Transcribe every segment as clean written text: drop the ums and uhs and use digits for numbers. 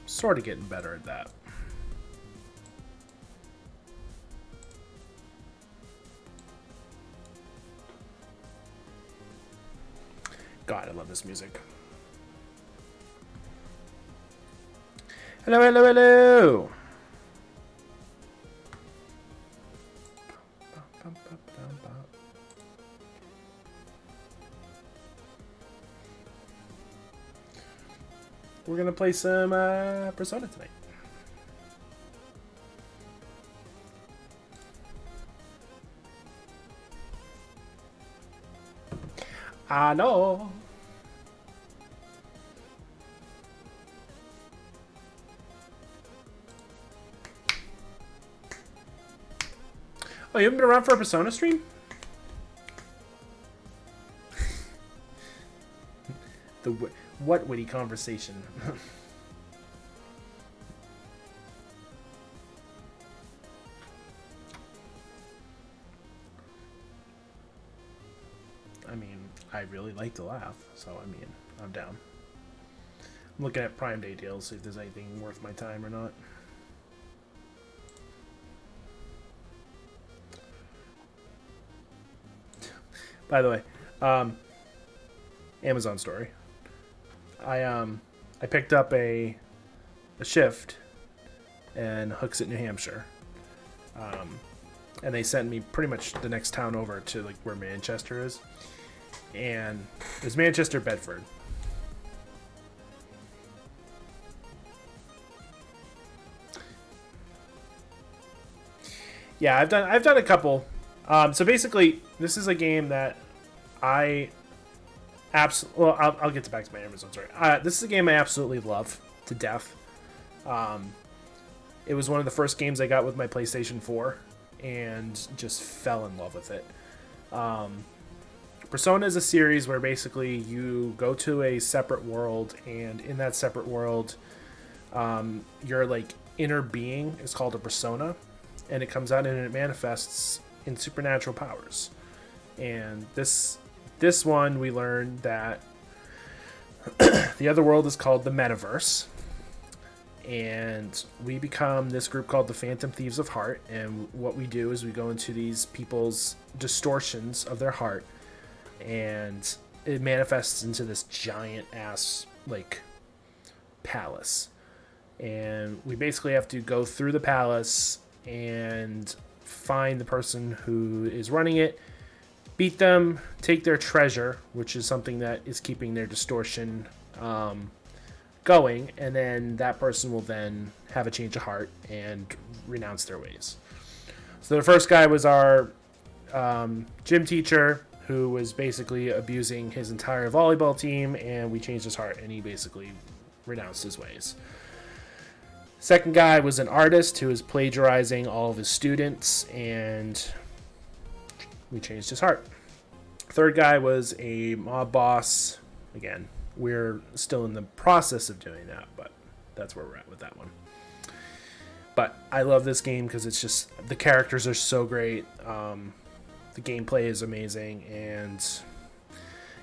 Sort of getting better at that. God, I love this music. Hello, hello, hello! We're gonna play some Persona tonight. I know. Oh, you haven't been around for a Persona stream? What witty conversation? I mean, I really like to laugh, so I mean, I'm down. I'm looking at Prime Day deals, see if there's anything worth my time or not. By the way, Amazon story. I picked up a shift in Hooksett, New Hampshire, and they sent me pretty much the next town over to like where Manchester is, and it was Manchester, Bedford. Yeah, I've done a couple. So basically, this is a game that I Well, I'll get back to my Amazon story. This is a game I absolutely love to death. It was one of the first games I got with my PlayStation 4 and just fell in love with it. Persona is a series where basically you go to a separate world, and in that separate world, your like inner being is called a persona, and it comes out and it manifests in supernatural powers. And this one we learned that the other world is called the Metaverse, and we become this group called the Phantom Thieves of Heart. And what we do is we go into these people's distortions of their heart, and it manifests into this giant ass like palace, and we basically have to go through the palace and find the person who is running it, beat them, take their treasure, which is something that is keeping their distortion going, and then that person will then have a change of heart and renounce their ways. So the first guy was our gym teacher, who was basically abusing his entire volleyball team, and we changed his heart, and he basically renounced his ways. Second guy was an artist who was plagiarizing all of his students, and we changed his heart. Third guy was a mob boss. Again, we're still in the process of doing that, but that's where we're at with that one. But I love this game because it's just, the characters are so great. The gameplay is amazing, and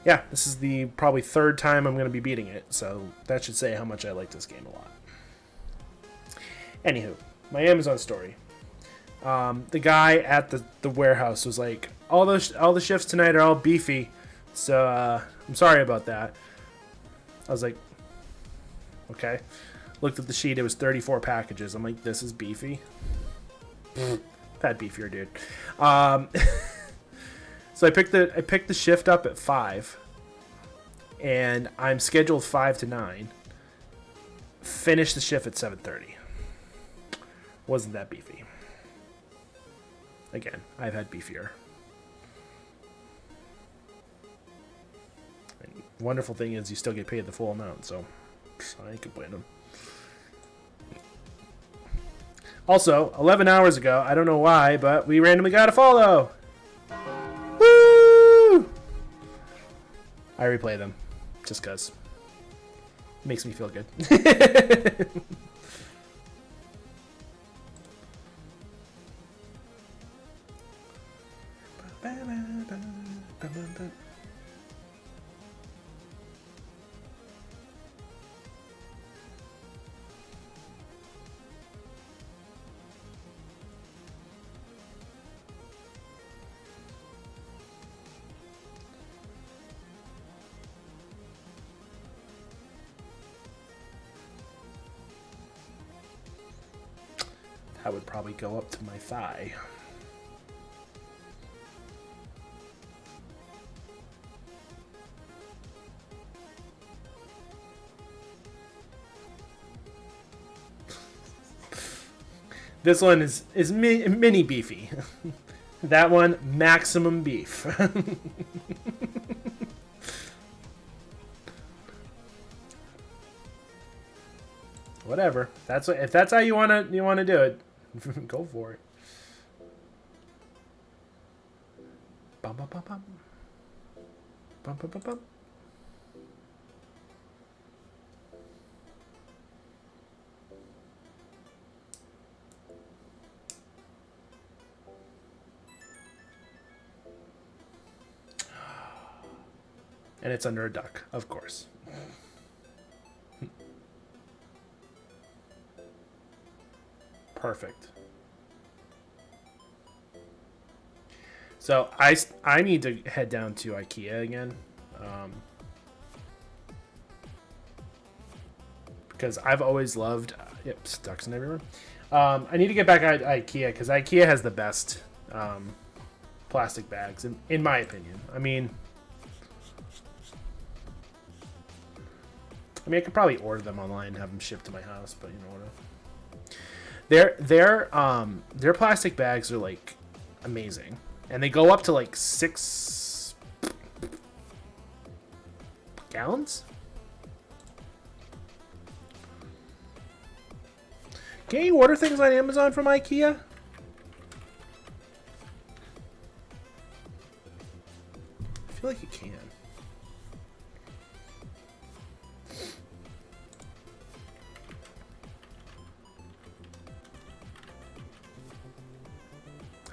yeah, this is the probably third time I'm going to be beating it, so that should say how much I like this game a lot. Anywho, my Amazon story. The guy at the warehouse was like, all the shifts tonight are all beefy, so I'm sorry about that. I was like, okay. Looked at the sheet, it was 34 packages. I'm like, this is beefy? I've had beefier, dude. So I picked the shift up at 5, and I'm scheduled 5 to 9. Finished the shift at 7:30. Wasn't that beefy. Again, I've had beefier. And wonderful thing is you still get paid the full amount, so I ain't complaining. Also, 11 hours ago, I don't know why, but we randomly got a follow. Woo! I replay them just because. It makes me feel good. That would probably go up to my thigh. This one is mini beefy. That one, maximum beef. Whatever. If that's how you wanna do it, go for it. Bum bum bum bum. Bum bum bum bum. And it's under a duck, of course. Perfect. So I need to head down to IKEA again, because I've always loved. Yep, ducks and everywhere. I need to get back at IKEA because IKEA has the best plastic bags, in my opinion. I mean, I could probably order them online and have them shipped to my house, but you know what? Their plastic bags are like amazing, and they go up to like Gallons? Can you order things on Amazon from IKEA? I feel like you can.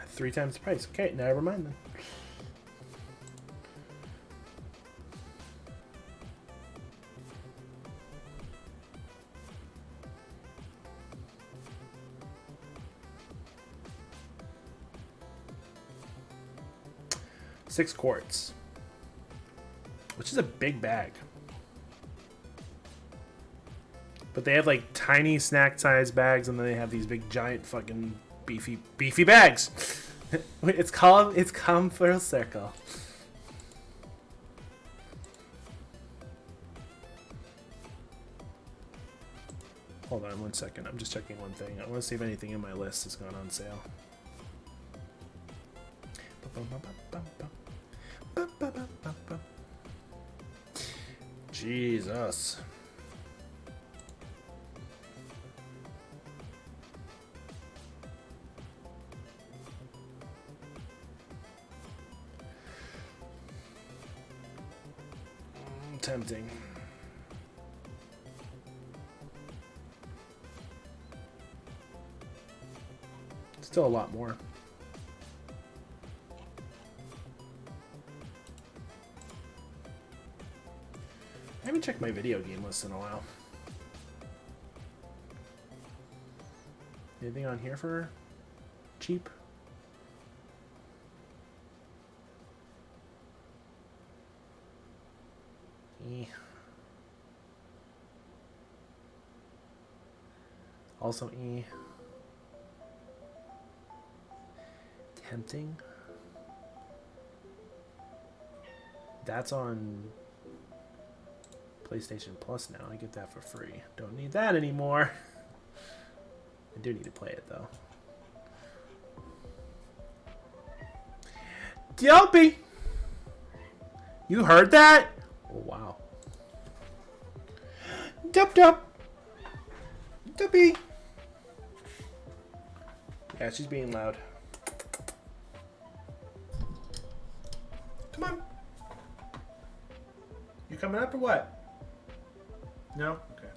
Three times the price. Okay, never mind then. Six quarts, which is a big bag. But they have like tiny snack size bags, and then they have these big giant fucking beefy bags. It's come full circle. Hold on 1 second. I'm just checking one thing. I want to see if anything in my list has gone on sale. Jesus. Tempting. Still a lot more. I haven't checked my video game list in a while. Anything on here for cheap? Also, tempting. That's on PlayStation Plus now. I get that for free. Don't need that anymore. I do need to play it though. Dopey! You heard that? Oh wow. Dopey. Yeah, she's being loud. Come on. You coming up or what? No? Okay.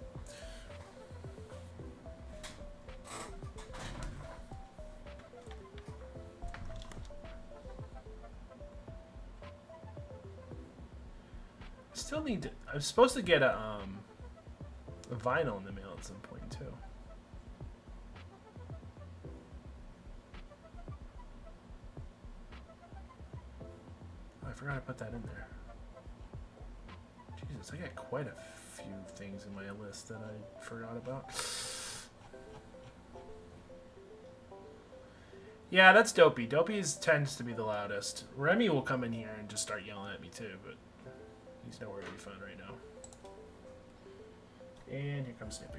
Still need to... I'm supposed to get a vinyl in the mail at some point, too. Oh, I forgot to put that in there. Jesus, I got quite a few things in my list that I forgot about. Yeah, that's Dopey. Dopey tends to be the loudest. Remy will come in here and just start yelling at me too, but he's nowhere to be found right now. And here comes Snoopy.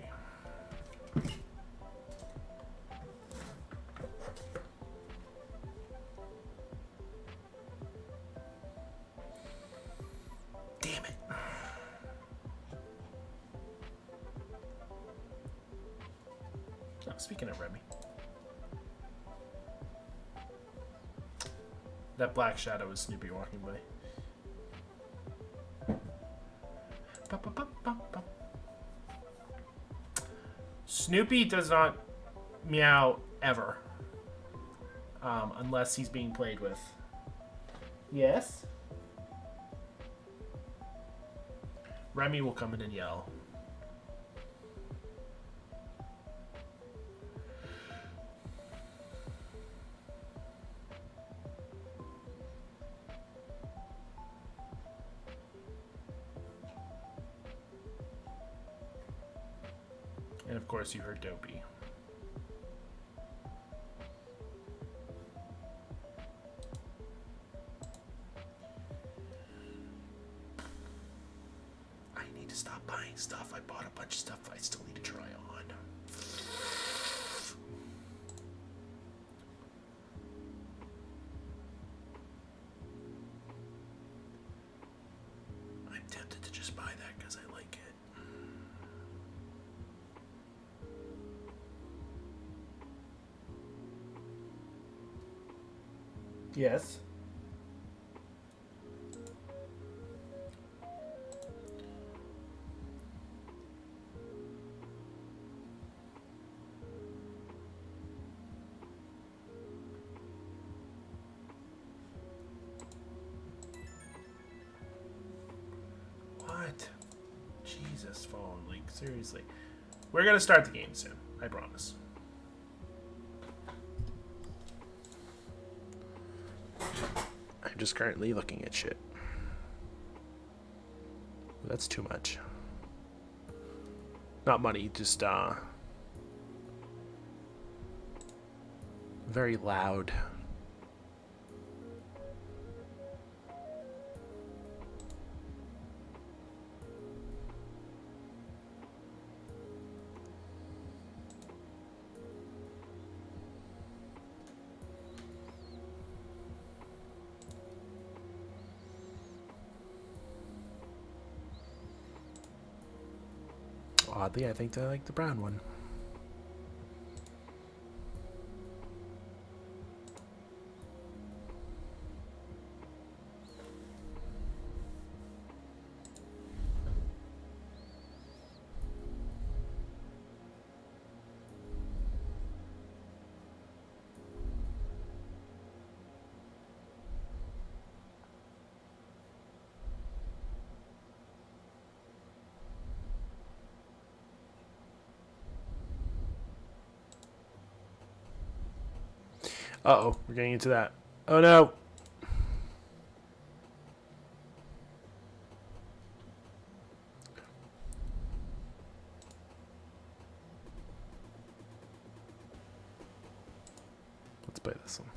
Damn it. Oh, speaking of Remy. That black shadow is Snoopy walking by. Snoopy does not meow ever. Unless he's being played with. Yes? Remy will come in and yell. And of course you heard Dopey. I need to stop buying stuff. I bought a bunch of stuff I still need to try on. I'm tempted to just buy Yes. What? Jesus, phone. Like, seriously. We're gonna start the game soon. I promise. I'm just currently looking at shit. That's too much. Not money, just, very loud. Oddly, I think they like the brown one. Uh-oh, we're getting into that. Oh no! Let's play this one.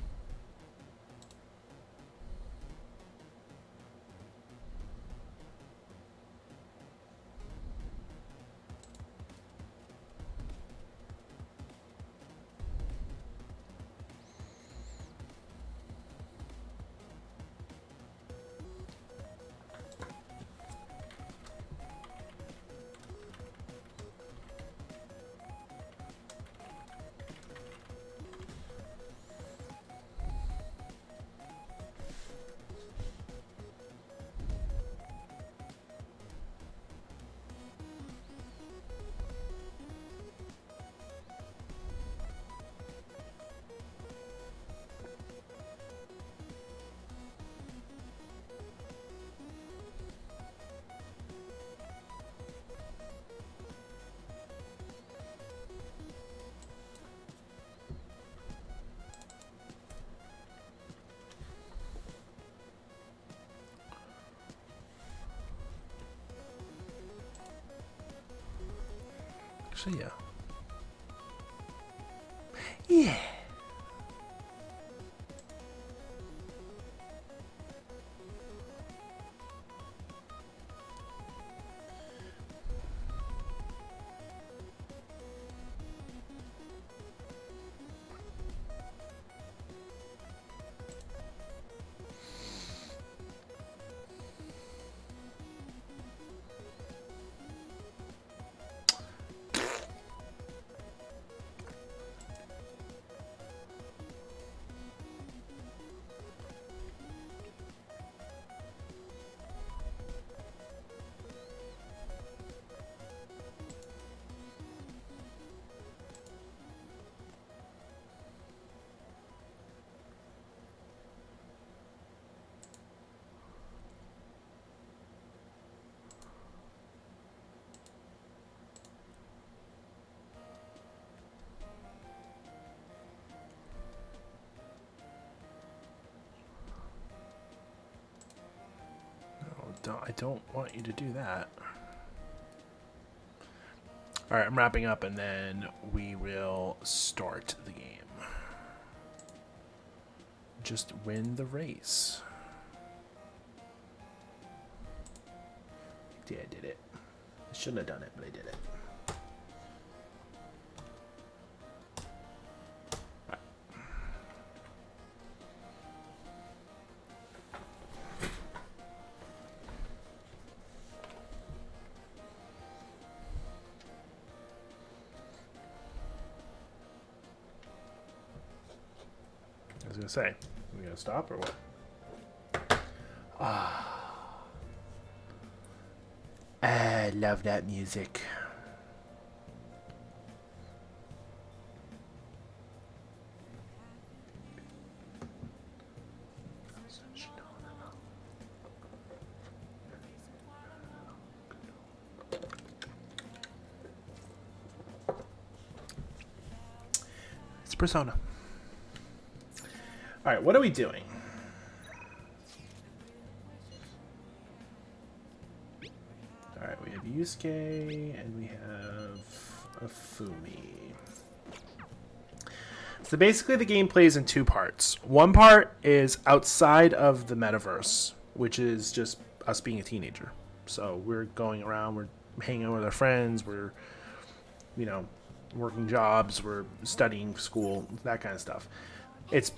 Actually, yeah. Yeah. I don't want you to do that. Alright, I'm wrapping up and then we will start the game. Just win the race. Yeah, I did it. I shouldn't have done it, but I did it. I was gonna say. We gonna stop or what? I love that music. It's Persona. All right, what are we doing? All right, we have Yusuke and we have Afumi. So basically the game plays in two parts. One part is outside of the metaverse, which is just us being a teenager. So we're going around, we're hanging out with our friends, we're, working jobs, we're studying school, that kind of stuff. It's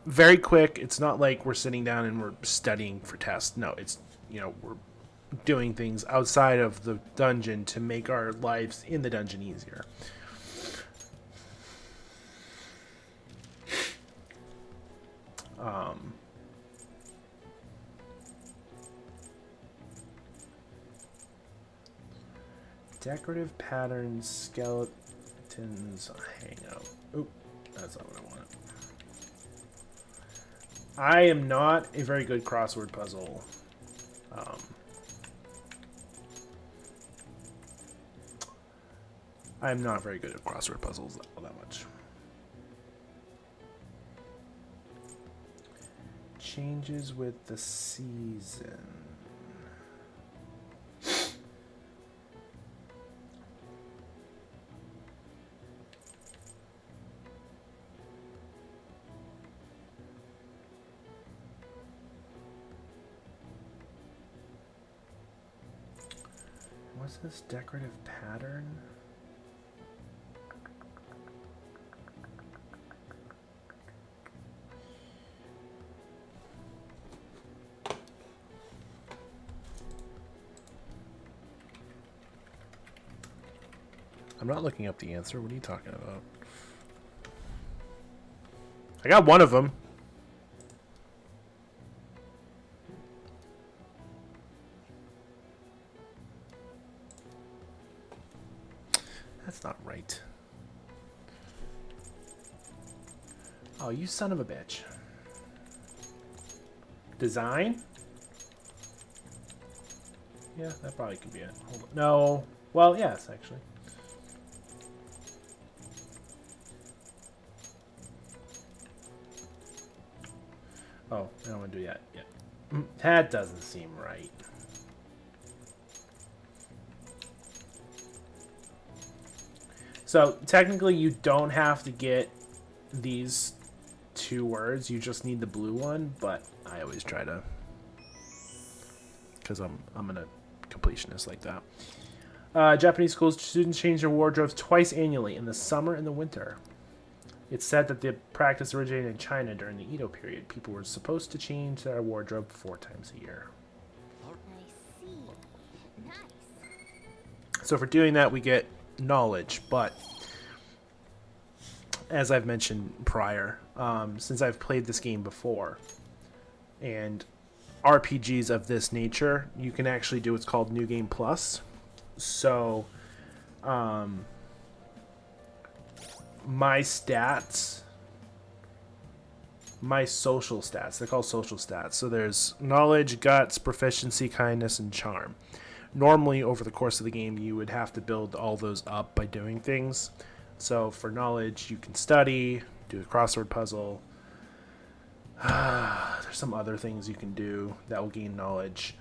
very quick. It's not like we're sitting down and we're studying for tests. No, it's, we're doing things outside of the dungeon to make our lives in the dungeon easier. Decorative patterns, skeletons, hangout. Oop, that's not what I wanted. I am not a very good crossword puzzle. I'm not very good at crossword puzzles all that much. Changes with the season. What's this decorative pattern? I'm not looking up the answer. What are you talking about? I got one of them. That's not right. Oh, you son of a bitch. Design? Yeah, that probably could be it. Hold on. No. Well, yes, actually. Oh, I don't want to do that yet. That doesn't seem right. So, technically, you don't have to get these two words. You just need the blue one, but I always try to... Because I'm a completionist like that. Japanese schools students change their wardrobes twice annually, in the summer and the winter. It's said that the practice originated in China during the Edo period. People were supposed to change their wardrobe 4 times a year. I see. Nice. So for doing that, we get knowledge. But as I've mentioned prior, since I've played this game before, and RPGs of this nature, you can actually do what's called New Game Plus. So... my stats, my social stats, they're called social stats. So there's knowledge, guts, proficiency, kindness, and charm. Normally, over the course of the game, you would have to build all those up by doing things. So for knowledge, you can study, do a crossword puzzle. There's some other things you can do that will gain knowledge.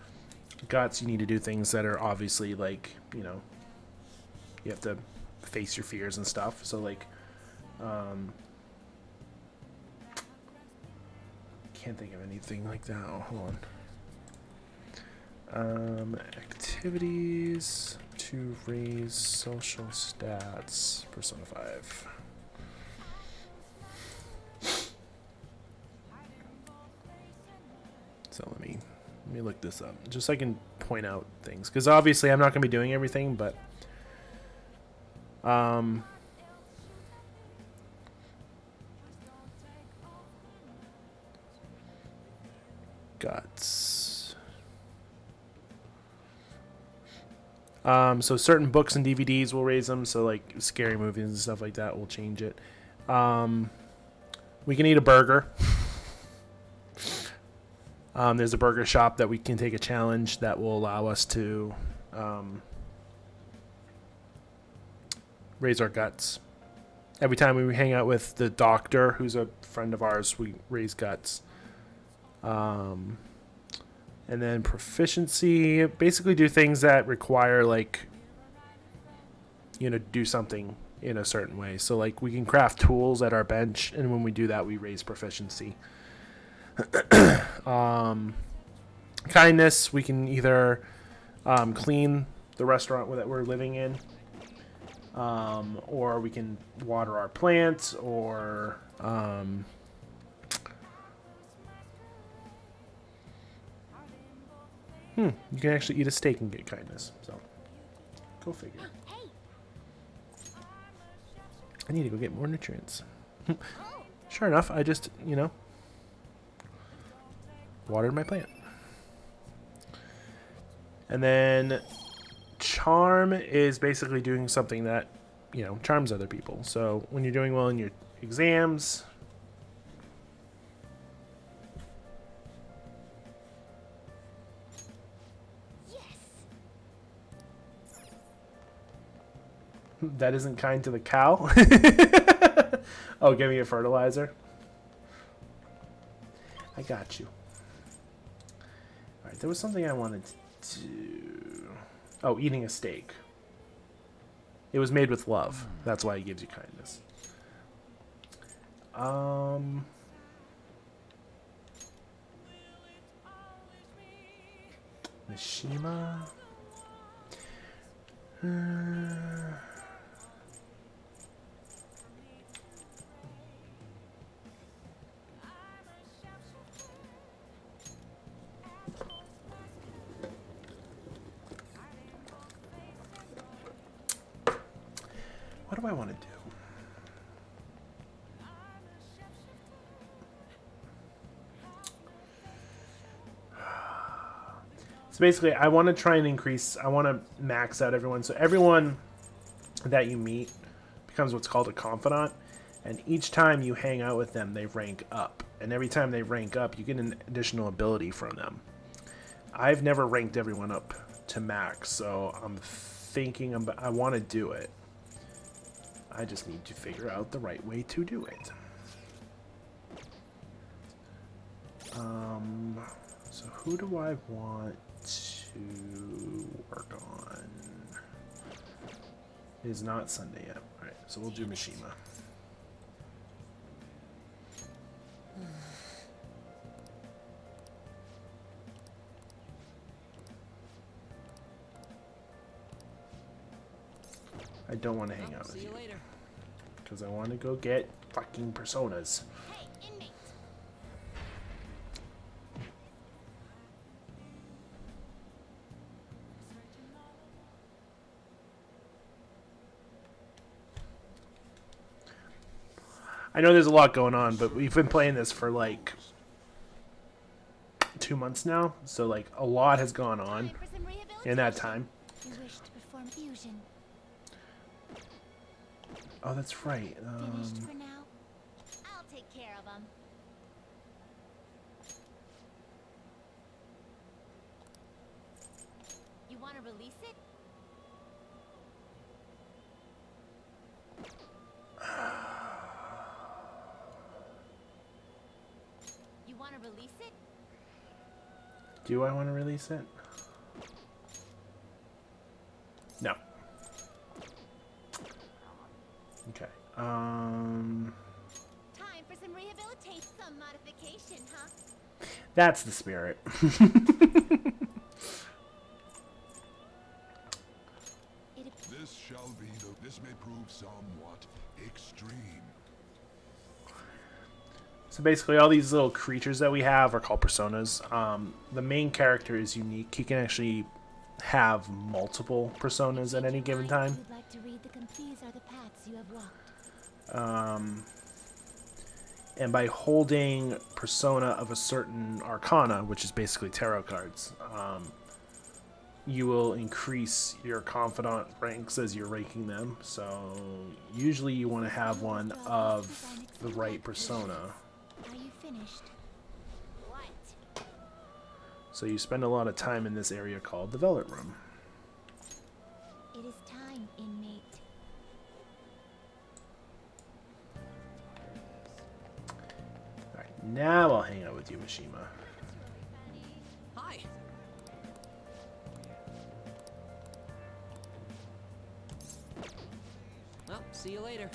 Guts, you need to do things that are obviously like, you have to face your fears and stuff. So like, can't think of anything like that. Oh, hold on. Activities to raise social stats. Persona 5. So let me look this up, just so I can point out things, because obviously I'm not going to be doing everything, but Guts. So certain books and DVDs will raise them. So like scary movies and stuff like that will change it. We can eat a burger. There's a burger shop that we can take a challenge that will allow us to raise our guts. Every time we hang out with the doctor, who's a friend of ours, we raise guts. And then proficiency, basically do things that require, like, you know, do something in a certain way. So, like, we can craft tools at our bench, and when we do that, we raise proficiency. Kindness, we can either clean the restaurant that we're living in, or we can water our plants, or you can actually eat a steak and get kindness. So, go figure. I need to go get more nutrients. Sure enough, I just, you know, watered my plant. And then charm is basically doing something that, you know, charms other people. So when you're doing well in your exams, that isn't kind to the cow. Oh, give me a fertilizer. I got you. All right, there was something I wanted to do. Oh, eating a steak. It was made with love. That's why he gives you kindness. Mishima. What do I want to do? So basically, I want to try and increase, I want to max out everyone. So everyone that you meet becomes what's called a confidant. And each time you hang out with them, they rank up. And every time they rank up, you get an additional ability from them. I've never ranked everyone up to max, so I'm thinking I want to do it. I just need to figure out the right way to do it. So who do I want to work on? It is not Sunday yet. Alright, so we'll do Mishima. I don't want to hang out with you. Because I want to go get fucking personas. I know there's a lot going on, but we've been playing this for like 2 months now. So like a lot has gone on in that time. You wish to perform fusion. Oh, that's right. Finished for now? I'll take care of them. You want to release it? You want to release it? Do I want to release it? No. Okay. Time for some rehabilitation, some modification, huh? That's the spirit. This shall be this may prove somewhat extreme. So basically all these little creatures that we have are called personas. The main character is unique. He can actually have multiple personas at any given time. You'd like to read these are the paths you have walked. and by holding persona of a certain arcana, which is basically tarot cards, you will increase your confidant ranks as you're ranking them. So usually you want to have one of the right persona. Are you finished? What? So you spend a lot of time in this area called the Velvet Room. It is time, inmate. Alright, now I'll hang out with you, Mishima. Hi. Well, see you later.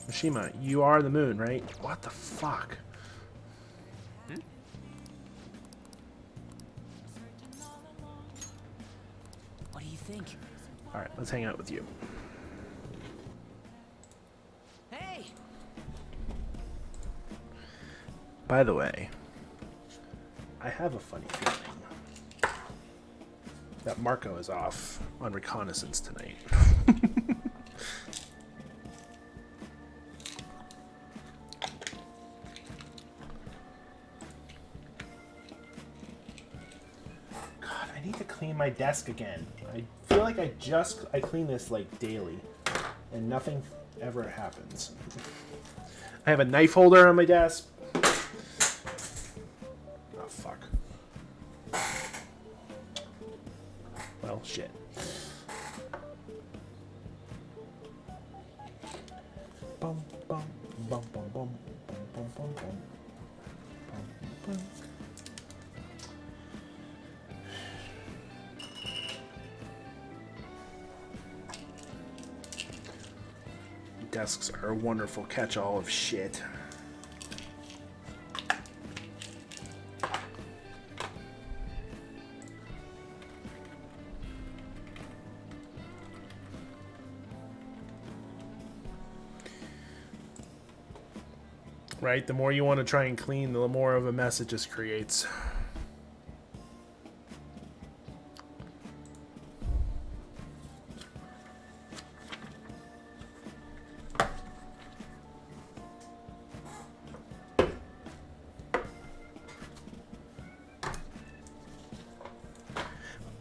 Mishima, you are the moon, right? What the fuck? What do you think? Alright, let's hang out with you. Hey! By the way, I have a funny feeling that Marco is off on reconnaissance tonight. God, I need to clean my desk again. I feel like I clean this like daily, and nothing ever happens. I have a knife holder on my desk. Oh, fuck. Well, shit. Bum, bum, bum, bum, bum, bum, bum, bum, bum. Bum, bum. Desks are a wonderful catch-all of shit. Right? The more you want to try and clean, the more of a mess it just creates.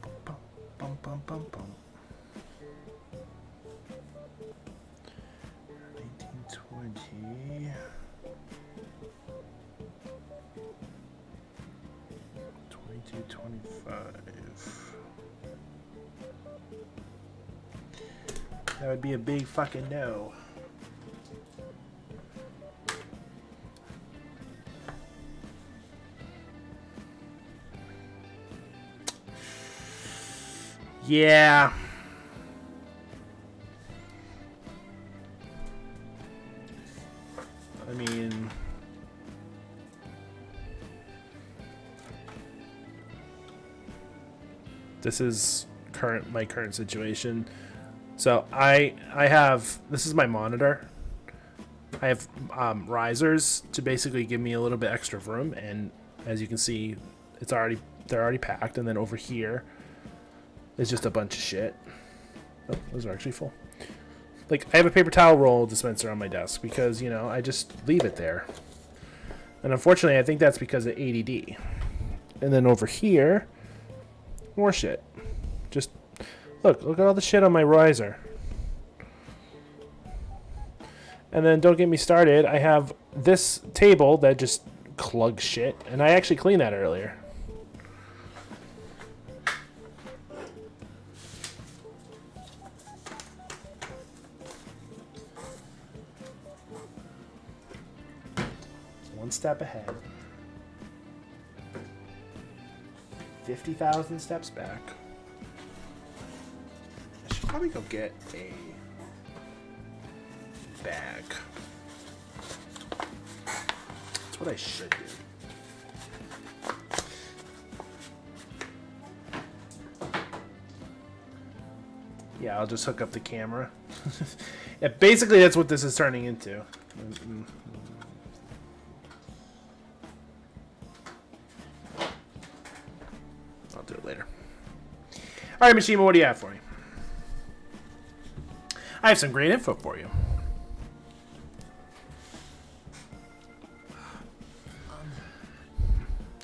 Bum, bum, bum, bum, bum. 1920. 2225. That would be a big fucking no. Yeah. I mean, this is my current situation. So I have, this is my monitor. I have risers to basically give me a little bit extra room, and as you can see, they're already packed. And then over here is just a bunch of shit. Oh, those are actually full. Like, I have a paper towel roll dispenser on my desk because, you know, I just leave it there. And unfortunately, I think that's because of ADD. And then over here, more shit. Just look at all the shit on my riser. And then don't get me started, I have this table that just clugs shit, and I actually cleaned that earlier. One step ahead. 50,000 steps back. I should probably go get a bag. That's what I should do. Yeah, I'll just hook up the camera. Yeah, basically that's what this is turning into. I'll do it later. Alright, Mishima, what do you have for me? I have some great info for you.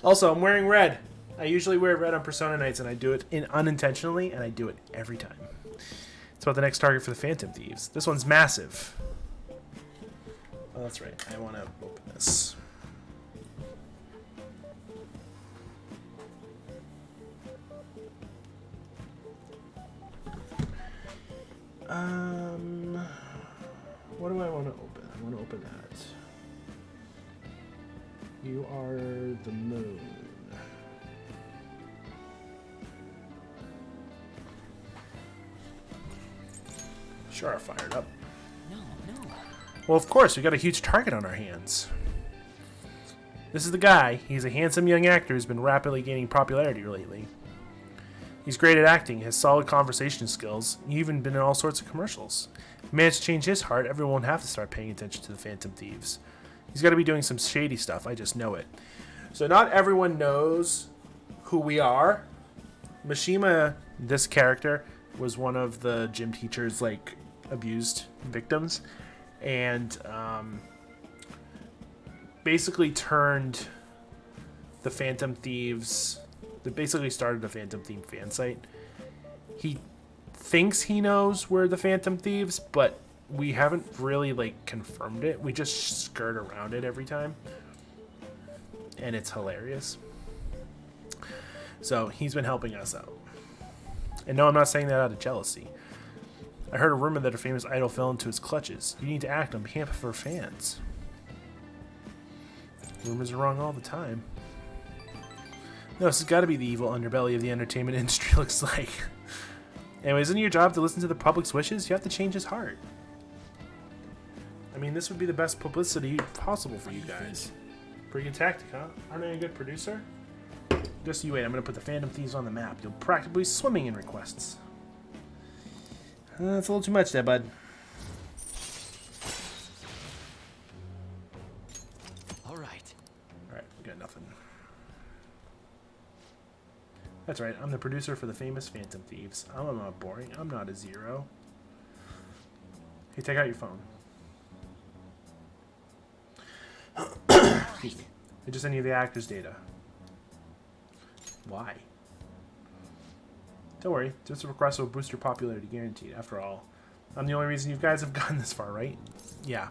Also, I'm wearing red. I usually wear red on Persona nights, and I do it unintentionally, and I do it every time. It's about the next target for the Phantom Thieves. This one's massive. Oh, that's right. I want to open this. What do I want to open? I want to open that. You are the moon. Sure, I fired up. No. Well, of course, we got a huge target on our hands. This is the guy. He's a handsome young actor who's been rapidly gaining popularity lately. He's great at acting, has solid conversation skills, and even been in all sorts of commercials. If he managed to change his heart, everyone won't have to start paying attention to the Phantom Thieves. He's got to be doing some shady stuff, I just know it. So not everyone knows who we are. Mishima, this character, was one of the gym teacher's, abused victims. And, basically turned the Phantom Thieves... That basically started a Phantom Thief fan site. He thinks he knows we're the Phantom Thieves, but we haven't really, confirmed it. We just skirt around it every time. And it's hilarious. So, he's been helping us out. And no, I'm not saying that out of jealousy. I heard a rumor that a famous idol fell into his clutches. You need to act on behalf of our fans. Rumors are wrong all the time. No, this has got to be the evil underbelly of the entertainment industry, looks like. Anyway, isn't it your job to listen to the public's wishes? You have to change his heart. I mean, this would be the best publicity possible for you guys. Pretty good tactic, huh? Aren't I a good producer? Just you wait, I'm going to put the Phantom Thieves on the map. You'll practically be swimming in requests. That's a little too much there, bud. Alright, we got nothing. That's right, I'm the producer for the famous Phantom Thieves. I'm not boring. I'm not a zero. Hey, take out your phone. Excuse me. It's just any of the actors' data. Why? Don't worry, just a request will boost your popularity, guaranteed. After all, I'm the only reason you guys have gotten this far, right? Yeah.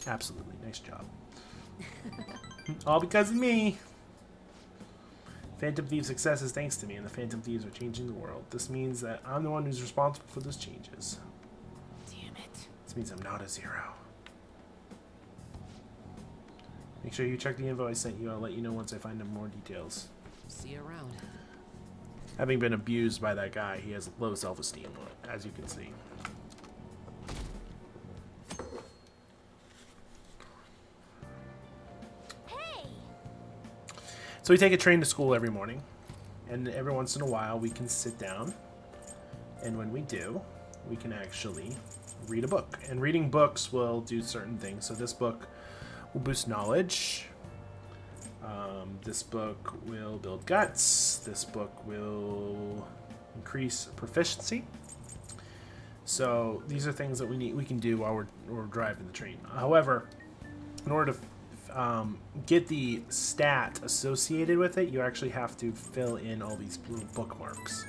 Absolutely, nice job. All because of me. Phantom Thieves' success is thanks to me, and the Phantom Thieves are changing the world. This means that I'm the one who's responsible for those changes. damn it. This means I'm not a zero. Make sure you check the info I sent you. I'll let you know once I find out more details. See you around. Having been abused by that guy, he has low self-esteem, as you can see. Hey! So we take a train to school every morning, and every once in a while we can sit down, and when we do, we can actually read a book. And reading books will do certain things. So this book will boost knowledge. This book will build guts. This book will increase proficiency. So these are things that we can do while we're driving the train. However, in order to get the stat associated with it, you actually have to fill in all these little bookmarks.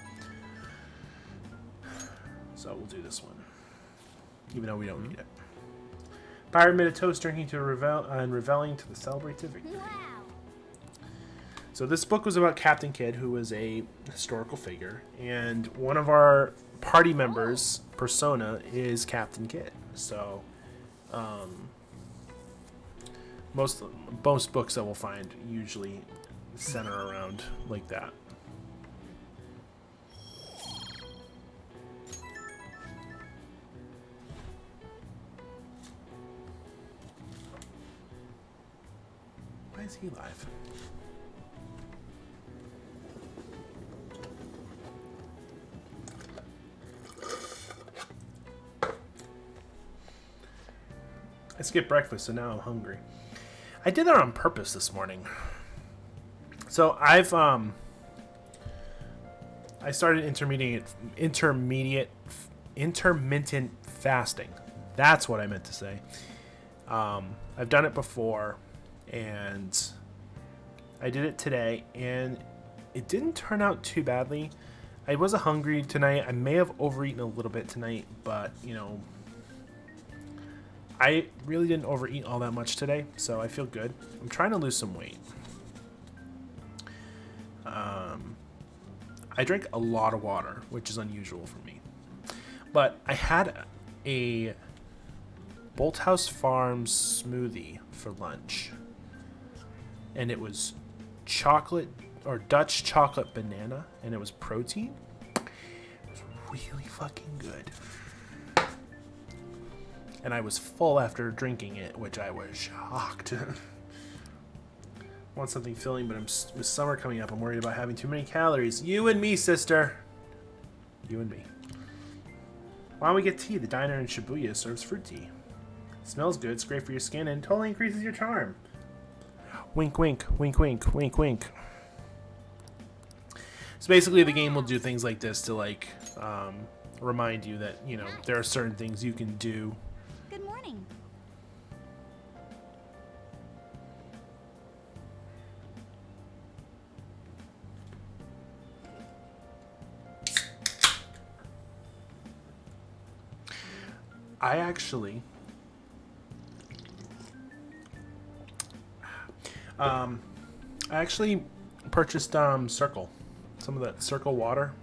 So we'll do this one, even though we don't need it. Pirate made a toast drinking to and reveling to the celebratory victory. Wow! So this book was about Captain Kidd, who was a historical figure, and one of our party members' persona is Captain Kidd. So most books that we'll find usually center around like that. Why is he live? I skipped breakfast, so now I'm hungry. I did that on purpose this morning. So I started intermediate intermittent fasting. That's what I meant to say. I've done it before, and I did it today, and it didn't turn out too badly. I wasn't hungry tonight. I may have overeaten a little bit tonight, but, you know, I really didn't overeat all that much today, so I feel good. I'm trying to lose some weight. I drink a lot of water, which is unusual for me. But I had a Bolthouse Farms smoothie for lunch, and it was chocolate or Dutch chocolate banana, and it was protein. It was really fucking good. And I was full after drinking it, which I was shocked. Want something filling, but with summer coming up, I'm worried about having too many calories. You and me, sister. You and me. Why don't we get tea? The diner in Shibuya serves fruit tea. It smells good, it's great for your skin, and totally increases your charm. Wink, wink, wink, wink, wink, wink. So basically, the game will do things like this to, like, remind you that, you know, there are certain things you can do. Good morning. I actually purchased Circle, some of that Circle water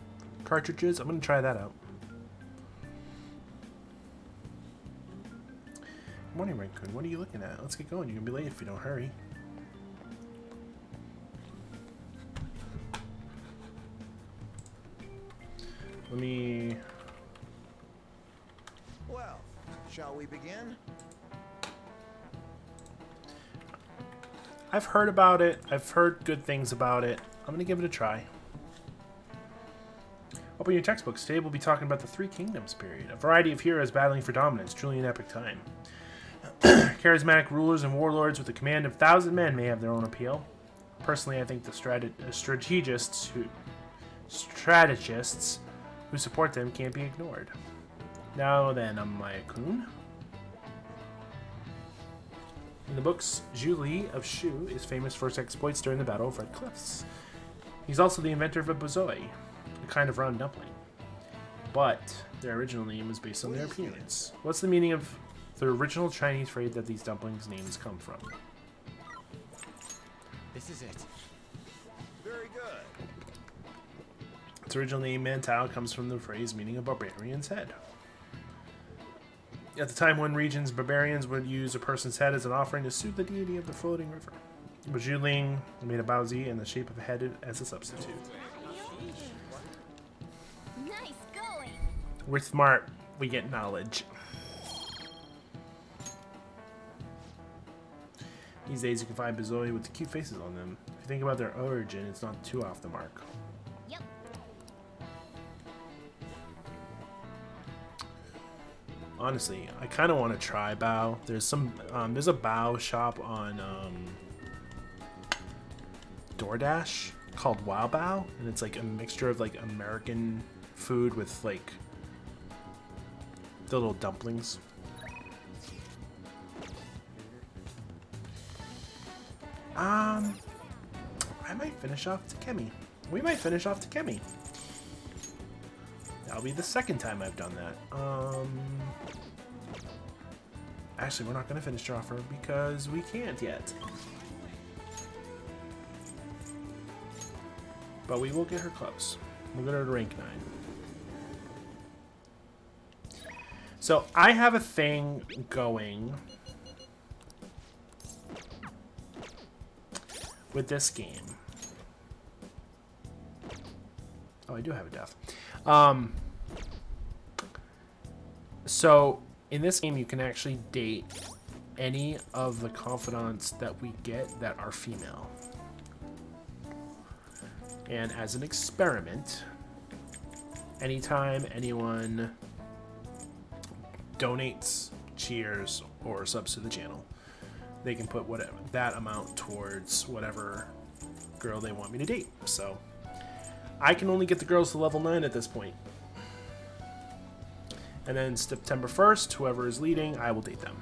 cartridges. I'm gonna try that out. Good morning, Raccoon. What are you looking at? Let's get going. You're gonna be late if you don't hurry. Let me. Well, shall we begin? I've heard about it. I've heard good things about it. I'm gonna give it a try. Open your textbooks. Today we'll be talking about the Three Kingdoms period. A variety of heroes battling for dominance. Truly an epic time. Charismatic rulers and warlords with a command of 1,000 men may have their own appeal. Personally, I think the strategists who support them can't be ignored. Now then, Amaya-kun. In the books, Zhu Li of Shu is famous for his exploits during the Battle of Red Cliffs. He's also the inventor of a buzoi, a kind of round dumpling. But their original name is based on their appearance. What's the meaning of the original Chinese phrase that these dumplings' names come from? This is it. Very good. Its original name, Mantao, comes from the phrase meaning a barbarian's head. At the time, one region's barbarians would use a person's head as an offering to soothe the deity of the floating river. But Zhuling made a baozi in the shape of a head as a substitute. Nice going. We're smart. We get knowledge. These days, you can find bazoi with the cute faces on them. If you think about their origin, it's not too off the mark. Yep. Honestly, I kind of want to try bao. There's a bao shop on DoorDash called Wow Bao, and it's like a mixture of like American food with like the little dumplings. I might finish off Takemi. We might finish off Takemi. That'll be the second time I've done that. Actually, we're not going to finish her off her because we can't yet. But we will get her close. We'll get her to rank 9. So I have a thing going with this game. Oh, I do have a death. So in this game, you can actually date any of the confidants that we get that are female. And as an experiment, anytime anyone donates, cheers, or subs to the channel, they can put whatever that amount towards whatever girl they want me to date. So I can only get the girls to level 9 at this point. And then September 1st, whoever is leading, I will date them.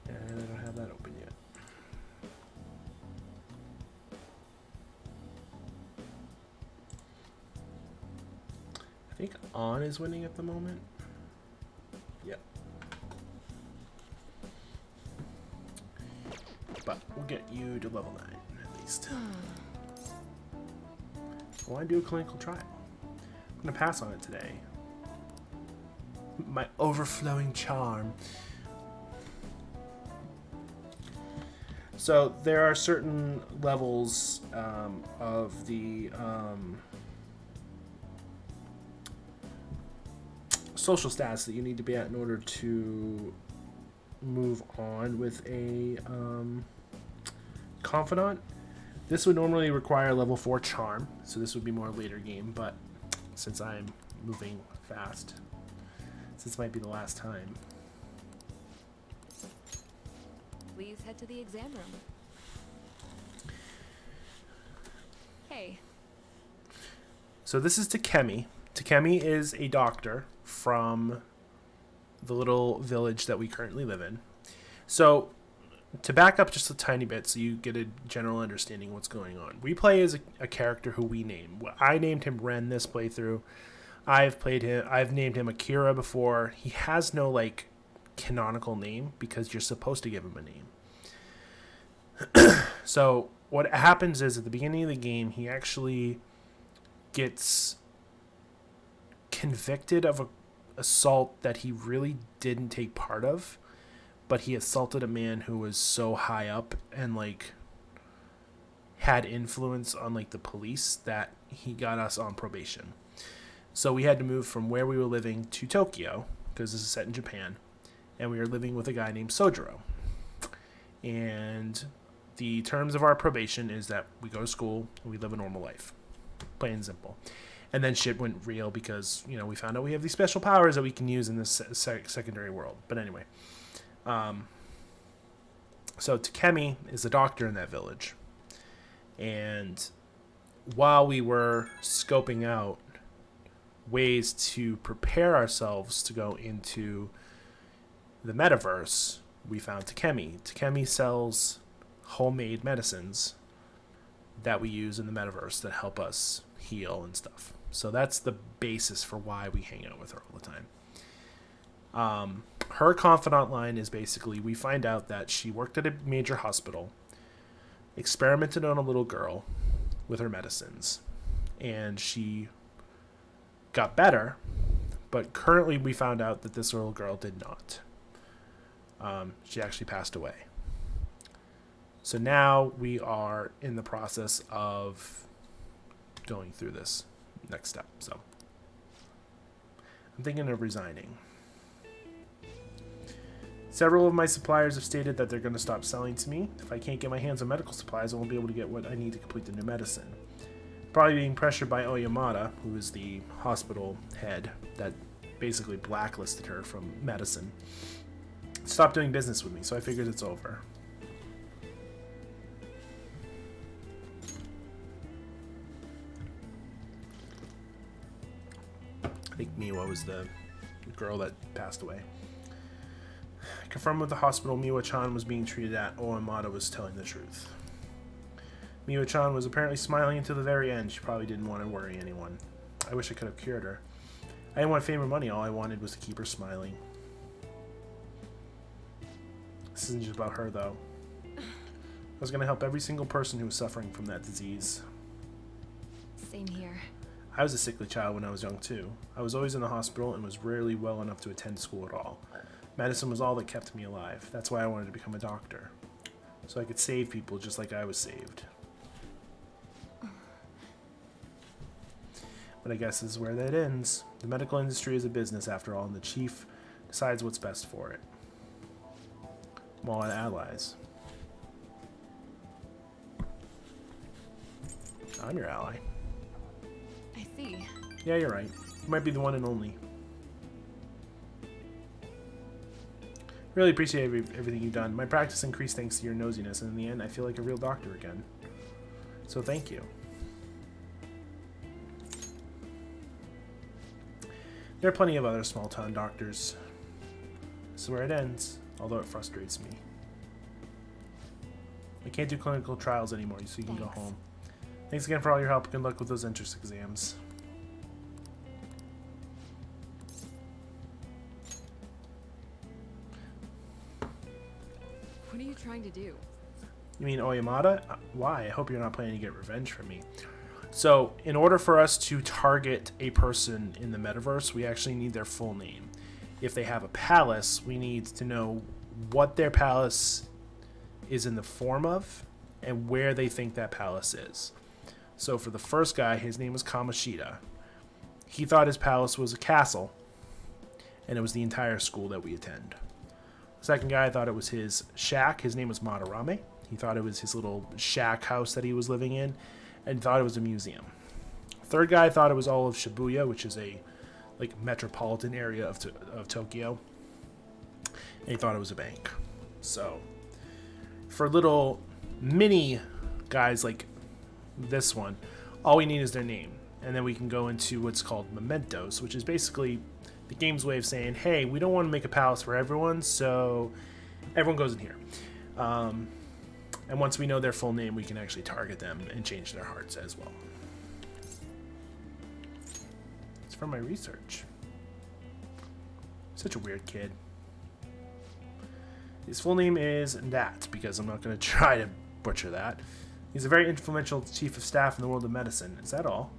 And I don't have that open yet. I think On is winning at the moment. Yep. But we'll get you to level 9 at least. I want to do a clinical trial. I'm going to pass on it today. My overflowing charm. So there are certain levels of the social status that you need to be at in order to move on with a confidant. This would normally require level 4 charm, so this would be more later game, but since I'm moving fast, this might be the last time. Please head to the exam room. Hey. So this is Takemi. Takemi is a doctor from the little village that we currently live in. So to back up just a tiny bit so you get a general understanding of what's going on. We play as a character who we name. I named him Ren this playthrough. I've named him Akira before. He has no like canonical name because you're supposed to give him a name. So what happens is at the beginning of the game, he actually gets convicted of an assault that he really didn't take part of, but he assaulted a man who was so high up and like had influence on like the police that he got us on probation. So we had to move from where we were living to Tokyo because this is set in Japan, and we were living with a guy named Sojiro. And the terms of our probation is that we go to school and we live a normal life, plain and simple. And then shit went real because, you know, we found out we have these special powers that we can use in this secondary world. But anyway, so Takemi is a doctor in that village. And while we were scoping out ways to prepare ourselves to go into the metaverse, we found Takemi. Takemi sells homemade medicines that we use in the metaverse that help us heal and stuff. So that's the basis for why we hang out with her all the time. Her confidant line is basically we find out that she worked at a major hospital, experimented on a little girl with her medicines, and she got better, but currently we found out that this little girl did not. She actually passed away. So now we are in the process of going through this next step. So I'm thinking of resigning. Several of my suppliers have stated that they're going to stop selling to me. If I can't get my hands on medical supplies, I won't be able to get what I need to complete the new medicine. Probably being pressured by Oyamada, who is the hospital head that basically blacklisted her from medicine. Stopped doing business with me, so I figured it's over. I think Miwa was the girl that passed away. Confirmed with the hospital Miwa-chan was being treated at, Oyamada was telling the truth. Miwa-chan was apparently smiling until the very end. She probably didn't want to worry anyone. I wish I could have cured her. I didn't want fame or money. All I wanted was to keep her smiling. This isn't just about her, though. I was going to help every single person who was suffering from that disease. Same here. I was a sickly child when I was young, too. I was always in the hospital and was rarely well enough to attend school at all. Medicine was all that kept me alive. That's why I wanted to become a doctor. So I could save people just like I was saved. But I guess this is where that ends. The medical industry is a business, after all, and the chief decides what's best for it. I'm all out of allies. I'm your ally. I see. Yeah, you're right. You might be the one and only. Really appreciate everything you've done. My practice increased thanks to your nosiness, and in the end, I feel like a real doctor again. So thank you. There are plenty of other small-town doctors. This is where it ends, although it frustrates me. I can't do clinical trials anymore, so you can go home. Thanks again for all your help. Good luck with those entrance exams. What are you trying to do? You mean Oyamada? Why? I hope you're not planning to get revenge for me. So, in order for us to target a person in the metaverse, we actually need their full name. If they have a palace, we need to know what their palace is in the form of and where they think that palace is. So for the first guy, his name was Kamoshida. He thought his palace was a castle, and it was the entire school that we attend. The second guy thought it was his shack. His name was Madarame. He thought it was his little shack house that he was living in, and thought it was a museum. Third guy thought it was all of Shibuya, which is a metropolitan area of Tokyo, and he thought it was a bank. So for little mini guys like this one, all we need is their name, and then we can go into what's called Mementos, which is basically the game's way of saying, hey, we don't want to make a palace for everyone, so everyone goes in here. And once we know their full name, we can actually target them and change their hearts as well. It's from my research. Such a weird kid. His full name is Nat, because I'm not going to try to butcher that. He's a very influential chief of staff in the world of medicine. Is that all?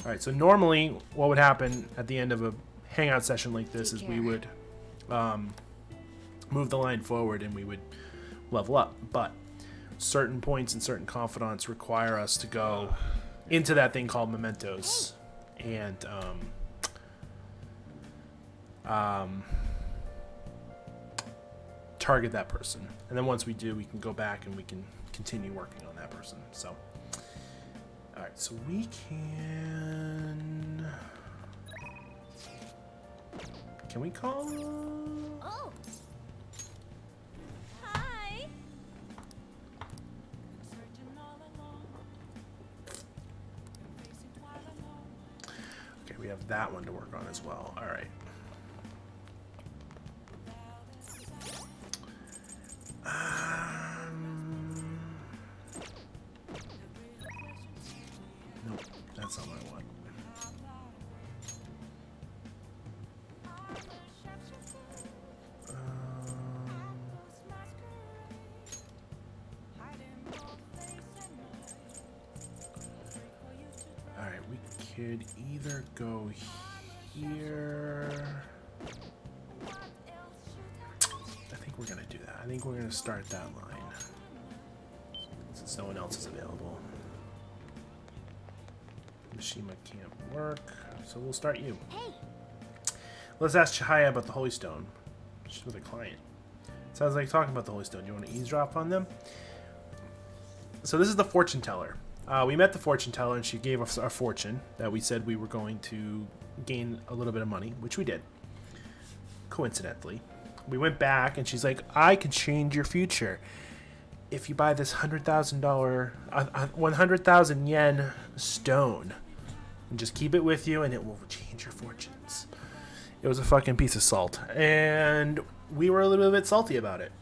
Alright, so normally what would happen at the end of a hangout session like this is we would move the line forward and we would level up. But certain points and certain confidants require us to go into that thing called Mementos and target that person. And then once we do, we can go back and we can continue working on that person. So, alright, so we can we call? Oh. Hi. Okay, we have that one to work on as well. Alright. Nope, that's not what I want. Alright, we could either go here. I think we're gonna do that. I think we're gonna start that line since no one else is available. Mishima can't work, so we'll start you. Hey. Let's ask Chihaya about the Holy Stone. She's with a client. Sounds like talking about the Holy Stone. You want to eavesdrop on them? So this is the fortune teller. We met the fortune teller and she gave us our fortune that we said we were going to gain a little bit of money, which we did. Coincidentally. We went back and she's like, I can change your future if you buy this $100,000, 100,000 yen stone and just keep it with you and it will change your fortunes. It was a fucking piece of salt. And we were a little bit salty about it.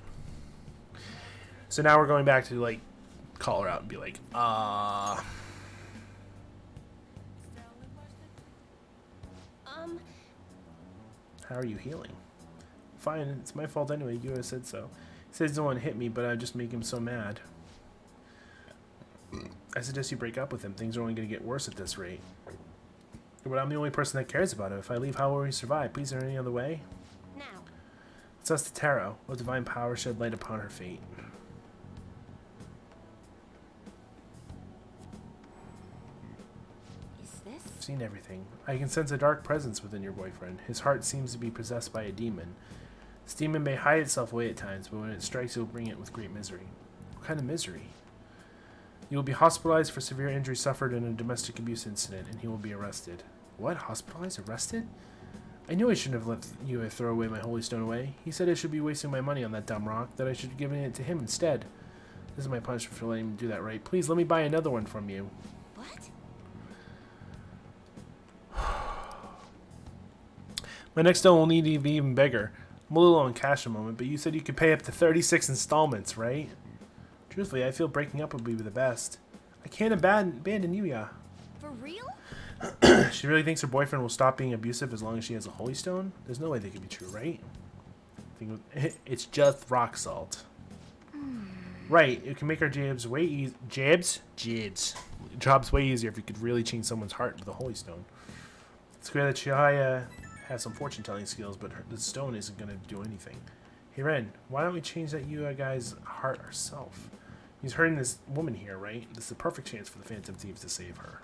So now we're going back to like call her out and be like, how are you healing? Fine, it's my fault anyway. You guys said so. He says he doesn't want to hit me, but I just make him so mad. I suggest you break up with him. Things are only going to get worse at this rate. But I'm the only person that cares about him. If I leave, how will he survive? Please, is there any other way? Now. It's us to Taro. Let divine power shed light upon her fate. Is this? I've seen everything. I can sense a dark presence within your boyfriend. His heart seems to be possessed by a demon. This demon may hide itself away at times, but when it strikes, it will bring it with great misery. What kind of misery? You will be hospitalized for severe injury suffered in a domestic abuse incident, and he will be arrested. What? Hospitalized? Arrested? I knew I shouldn't have let you throw away my holy stone away. He said I should be wasting my money on that dumb rock, that I should have given it to him instead. This is my punishment for letting him do that, right? Please let me buy another one from you. What? My next stone will need to be even bigger. I'm a little on cash at the moment, but you said you could pay up to 36 installments, right? Truthfully, I feel breaking up would be the best. I can't abandon Yuya. For real? She really thinks her boyfriend will stop being abusive as long as she has a holy stone? There's no way they could be true, right? It's just rock salt. Right, it can make our jobs way jobs way easier if we could really change someone's heart with a holy stone. It's clear that Chihaya has some fortune-telling skills, but the stone isn't going to do anything. Hey Ren, why don't we change that Yuya guy's heart ourselves? He's hurting this woman here, right? This is a perfect chance for the Phantom Thieves to save her.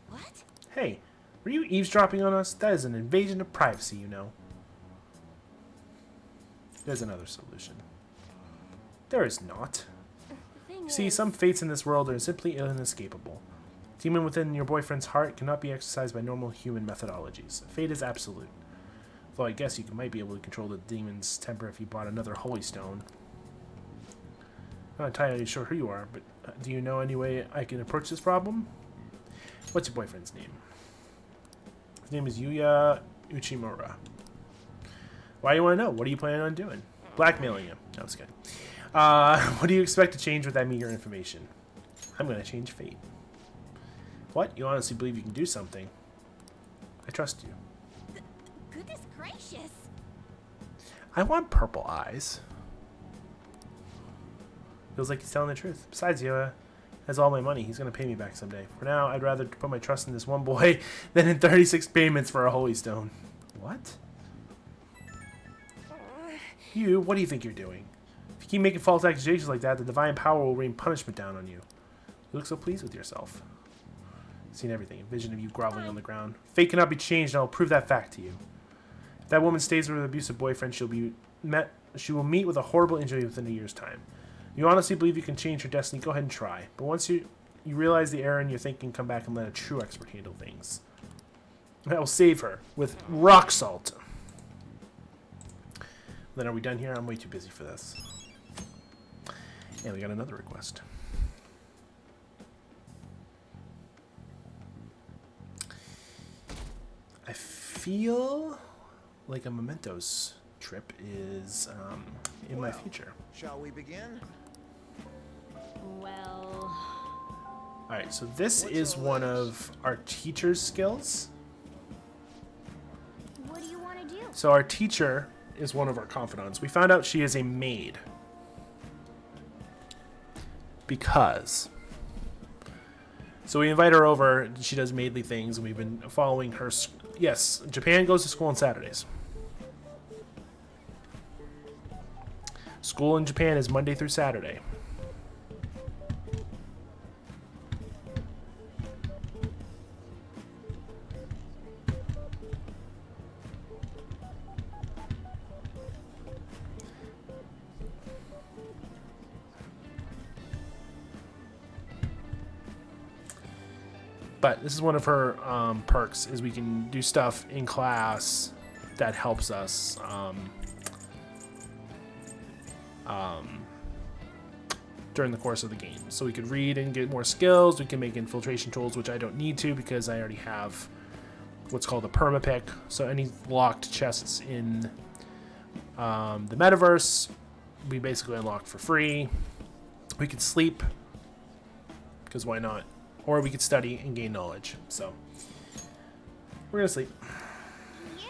What? Hey, were you eavesdropping on us? That is an invasion of privacy, you know. There's another solution. There is not. You see, some fates in this world are simply inescapable. Demon within your boyfriend's heart cannot be exercised by normal human methodologies. Fate is absolute. Though I guess you might be able to control the demon's temper if you bought another holy stone. I'm not entirely sure who you are, but do you know any way I can approach this problem? What's your boyfriend's name? His name is Yuya Uchimura. Why do you want to know? What are you planning on doing? Blackmailing him. No, it's good. What do you expect to change with that meager information? I'm going to change fate. What? You honestly believe you can do something? I trust you. Goodness gracious. I want purple eyes. Feels like he's telling the truth. Besides, Yuya has all my money. He's going to pay me back someday. For now, I'd rather put my trust in this one boy than in 36 payments for a holy stone. What? What do you think you're doing? If you keep making false accusations like that, the divine power will rain punishment down on you. You look so pleased with yourself. I've seen everything. A vision of you groveling on the ground. Fate cannot be changed, and I'll prove that fact to you. If that woman stays with her abusive boyfriend, she will meet with a horrible injury within a year's time. You honestly believe you can change her destiny? Go ahead and try. But once you realize the error in your thinking, come back and let a true expert handle things. I will save her with rock salt. Then are we done here? I'm way too busy for this. And we got another request. I feel like a Mementos trip is in my future. Shall we begin? Well... Alright, so this is one of our teacher's skills. What do you want to do? So our teacher is one of our confidants. We found out she is a maid. Because. So we invite her over. She does maidly things, and we've been following her. Yes, Japan goes to school on Saturdays. School in Japan is Monday through Saturday. But this is one of her perks, is we can do stuff in class that helps us during the course of the game. So we could read and get more skills. We can make infiltration tools, which I don't need to because I already have what's called a permapick. So any locked chests in the metaverse, we basically unlock for free. We could sleep, because why not? Or we could study and gain knowledge. So we're gonna sleep. Yeah.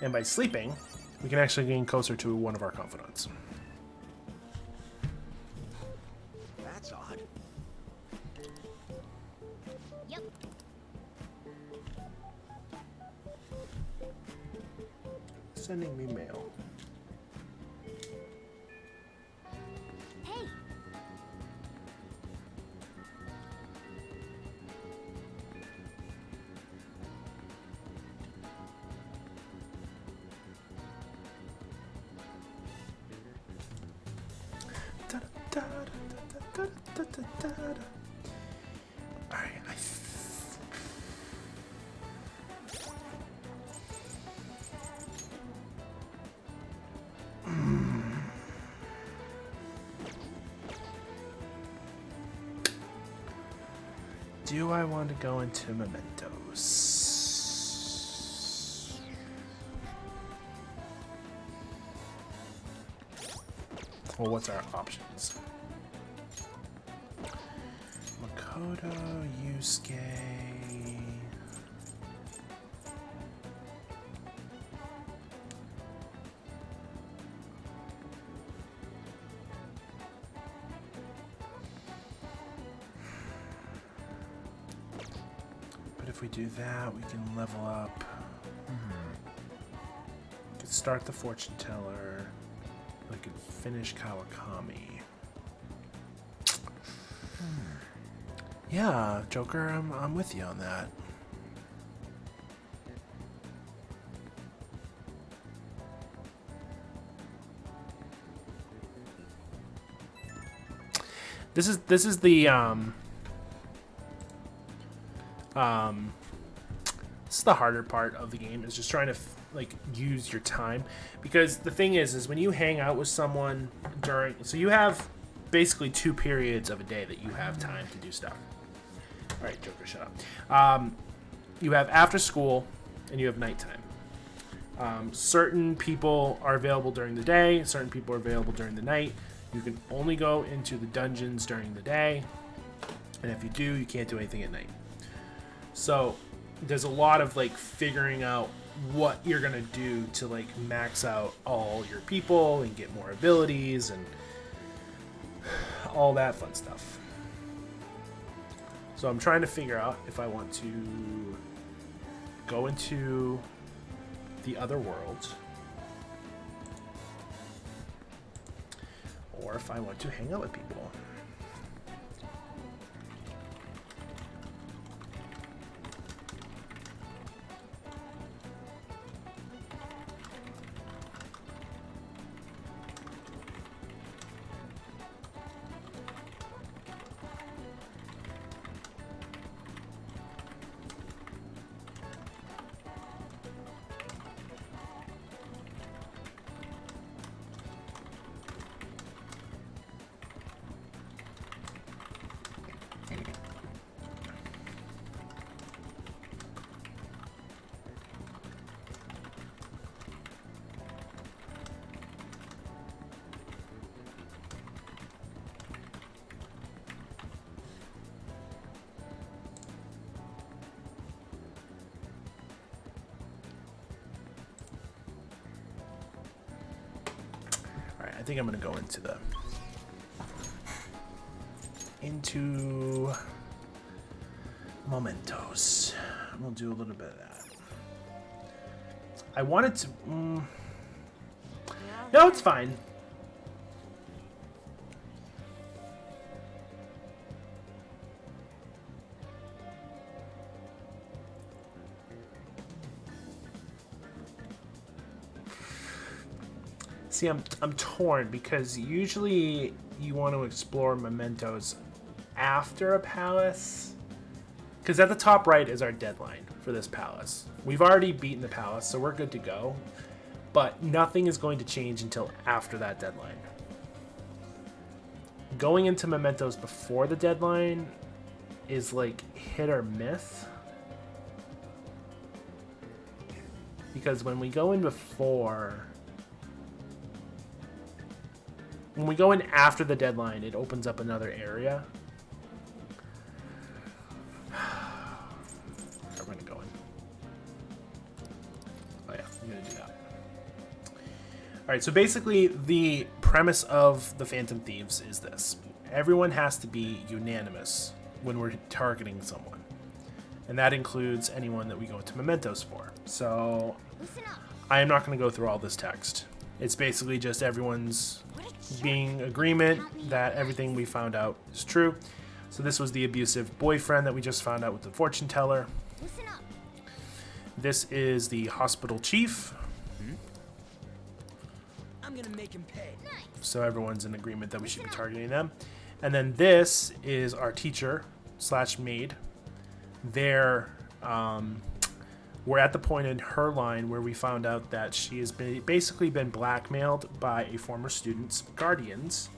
And by sleeping, we can actually gain closer to one of our confidants. That's odd. Yep. Sending me mail. Hey. Alright, do I want to go into Mementos? Well, what's our options? Makoto, Yusuke. But if we do that, we can level up. We could start the fortune teller. We could finish Kawakami. Yeah, Joker, I'm with you on that. This is the this is the harder part of the game, is just trying to like use your time, because the thing is when you hang out with someone during, so you have basically 2 periods of a day that you have time to do stuff. All right, Joker, shut up. You have after school and you have nighttime. Certain people are available during the day, certain people are available during the night. You can only go into the dungeons during the day, and if you do, you can't do anything at night. So there's a lot of like figuring out what you're gonna do to like max out all your people and get more abilities and all that fun stuff. So I'm trying to figure out if I want to go into the other world or if I want to hang out with people. I think I'm gonna go into Mementos. We'll do a little bit of that. I wanted to. No, it's fine. See, I'm torn because usually you want to explore Mementos after a palace, because at the top right is our deadline for this palace. We've already beaten the palace, so we're good to go, but nothing is going to change until after that deadline. Going into Mementos before the deadline is like hit or miss, because when we go in after the deadline, it opens up another area. We're gonna go in. Oh yeah, I'm gonna do that. Alright, so basically the premise of the Phantom Thieves is this. Everyone has to be unanimous when we're targeting someone. And that includes anyone that we go into Mementos for. So I am not gonna go through all this text. It's basically just everyone's being agreement that everything we found out is true. So this was the abusive boyfriend that we just found out with the fortune teller. This is the hospital chief. I'm gonna make him pay. So everyone's in agreement that we should be targeting them. And then this is our teacher slash maid. We're at the point in her line where we found out that she has basically been blackmailed by a former student's guardians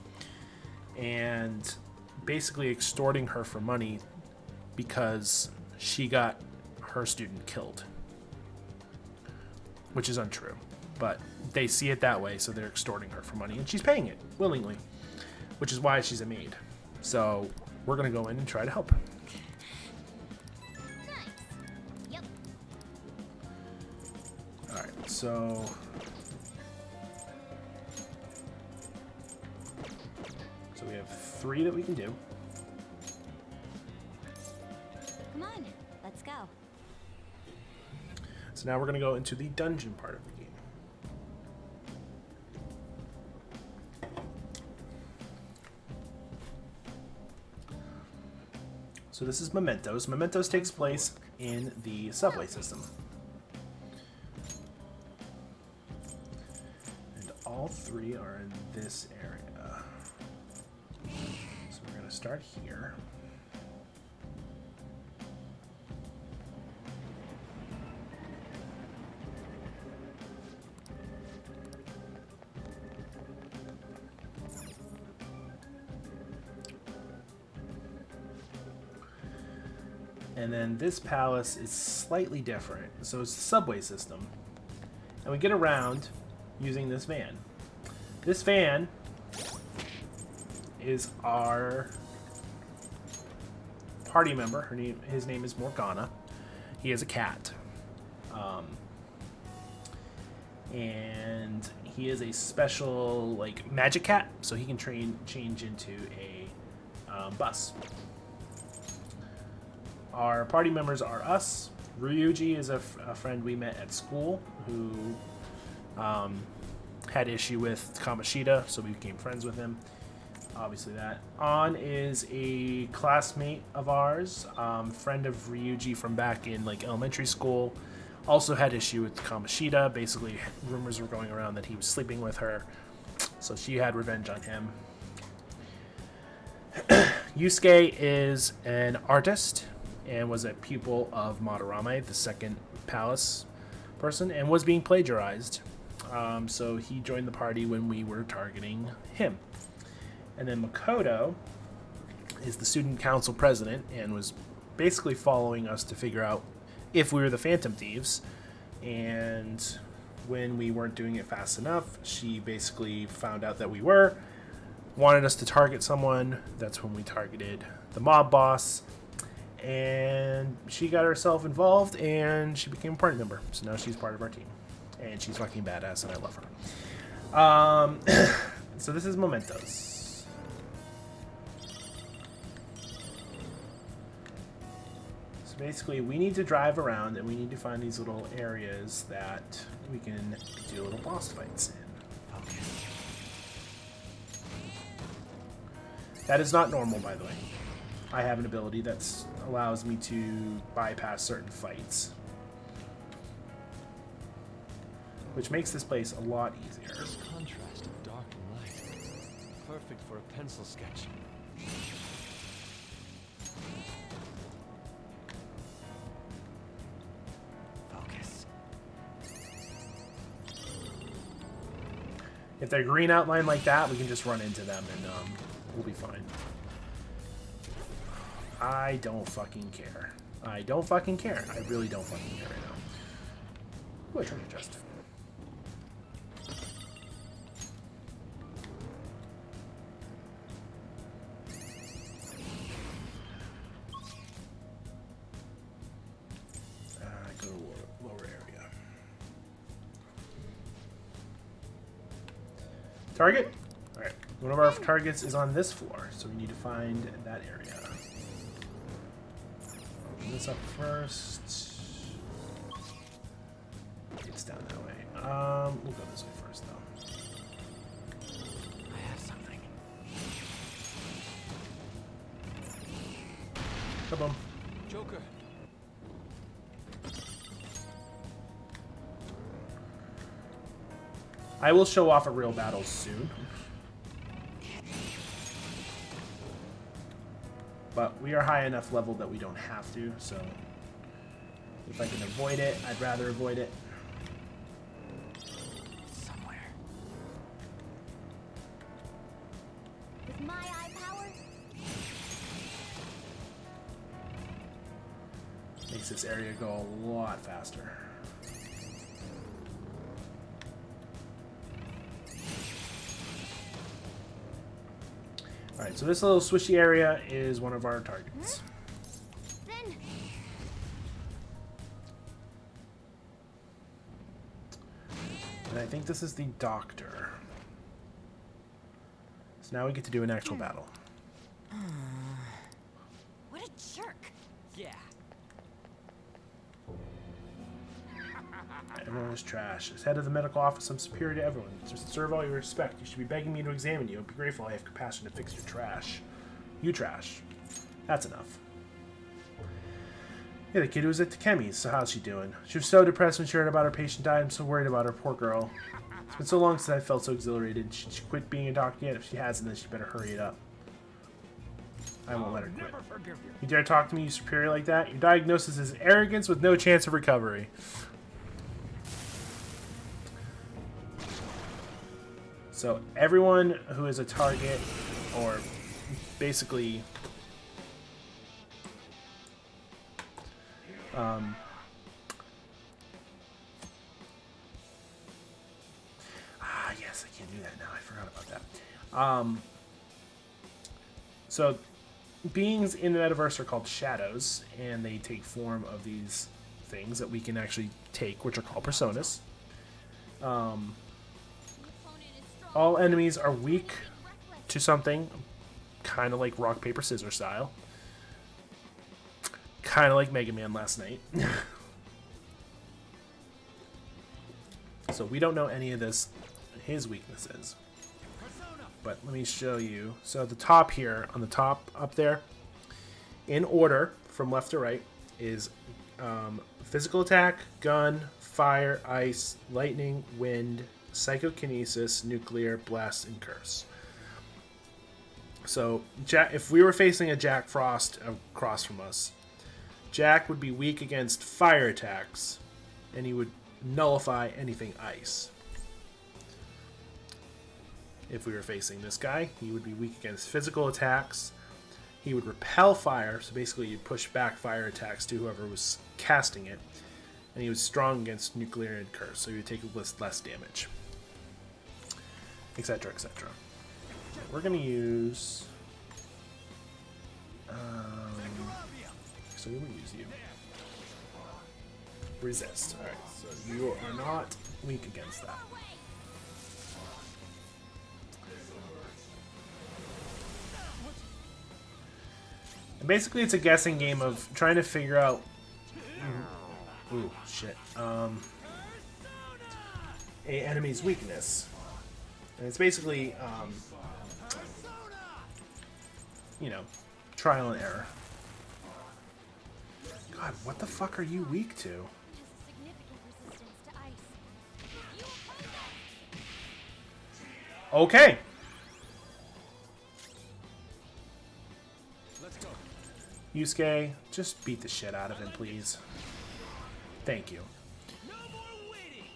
and basically extorting her for money because she got her student killed, which is untrue, but they see it that way, so they're extorting her for money, and she's paying it willingly, which is why she's a maid. So we're gonna go in and try to help her. Nice. Yep. All right, so we have 3 that we can do. Come on, let's go. So now we're gonna go into the dungeon part of the game. So this is Mementos. Mementos takes place in the subway system. And all 3 are in this area. So we're going to start here. And then this palace is slightly different. So it's the subway system. And we get around using this van. This van is our party member. His name is Morgana. He is a cat. And he is a special like magic cat, so he can change into a bus. Our party members are us. Ryuji is a friend we met at school who had issue with Kamoshida, so we became friends with him. Obviously that. An is a classmate of ours, friend of Ryuji from back in like elementary school. Also had issue with Kamoshida. Basically, rumors were going around that he was sleeping with her, so she had revenge on him. Yusuke is an artist and was a pupil of Madarame, the second palace person, and was being plagiarized. So he joined the party when we were targeting him. And then Makoto is the student council president and was basically following us to figure out if we were the Phantom Thieves. And when we weren't doing it fast enough, she basically found out that we were, wanted us to target someone. That's when we targeted the mob boss. And she got herself involved and she became a party member. So now she's part of our team. And she's fucking badass and I love her. So this is Mementos. So basically we need to drive around and we need to find these little areas that we can do little boss fights in. Okay. That is not normal, by the way. I have an ability that allows me to bypass certain fights, which makes this place a lot easier. This contrast of dark and light, perfect for a pencil sketch. Focus. If they're green outline like that, we can just run into them and we'll be fine. I don't fucking care. I don't fucking care. I really don't fucking care right now. Ooh, I tried to adjust. Go to lower area. Target? Alright. One of our targets is on this floor, so we need to find that area. This up first. It's down that way. We'll go this way first, though. I have something. Kaboom. Joker. I will show off a real battle soon. But we are high enough level that we don't have to, so if I can avoid it, I'd rather avoid it. Somewhere. With my eye power, Makes this area go a lot faster. Alright, so this little swishy area is one of our targets. then And I think this is the doctor. So now we get to do an actual battle. what a jerk. Yeah. Everyone is trash. As head of the medical office, I'm superior to everyone. To deserve all your respect, you should be begging me to examine you. Be grateful I have compassion to fix your trash. You trash. That's enough. Yeah, the kid who was at the chemies, so how's she doing? She was so depressed when she heard about her patient died. I'm so worried about her, poor girl. It's been so long since I felt so exhilarated. Should she quit being a doctor yet? If she hasn't, then she better hurry it up. I won't let her quit. You dare talk to me, you superior like that? Your diagnosis is arrogance with no chance of recovery. So everyone who is a target, or basically yes, I can't do that now. I forgot about that. So beings in the metaverse are called shadows, and they take form of these things that we can actually take, which are called personas. All enemies are weak to something, kind of like rock, paper, scissors style. Kind of like Mega Man last night. So we don't know any of his weaknesses. But let me show you. So at the top here, on the top up there, in order from left to right, is physical attack, gun, fire, ice, lightning, wind, psychokinesis, nuclear, blast, and curse. So if we were facing a Jack Frost across from us, Jack would be weak against fire attacks, and he would nullify anything ice. If we were facing this guy, he would be weak against physical attacks. He would repel fire, so basically you'd push back fire attacks to whoever was casting it. And he was strong against nuclear and curse, so he would take less damage. Etc., etc. We're going to use... so we will use you. Resist. Alright, so you are not weak against that. And basically it's a guessing game of trying to figure out... Ooh, shit. A enemy's weakness. And it's basically, you know, trial and error. God, what the fuck are you weak to? Significant resistance to ice. Okay. Let's go. Yusuke, just beat the shit out of him, please. Thank you. No more waiting.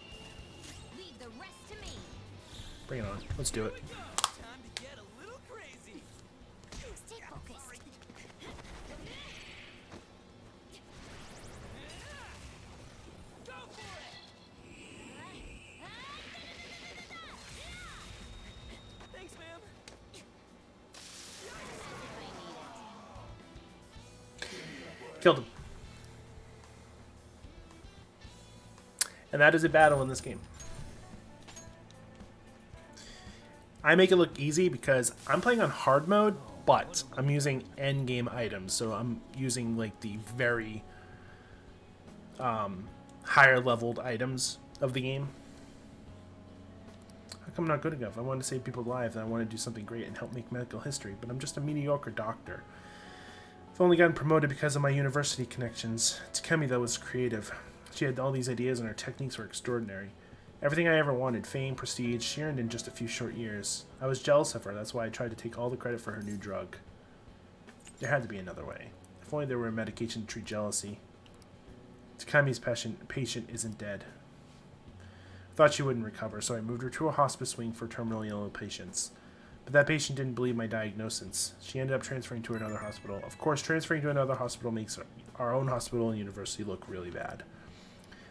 Leave the rest to me. Bring it on. Let's do it. Time to get a little crazy. Stay focused. Go for it. Thanks, ma'am. Killed him. And that is a battle in this game. I make it look easy because I'm playing on hard mode, but I'm using end game items, so I'm using like the very higher leveled items of the game. How come I'm not good enough? I wanted to save people's lives and I want to do something great and help make medical history, but I'm just a mediocre doctor. I've only gotten promoted because of my university connections. Takemi, though, was creative. She had all these ideas and her techniques were extraordinary. Everything I ever wanted, fame, prestige, she earned in just a few short years. I was jealous of her, that's why I tried to take all the credit for her new drug. There had to be another way. If only there were a medication to treat jealousy. Takami's patient isn't dead. I thought she wouldn't recover, so I moved her to a hospice wing for terminally ill patients. But that patient didn't believe my diagnosis. She ended up transferring to another hospital. Of course, transferring to another hospital makes our own hospital and university look really bad.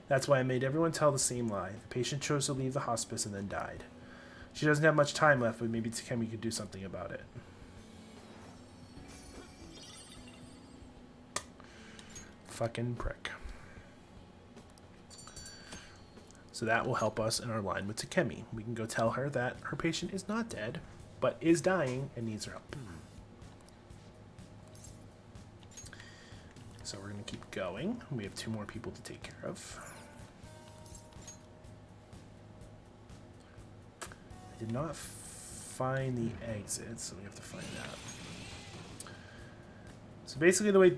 That's why I made everyone tell the same lie. The patient chose to leave the hospice and then died. She doesn't have much time left, but maybe Takemi could do something about it. Fucking prick. So that will help us in our line with Takemi. We can go tell her that her patient is not dead, but is dying and needs her help. So we're going to keep going. We have 2 more people to take care of. I did not find the exit, so we have to find that. So basically the way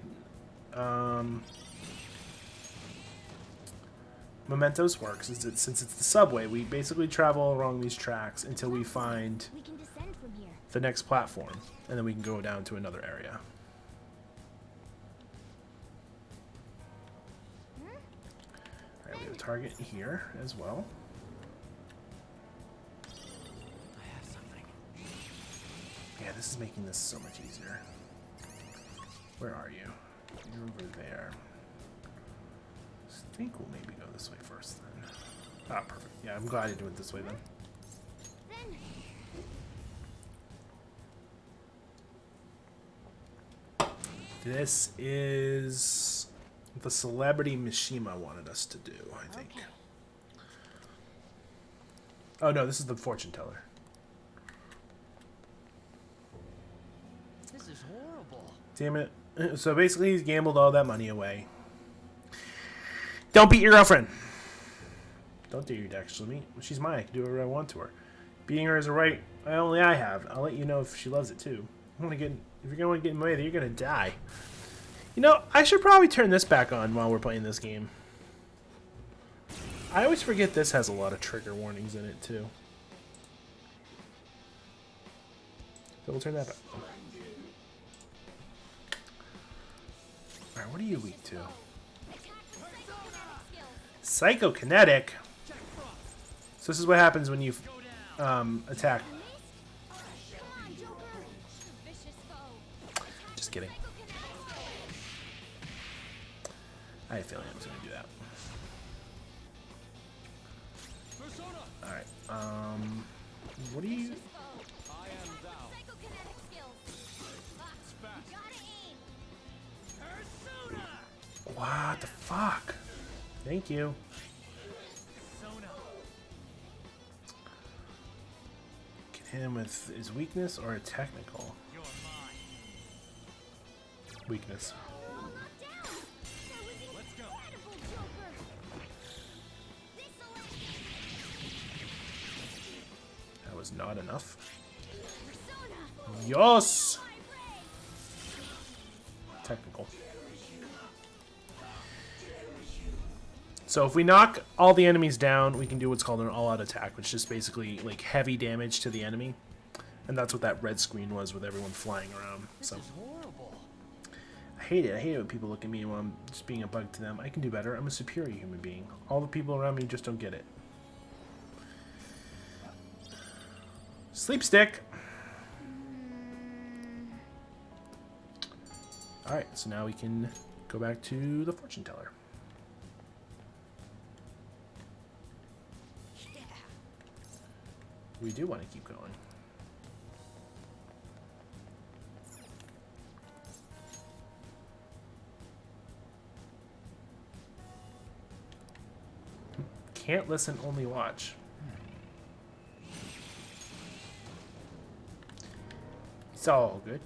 Mementos works is that since it's the subway, we basically travel along these tracks until we find We can descend from here. the next platform, and then we can go down to another area. Alright, we have a target here as well. I have something. Yeah, this is making this so much easier. Where are you? You're over there. I think we'll maybe go this way first then. Ah, perfect. Yeah, I'm glad you do it this way then. This is the celebrity Mishima wanted us to do, I think. Okay. Oh no, this is the fortune teller. This is horrible. Damn it. So basically he's gambled all that money away. Don't beat your girlfriend! Don't do your actually me. She's mine. I can do whatever I want to her. Beating her is a right only I have. I'll let you know if she loves it too. If you're gonna want to get in my way, you're gonna die. You know, I should probably turn this back on while we're playing this game. I always forget this has a lot of trigger warnings in it too. So we'll turn that back on. Alright, what are you weak to? Psychokinetic? So this is what happens when you attack. Just kidding. I have a feeling I was going to do that. Alright, what are you... What the fuck? Thank you. Can hit him with his weakness or a technical? Weakness. That was not enough. Yes! Technical. So if we knock all the enemies down, we can do what's called an all-out attack, which is basically like heavy damage to the enemy. And that's what that red screen was with everyone flying around. So This is horrible. I hate it. I hate it when people look at me while I'm just being a bug to them. I can do better. I'm a superior human being. All the people around me just don't get it. Sleep stick. Alright, so now we can go back to the fortune teller. We do want to keep going. Can't listen, only watch. It's all good.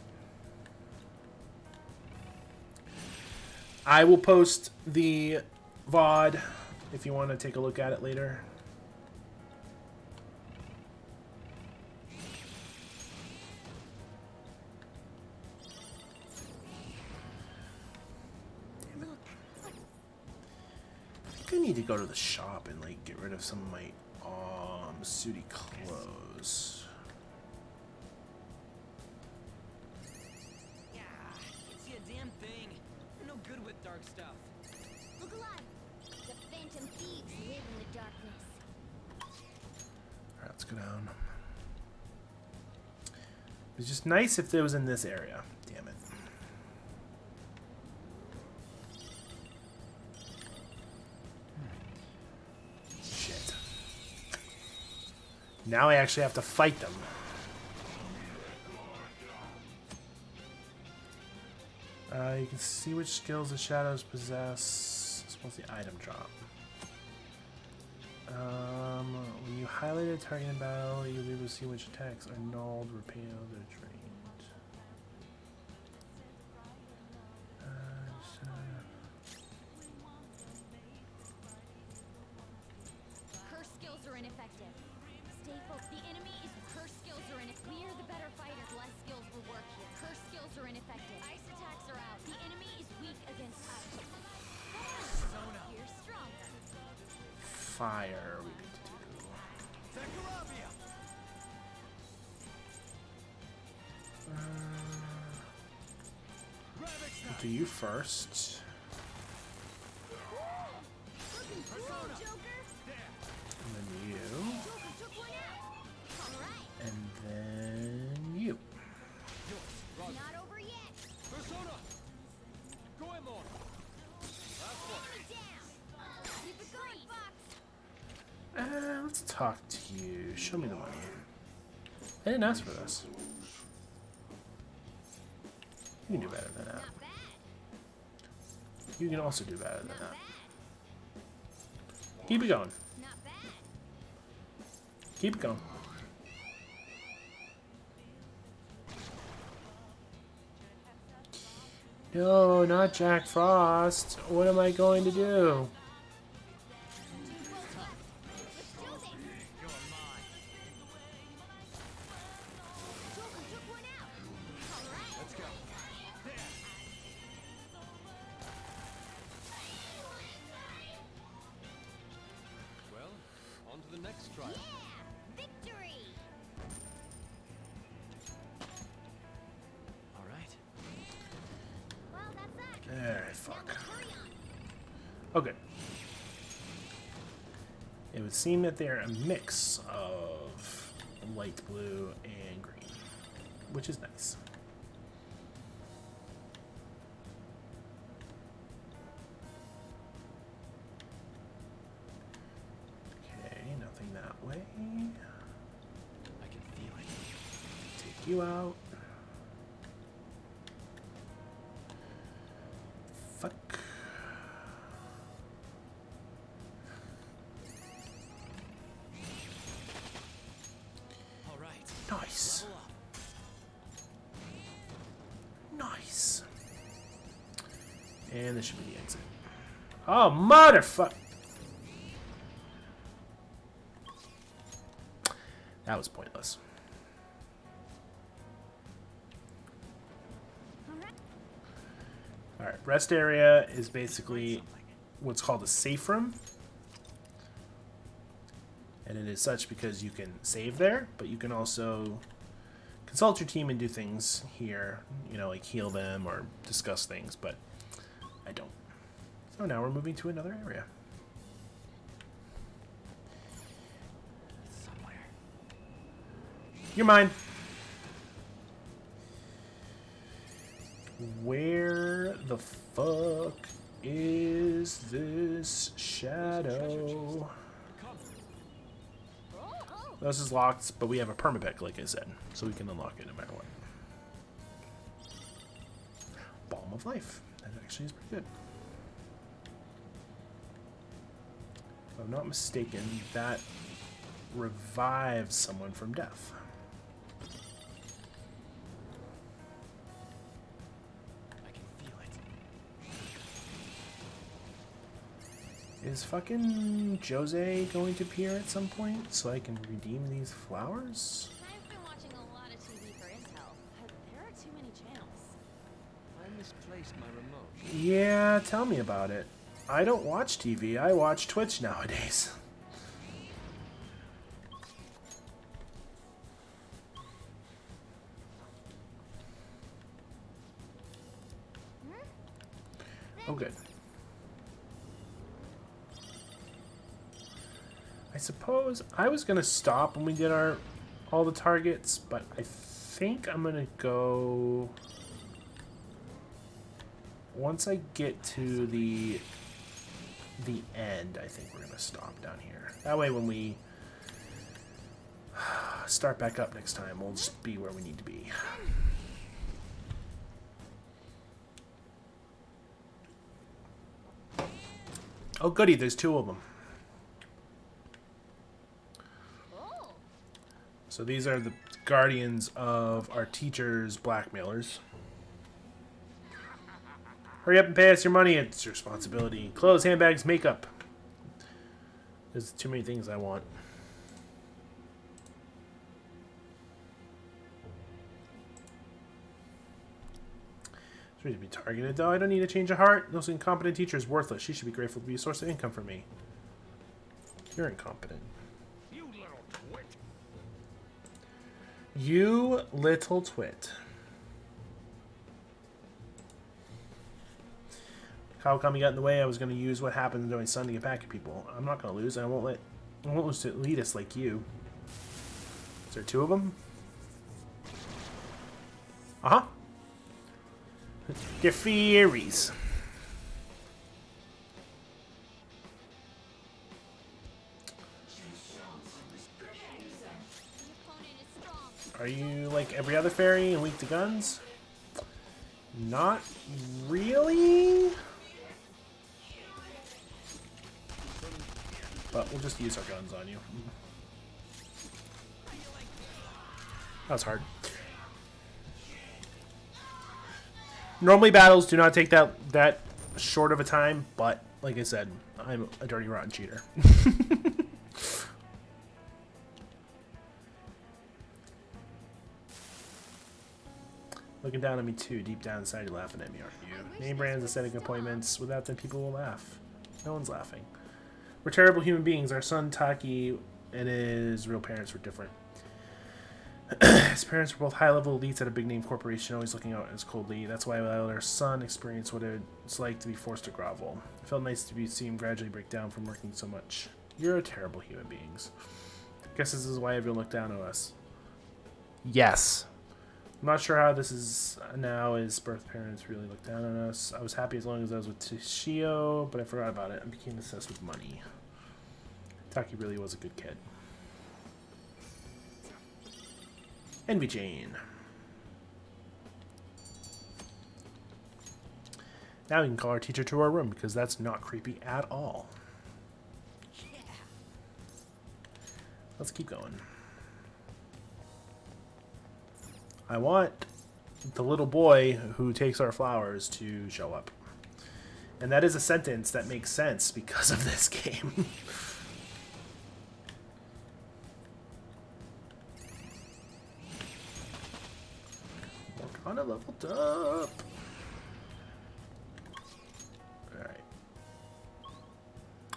I will post the VOD if you want to take a look at it later. I need to go to the shop and like get rid of some of my sooty clothes. go down. It's just nice if it was in this area. Damn it. Shit. Now I actually have to fight them. You can see which skills the shadows possess. Supposed the item drop. When you highlight a target in battle, you'll be able to see which attacks are nulled, repelled, or trained. Curse skills are ineffective. Stay focused. The enemy is curse skills are ineffective. We are the better fighters. Less skills will work here. Curse skills are ineffective. Ice attacks are out. The enemy is weak against ice. You're stronger. Fire we need to do. We'll do you first. And then you. And then you. Not over yet. Persona! Goemon! Enemy down. Keep it going, Fox. Let's talk to you. Show me the money. I didn't ask for this. You can do better than that. Not bad. You can also do better than Not that. bad. Keep it going. Not bad. Keep it going. No, not Jack Frost. What am I going to do? Well, on to the next trial. Victory! All right. Well, that's that. Alright, fuck. Hurry on. Okay. It would seem that they're a mix of light blue and green, which is nice. Okay, nothing that way. I can feel it. Take you out. Fuck. All right. Nice. Level up. Nice. And this should be the exit. Oh, motherfucker! That was pointless. Alright, rest area is basically what's called a safe room. And it is such because you can save there, but you can also consult your team and do things here, you know, like heal them or discuss things, but I don't. So now we're moving to another area. It's somewhere. You're mine. Where the fuck is this shadow? Come. This is locked, but we have a permapick, like I said, so we can unlock it no matter what. Balm of Life. That actually is pretty good. If I'm not mistaken, that revives someone from death. I can feel it. Is fucking Jose going to appear at some point so I can redeem these flowers? I've been watching a lot of TV for intel, but there are too many channels. I misplaced my remote. Yeah, tell me about it. I don't watch TV, I watch Twitch nowadays. Oh, good. I suppose I was gonna stop when we did all the targets, but I think I'm gonna go once I get to the end. I think we're gonna stop down here. That way, when we start back up next time, we'll just be where we need to be. Oh, goody! There's 2 of them. Oh, So these are the guardians of our teachers' blackmailers. Hurry up and pay us your money. It's your responsibility. Clothes, handbags, makeup. There's too many things I want. It's ready to be targeted, though. I don't need a change of heart. Those incompetent teacher is worthless. She should be grateful to be a source of income for me. You're incompetent. You little twit. How come he got in the way? I was going to use what happened during Sun to get back at people. I'm not going to lose. I won't lose to elitists like you. Is there 2 of them? Uh-huh. They're fairies. the opponent is strong. Are you like every other fairy and weak to guns? Not really. But we'll just use our guns on you. That was hard. Normally battles do not take that short of a time, but like I said, I'm a dirty rotten cheater. Looking down at me too, deep down inside you're laughing at me, aren't you? Name brands and setting appointments, without them people will laugh. No one's laughing. We're terrible human beings. Our son Taki and his real parents were different. His parents were both high-level elites at a big-name corporation, always looking out as coldly. That's why our son experienced what it's like to be forced to grovel. It felt nice to see him gradually break down from working so much. You're terrible human beings. Guess this is why everyone looked down on us. Yes. I'm not sure how this is now. His birth parents really looked down on us. I was happy as long as I was with Toshio, but I forgot about it and became obsessed with money. Taki really was a good kid. Envy Jane. Now we can call our teacher to our room because that's not creepy at all. Let's keep going. I want the little boy who takes our flowers to show up. And that is a sentence that makes sense because of this game. Morgana leveled up. Alright.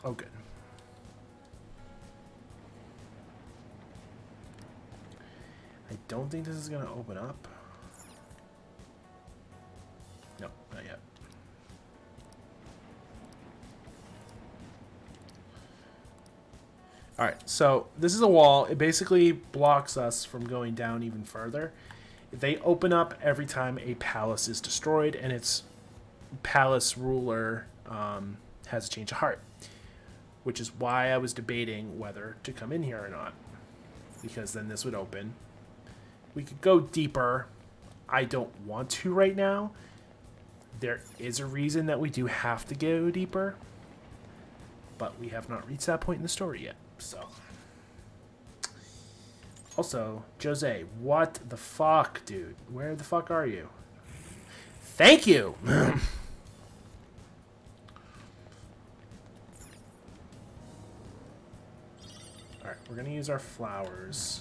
Oh, good. I don't think this is going to open up. No, not yet. Alright, so this is a wall. It basically blocks us from going down even further. They open up every time a palace is destroyed, and its palace ruler has a change of heart. Which is why I was debating whether to come in here or not. Because then this would open. We could go deeper. I don't want to right now. There is a reason that we do have to go deeper. But we have not reached that point in the story yet. So. Also, Jose, what the fuck, dude? Where the fuck are you? Thank you! Alright, we're gonna use our flowers.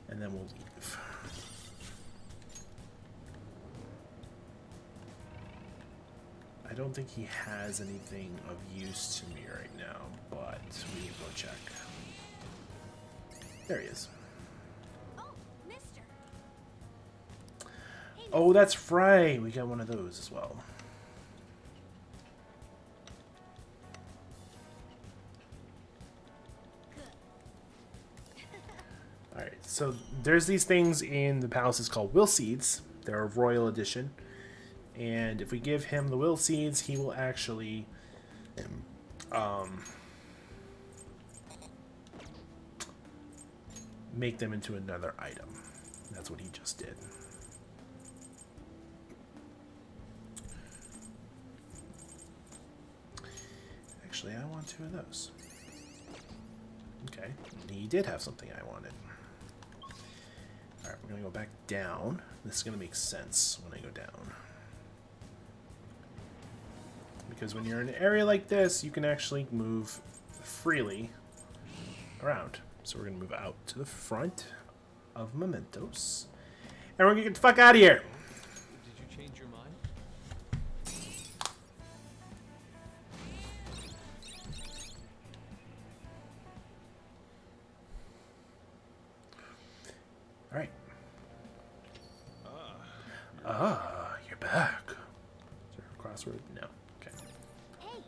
And then we'll leave. I don't think he has anything of use to me right now, but we need to go check. There he is. Oh, mister. Hey, Oh, that's right. We got one of those as well. Alright, so there's these things in the palaces called will seeds. They're a royal edition. And if we give him the will seeds, he will actually make them into another item. That's what he just did. Actually, I want 2 of those. Okay, he did have something I wanted. Alright, we're going to go back down. This is going to make sense when I go down. Because when you're in an area like this, you can actually move freely around. So we're going to move out to the front of Mementos. And we're going to get the fuck out of here! Did you change your mind? Alright. Ah, you're back. Is there a crossword? No. Okay. Hey.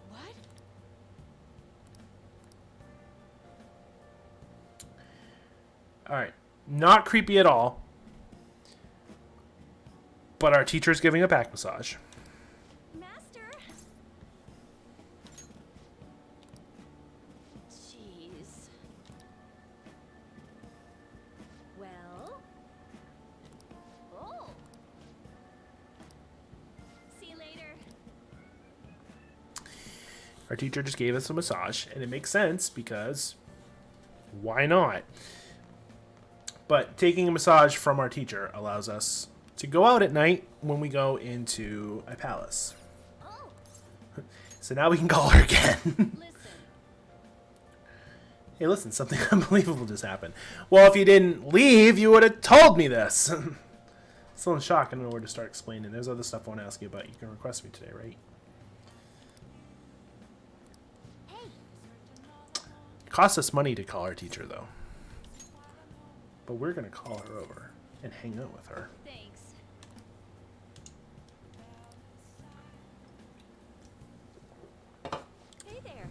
What? Alright. Not creepy at all. But our teacher's giving a back massage. Master? Jeez. Well? Oh. See you later. Our teacher just gave us a massage, and it makes sense because why not? But taking a massage from our teacher allows us to go out at night when we go into a palace. Oh, So now we can call her again. listen. Hey, listen, something unbelievable just happened. Well, if you didn't leave, you would have told me this. Still in shock. I don't know where to start explaining. There's other stuff I want to ask you about. You can request me today, right? Hey. It costs us money to call our teacher, though. But we're going to call her over and hang out with her. Thanks. Hey there.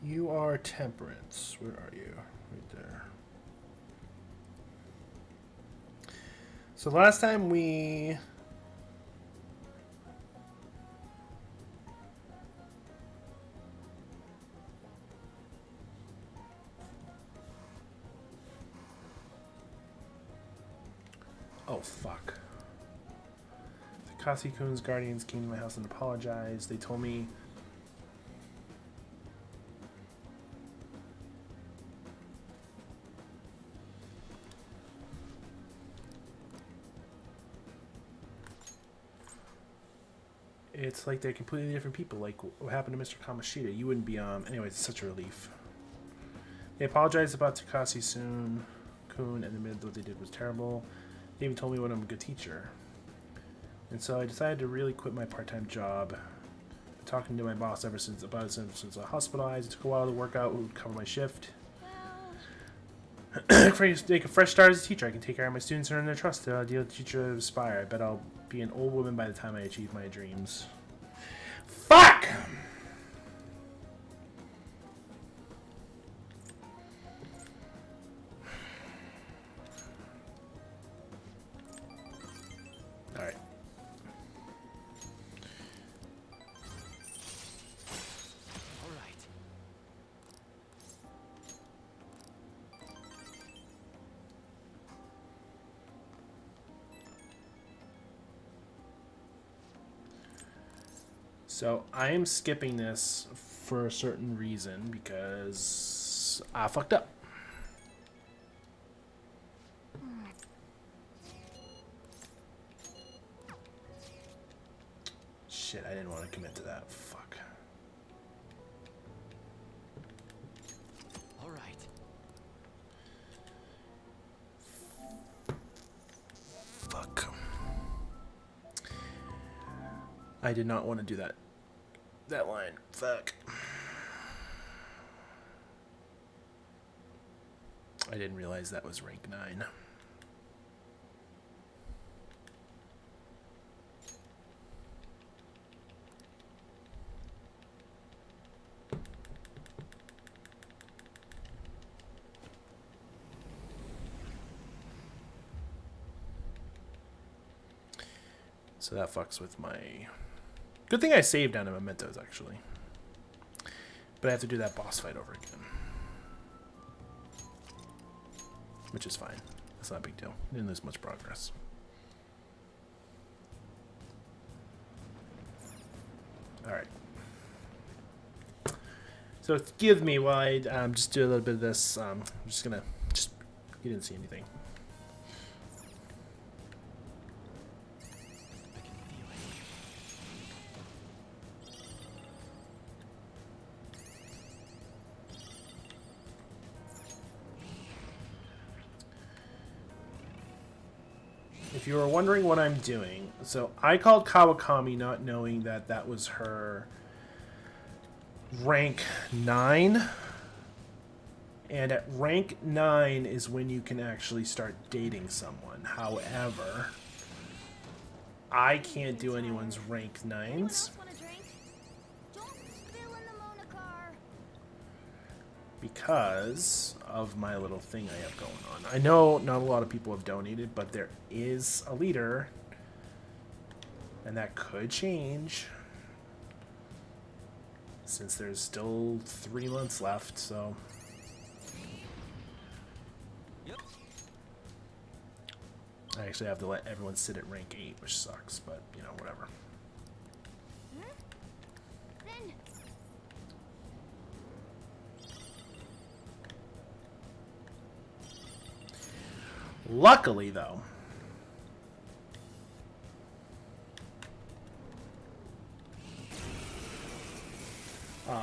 You are Temperance. Where are you? Right there. So last time we... Oh, fuck. The Kasi-kun's guardians came to my house and apologized. They told me... It's like they're completely different people, like what happened to Mr. Kamoshida. You wouldn't be, anyways, it's such a relief. They apologized about Takasi-kun and admitted what they did was terrible. They even told me when I'm a good teacher. And so I decided to really quit my part-time job. Been talking to my boss ever since I was hospitalized. It took a while to work out who would cover my shift. Well, For to make a fresh start as a teacher, I can take care of my students and earn their trust. To ideal teacher to aspire. I bet I'll be an old woman by the time I achieve my dreams. Fuck! Alright. All right. So I am skipping this for a certain reason because I fucked up. Shit, I didn't want to commit to that. Fuck. All right. Fuck. I did not want to do that. That line. Fuck. I didn't realize that was rank 9. So that fucks with my... Good thing I saved down in Mementos, actually. But I have to do that boss fight over again. Which is fine. That's not a big deal. Didn't lose much progress. Alright. So excuse me while I just do a little bit of this. I'm just gonna... You didn't see anything. I can feel it. If you were wondering what I'm doing, so I called Kawakami not knowing that that was her rank 9. And at rank 9 is when you can actually start dating someone. However, I can't do anyone's rank 9s Want a drink? Don't spill in the Monacar. because of my little thing I have going on. I know not a lot of people have donated, but there is a leader, and that could change since there's still 3 months left, so... Yep. I actually have to let everyone sit at rank 8, which sucks, but, you know, whatever. Then Luckily, though, Hey,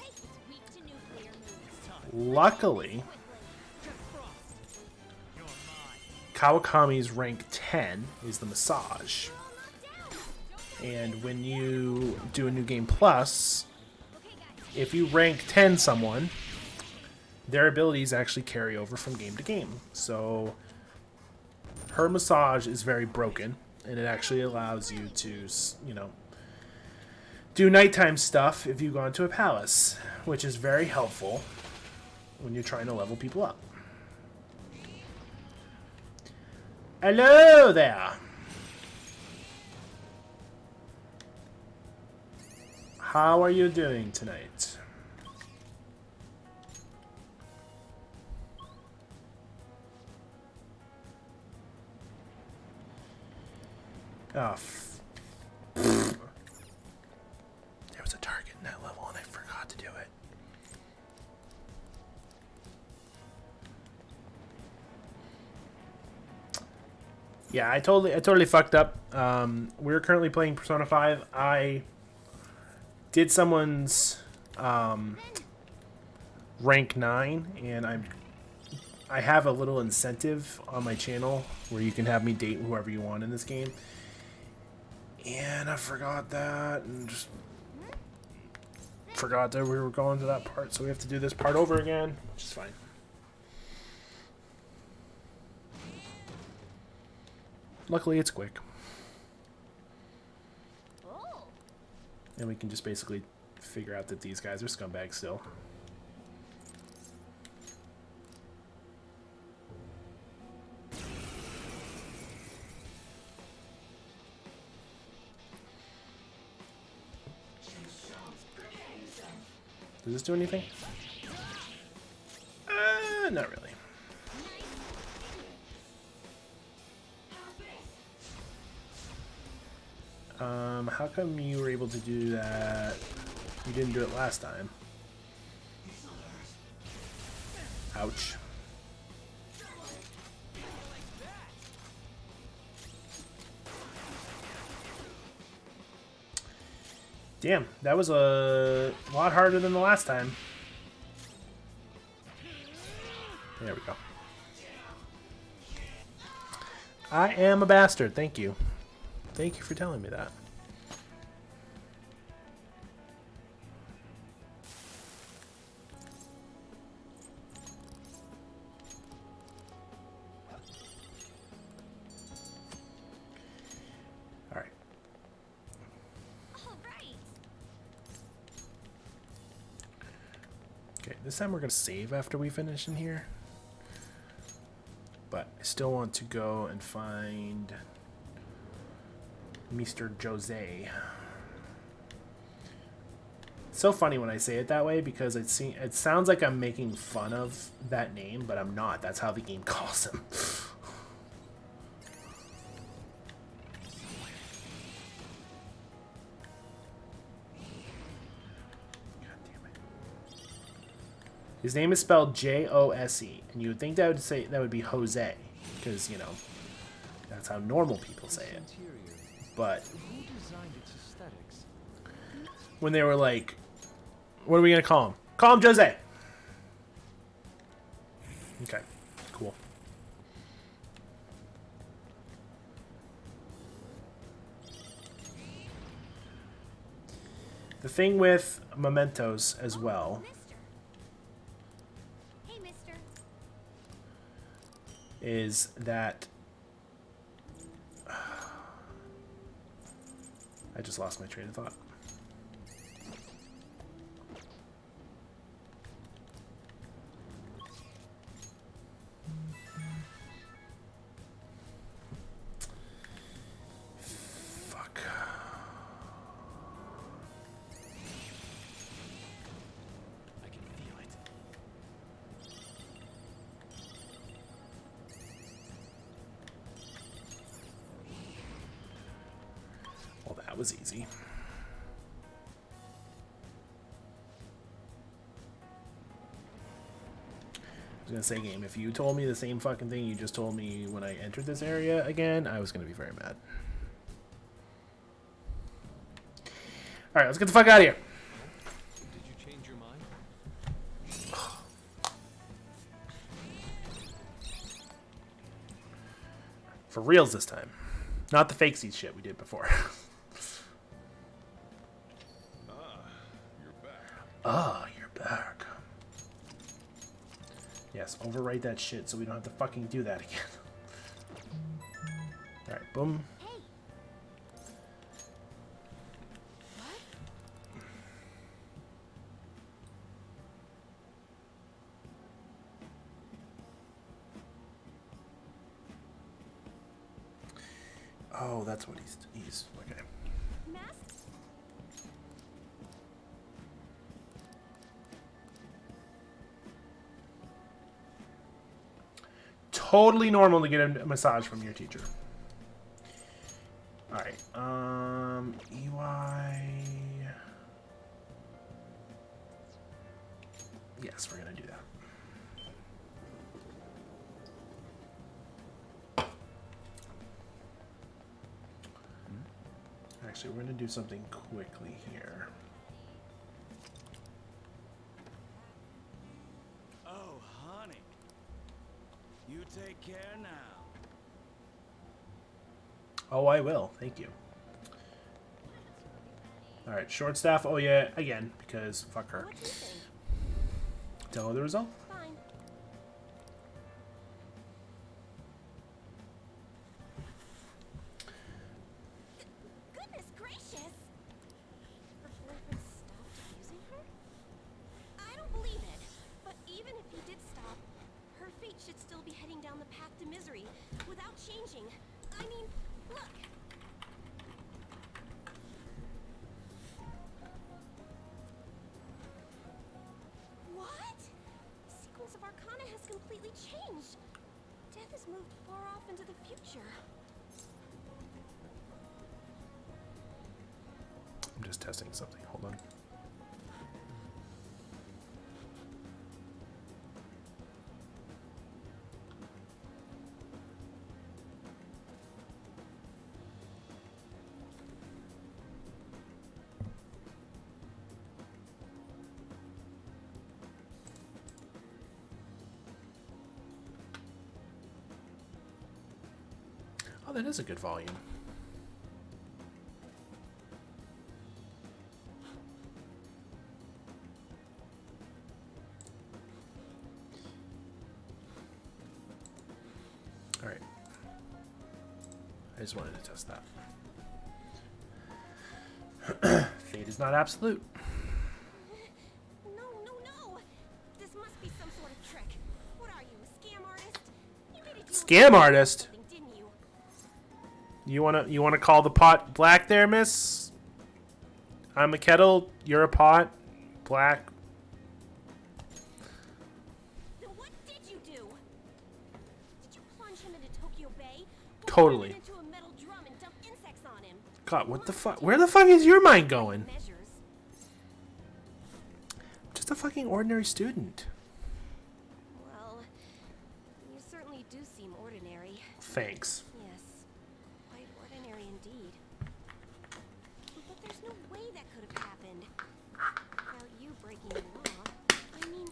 it's weak to nuclear moves. luckily, Kawakami's rank 10 is the massage. And when you do a new game plus, if you rank 10 someone, their abilities actually carry over from game to game. So her massage is very broken, and it actually allows you to, you know, do nighttime stuff if you go into a palace, which is very helpful when you're trying to level people up. Hello there! How are you doing tonight? Oh, there was a target in that level and I forgot to do it. Yeah, I totally fucked up. We're currently playing Persona 5. I did someone's rank 9, and I have a little incentive on my channel where you can have me date whoever you want in this game. And I forgot that, and just forgot that we were going to that part, so we have to do this part over again, which is fine. Luckily, it's quick. Oh, And we can just basically figure out that these guys are scumbags still. Does this do anything? Not really. How come you were able to do that? You didn't do it last time. Ouch. Damn, that was a lot harder than the last time. There we go. I am a bastard, thank you. Thank you for telling me that. Alright. all right. Okay, this time we're going to save after we finish in here. But I still want to go and find Mr. Jose. It's so funny when I say it that way because it sounds like I'm making fun of that name, but I'm not. That's how the game calls him. God damn it. His name is spelled Jose, and you would think that would be Jose, because you know that's how normal people say it. Interior. But Who designed its aesthetics? when they were like, what are we going to call him? Call him Jose. Okay, cool. The thing with Mementos as well Mister. Hey, mister. is that I just lost my train of thought. Fuck. I can feel it. Well, that was easy. I was gonna say, game, if you told me the same fucking thing you just told me when I entered this area again, I was gonna be very mad. Alright, let's get the fuck out of here. Did you change your mind? For reals this time. Not the fakesies shit we did before. You're back. Ah, you're back. Yes, overwrite that shit so we don't have to fucking do that again. Alright, boom. Hey. What? Oh, that's what he's okay. Masks? Totally normal to get a massage from your teacher. Alright, EY. Yes, we're gonna do that. Actually, we're gonna do something quickly here. Oh, honey. You take care now. Oh, I will. Thank you. Alright, short staff. Oh, yeah, again, because fuck her. What do you think? Tell her the result. Fine. Goodness gracious! Her boyfriend stopped using her? I don't believe it. But even if he did stop, her fate should still be heading down the path to misery without changing. I mean, look. What? The sequence of Arcana has completely changed. Death has moved far off into the future. I'm just testing something. Hold on. Oh, that is a good volume. All right. I just wanted to test that. Fate is not absolute. No, no, no! This must be some sort of trick. What are you, a scam artist? You made a deal with Scam me or artist? something, didn't you? You wanna call the pot black there, miss? I'm a kettle. You're a pot. Black. Then what did you do? Did you plunge him into Tokyo Bay? Or Totally. turn him into a metal drum and dump insects on him? God, what the fuck? Where the fuck is your mind going? Measures. Just a fucking ordinary student. Well, you certainly do seem ordinary. Thanks. Yes, quite ordinary indeed. But there's no way that could have happened without you breaking the law. I mean,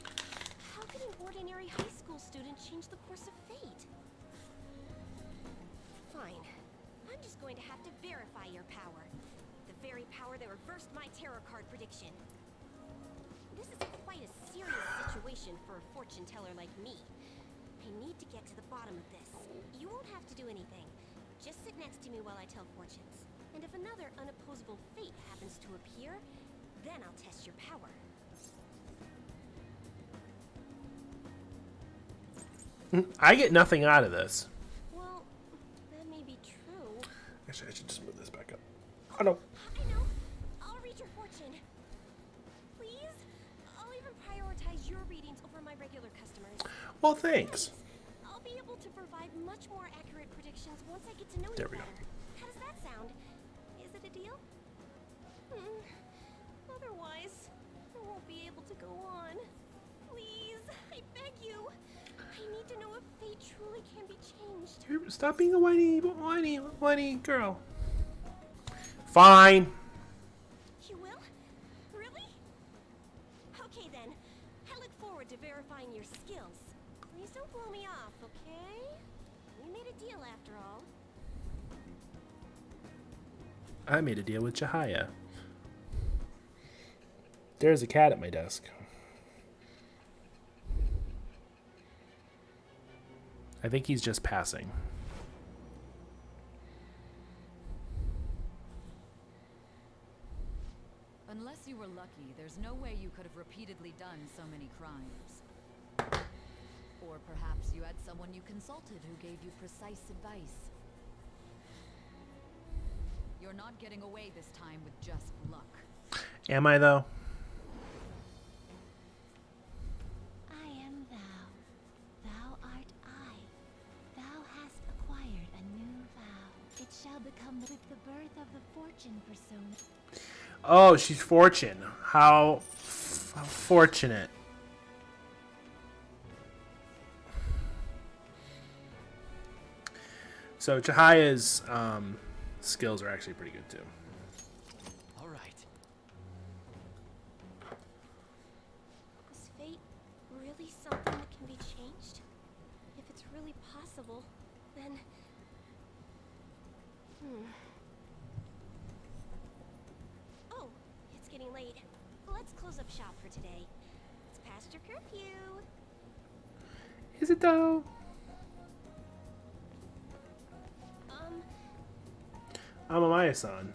how could an ordinary high school student change the course of fate? Fine. I'm just going to have to verify your power. The very power that reversed my tarot card prediction. This is quite a serious situation for a fortune teller like me. I need to get to the bottom of this. You won't have to do anything. Just sit next to me while I tell fortunes. And if another unopposable fate happens to appear, then I'll test your power. I get nothing out of this. Well, that may be true. Actually, I should just move this back up. Oh no. I know. I'll read your fortune. Please? I'll even prioritize your readings over my regular customers. Well, thanks. I'll be able to provide much more accurate predictions once I get to know There you we go. better. How does that sound? Is it a deal? Otherwise, I won't be able to go on. Please, I beg you. I need to know if fate truly can be changed. Stop being a whiny girl. Fine. You will? Really? Okay then. I look forward to verifying your skills. Please don't blow me off, okay? We made a deal after all. I made a deal with Jahia. There's a cat at my desk. I think he's just passing. Unless you were lucky, there's no way you could have repeatedly done so many crimes. Or perhaps you had someone you consulted who gave you precise advice. You're not getting away this time with just luck. Am I, though? I am thou. Thou art I. Thou hast acquired a new vow. It shall become with the birth of the fortune persona. Oh, she's Fortune. How fortunate. So Jahia's skills are actually pretty good too. All right. Is fate really something that can be changed? If it's really possible, then... Oh, it's getting late. Let's close up shop for today. It's past your curfew. Is it though? I'm Amaya-san.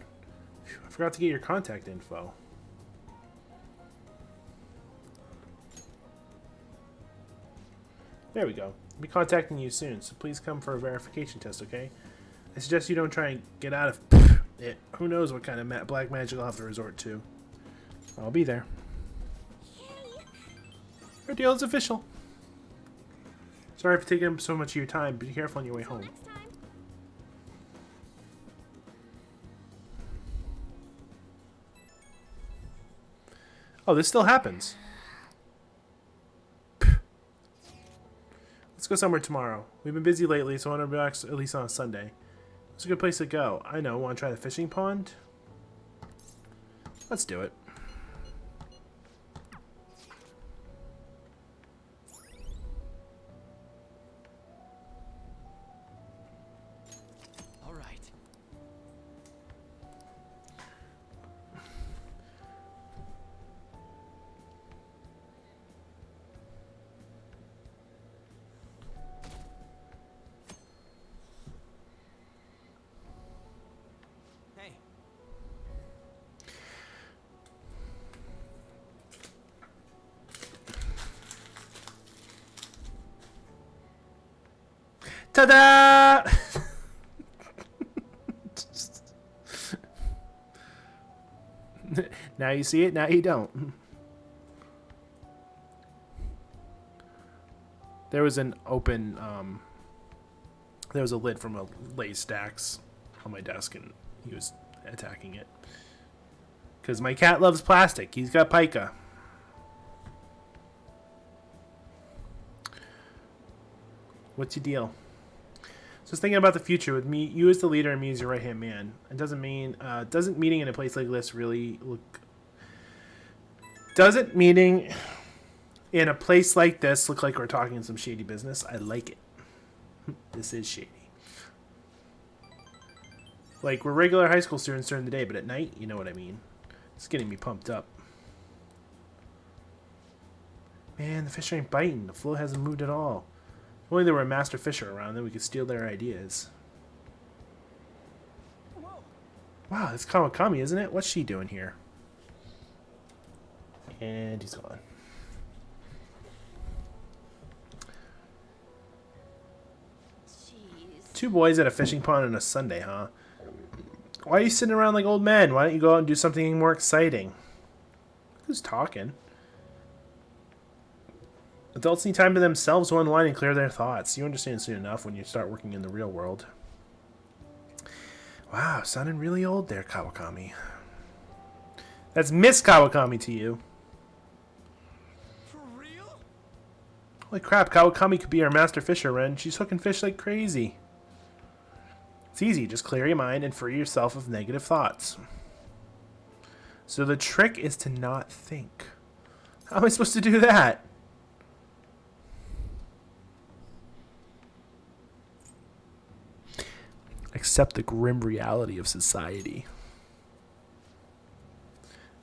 Phew, I forgot to get your contact info. There we go. I'll be contacting you soon, so please come for a verification test, okay? I suggest you don't try and get out of it. Who knows what kind of black magic I'll have to resort to. I'll be there. Yay! Our deal is official. Sorry for taking up so much of your time. Be careful on your way Till home. next time. Oh, this still happens. Let's go somewhere tomorrow. We've been busy lately, so I want to relax at least on a Sunday. It's a good place to go. I know. Want to try the fishing pond? Let's do it. All right. Hey, Ta-da! Now you see it, now you don't. There was an open, there was a lid from a Lay's stacks on my desk, and he was attacking it. Because my cat loves plastic. He's got pica. What's your deal? So I was thinking about the future with me, you as the leader and me as your right-hand man. It doesn't mean, doesn't meeting in a place like this really look... Doesn't meeting in a place like this look like we're talking some shady business? I like it. This is shady. Like, we're regular high school students during the day, but at night, you know what I mean. It's getting me pumped up. Man, the fish ain't biting. The flow hasn't moved at all. If only there were a master fisher around, then we could steal their ideas. Wow, that's Kawakami, isn't it? What's she doing here? And he's gone. Jeez. 2 boys at a fishing pond on a Sunday, huh? Why are you sitting around like old men? Why don't you go out and do something more exciting? Who's talking? Adults need time to themselves to unwind and clear their thoughts. You understand soon enough when you start working in the real world. Wow, sounding really old there, Kawakami. That's Miss Kawakami to you. For real? Holy crap, Kawakami could be our master fisher, Ren. She's hooking fish like crazy. It's easy, just clear your mind and free yourself of negative thoughts. So the trick is to not think. How am I supposed to do that? Accept the grim reality of society.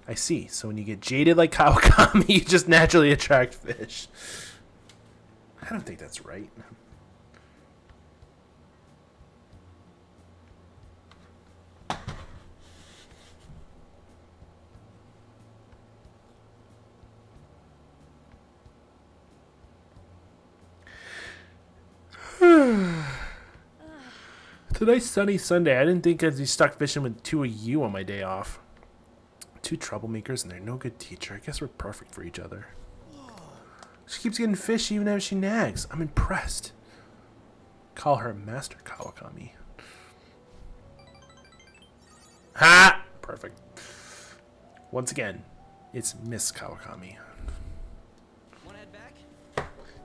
I see. So when you get jaded like Kawakami, you just naturally attract fish. I don't think that's right. Tonight's sunny Sunday. I didn't think I'd be stuck fishing with 2 of you on my day off. 2 troublemakers and they're no good teacher. I guess we're perfect for each other. She keeps getting fish even as she nags. I'm impressed. Call her Master Kawakami. Ha! Perfect. Once again, it's Miss Kawakami. Wanna head back?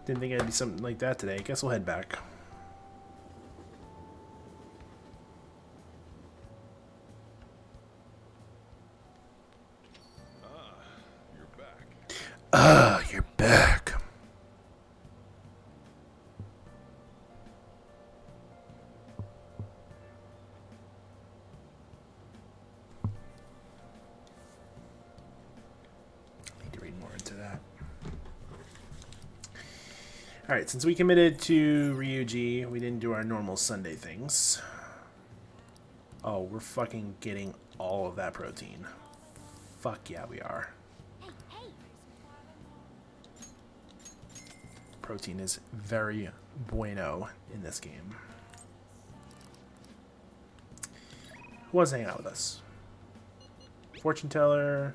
Didn't think it'd be something like that today. Guess we'll head back. You're back. Ah, you're back. Need to read more into that. Alright, since we committed to Ryuji, we didn't do our normal Sunday things. Oh, we're fucking getting all of that protein. Fuck yeah, we are. Hey, hey. Protein is very bueno in this game. Who wants to hang out with us? Fortune teller.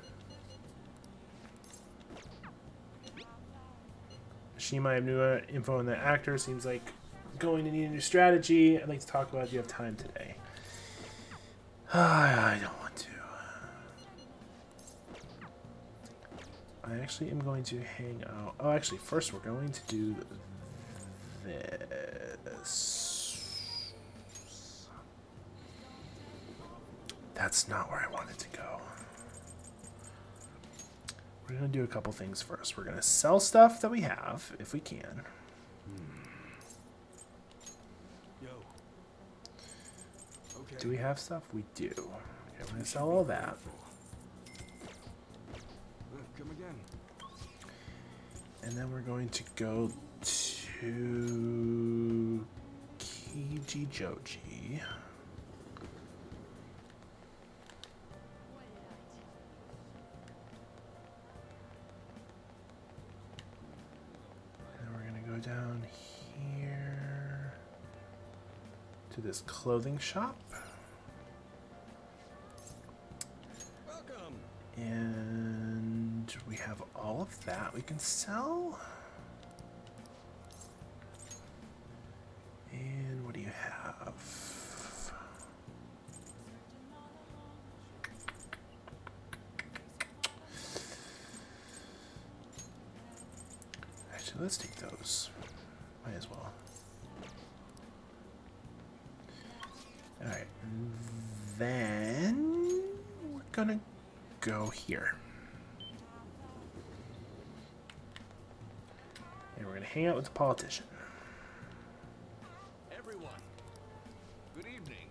Shima, I have new info on the actor. Seems like going to need a new strategy. I'd like to talk about it if you have time today. I don't want to. I actually am going to hang out. Oh, actually, first we're going to do this. That's not where I wanted to go. We're going to do a couple things first. We're going to sell stuff that we have, if we can. Yo. Okay. Do we have stuff? We do. Okay, we're going to sell all that. Come again. And then we're going to go to Kijijoji. And then we're going to go down here to this clothing shop. Welcome. And we have all of that we can sell. And what do you have? Actually, let's take those. Might as well. Alright. Then we're gonna go here. And we're gonna hang out with the politician. Everyone, good evening.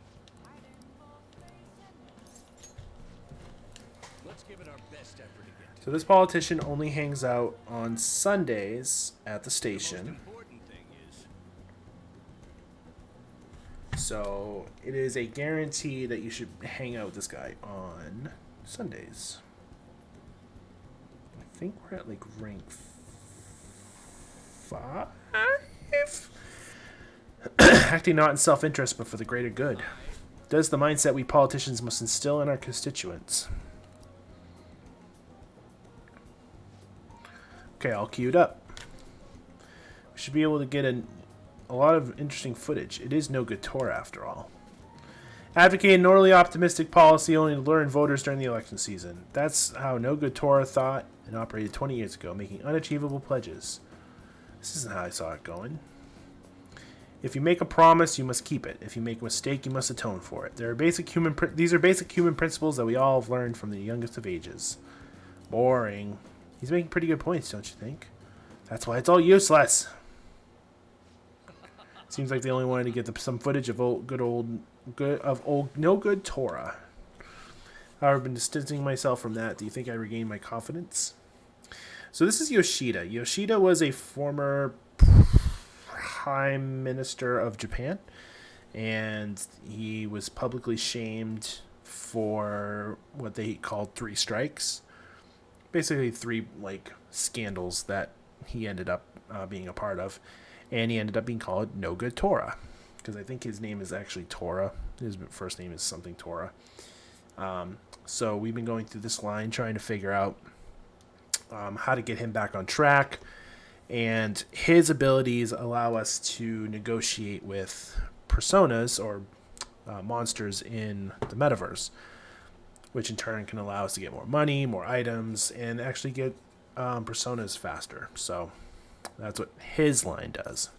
Let's give it our best effort again. So this politician only hangs out on Sundays at the station. Important thing is, So it is a guarantee that you should hang out with this guy on Sundays. I think we're at like rank 5? Acting not in self-interest but for the greater good. Does the mindset we politicians must instill in our constituents. Okay, all queued up. We should be able to get a lot of interesting footage. It is no good tour after all. Advocate an orderly, optimistic policy only to lure in voters during the election season. That's how no good Torah thought and operated 20 years ago, making unachievable pledges. This isn't how I saw it going. If you make a promise, you must keep it. If you make a mistake, you must atone for it. These are basic human principles that we all have learned from the youngest of ages. Boring. He's making pretty good points, don't you think? That's why it's all useless. Seems like they only wanted to get some footage of old no good Torah. However, I've been distancing myself from that. Do you think I regained my confidence? So this is Yoshida. Yoshida was a former Prime Minister of Japan, and he was publicly shamed for what they called 3 strikes. Basically 3 like scandals that he ended up being a part of. And he ended up being called No Good Torah. Because I think his name is actually Torah. His first name is something Torah. So we've been going through this line trying to figure out how to get him back on track. And his abilities allow us to negotiate with personas or monsters in the metaverse. Which in turn can allow us to get more money, more items, and actually get personas faster. So that's what his line does.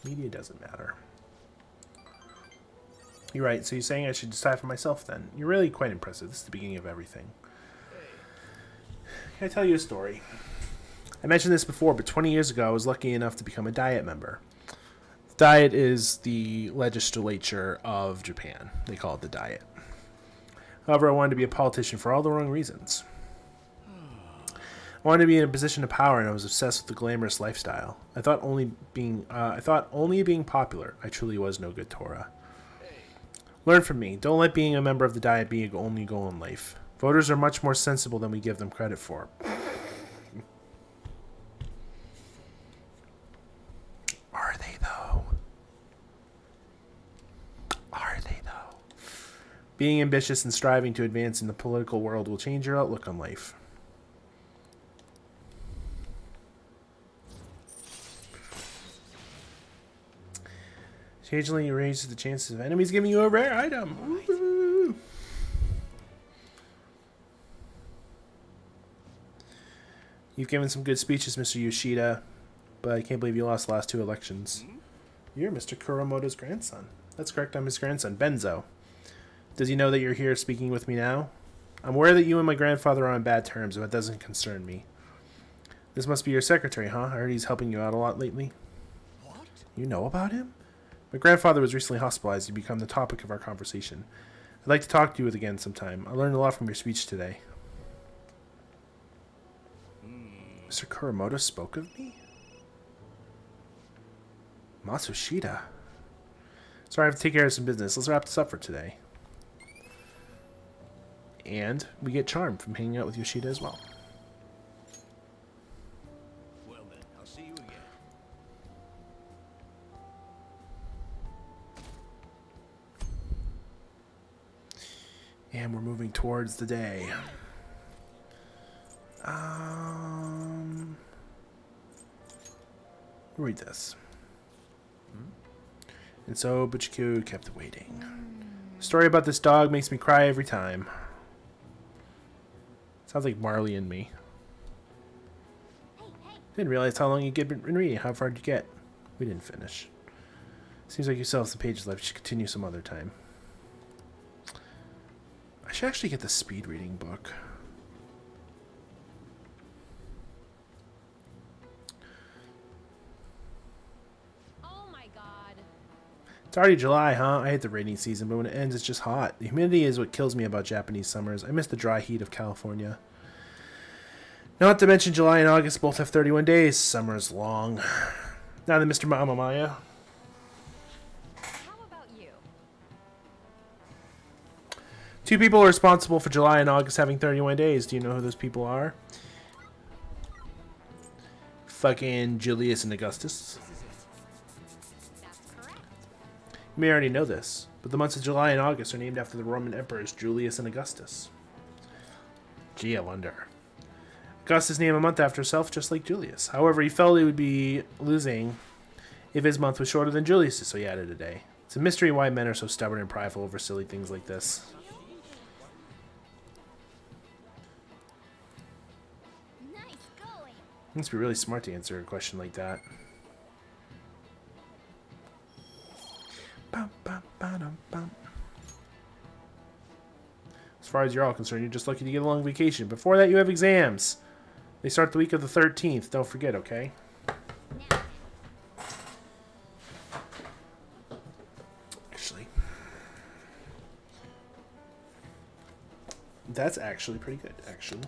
Media doesn't matter. You're right. So you're saying I should decide for myself then. You're really quite impressive. This is the beginning of everything. Can I tell you a story? I mentioned this before, but 20 years ago I was lucky enough to become a Diet member. Diet is the legislature of Japan. They call it the Diet. However, I wanted to be a politician for all the wrong reasons. I wanted to be in a position of power, and I was obsessed with the glamorous lifestyle. I thought only being popular. I truly was no good Torah. Learn from me. Don't let being a member of the Diet be your only goal in life. Voters are much more sensible than we give them credit for. Are they, though? Are they, though? Being ambitious and striving to advance in the political world will change your outlook on life. Occasionally, raises the chances of enemies giving you a rare item. Woo-hoo. You've given some good speeches, Mr. Yoshida, but I can't believe you lost the last 2 elections. You're Mr. Kuramoto's grandson. That's correct, I'm his grandson, Benzo. Does he know that you're here speaking with me now? I'm aware that you and my grandfather are on bad terms, but it doesn't concern me. This must be your secretary, huh? I heard he's helping you out a lot lately. What? You know about him? My grandfather was recently hospitalized. You become the topic of our conversation. I'd like to talk to you again sometime. I learned a lot from your speech today. Mr. Kuramoto spoke of me? Matsushita. Sorry, I have to take care of some business. Let's wrap this up for today. And we get charm from hanging out with Yoshida as well. well then, I'll see you again. And we're moving towards the day. Read this. And so Butchku kept waiting. The story about this dog makes me cry every time. Sounds like Marley and me. Didn't realize how long you'd been reading. How far did you get? We didn't finish. Seems like you still have some pages left. You should continue some other time. I should actually get the speed reading book. Oh my god. It's already July, huh? I hate the rainy season, but when it ends, it's just hot. The humidity is what kills me about Japanese summers. I miss the dry heat of California. Not to mention July and August both have 31 days. Summer is long. Now then, Mr. Mamamaya. How about you? Two people are responsible for July and August having 31 days. Do you know who those people are? Fucking Julius and Augustus. That's correct. You may already know this, but the months of July and August are named after the Roman emperors Julius and Augustus. Gee, I wonder. Augustus named a month after himself, just like Julius. However, he felt he would be losing if his month was shorter than Julius's, so he added a day. It's a mystery why men are so stubborn and prideful over silly things like this. Nice going. It must be really smart to answer a question like that. Bum, bum, ba-dum, bum. As far as you're all concerned, you're just lucky to get a long vacation. Before that, you have exams. They start the week of the 13th. Don't forget, okay? Now, Actually, that's actually pretty good, actually.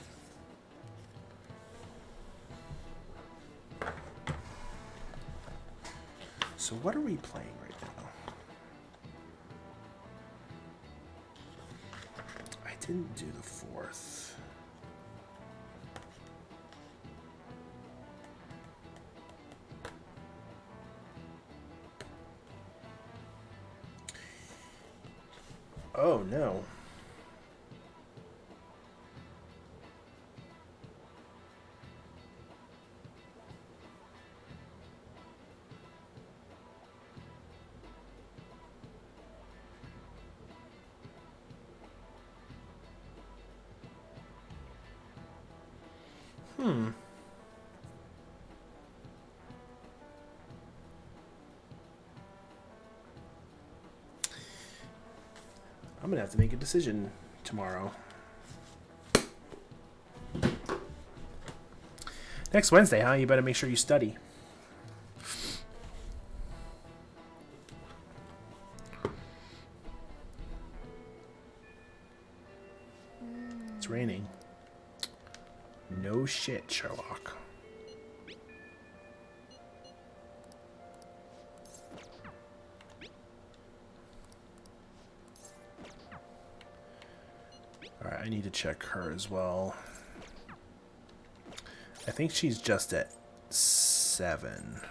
So what are we playing right now? I didn't do the 4th. Oh no. I'm gonna have to make a decision tomorrow. Next Wednesday, huh? You better make sure you study. It's raining. No shit, Sherlock. Alright, I need to check her as well. I think she's just at 7.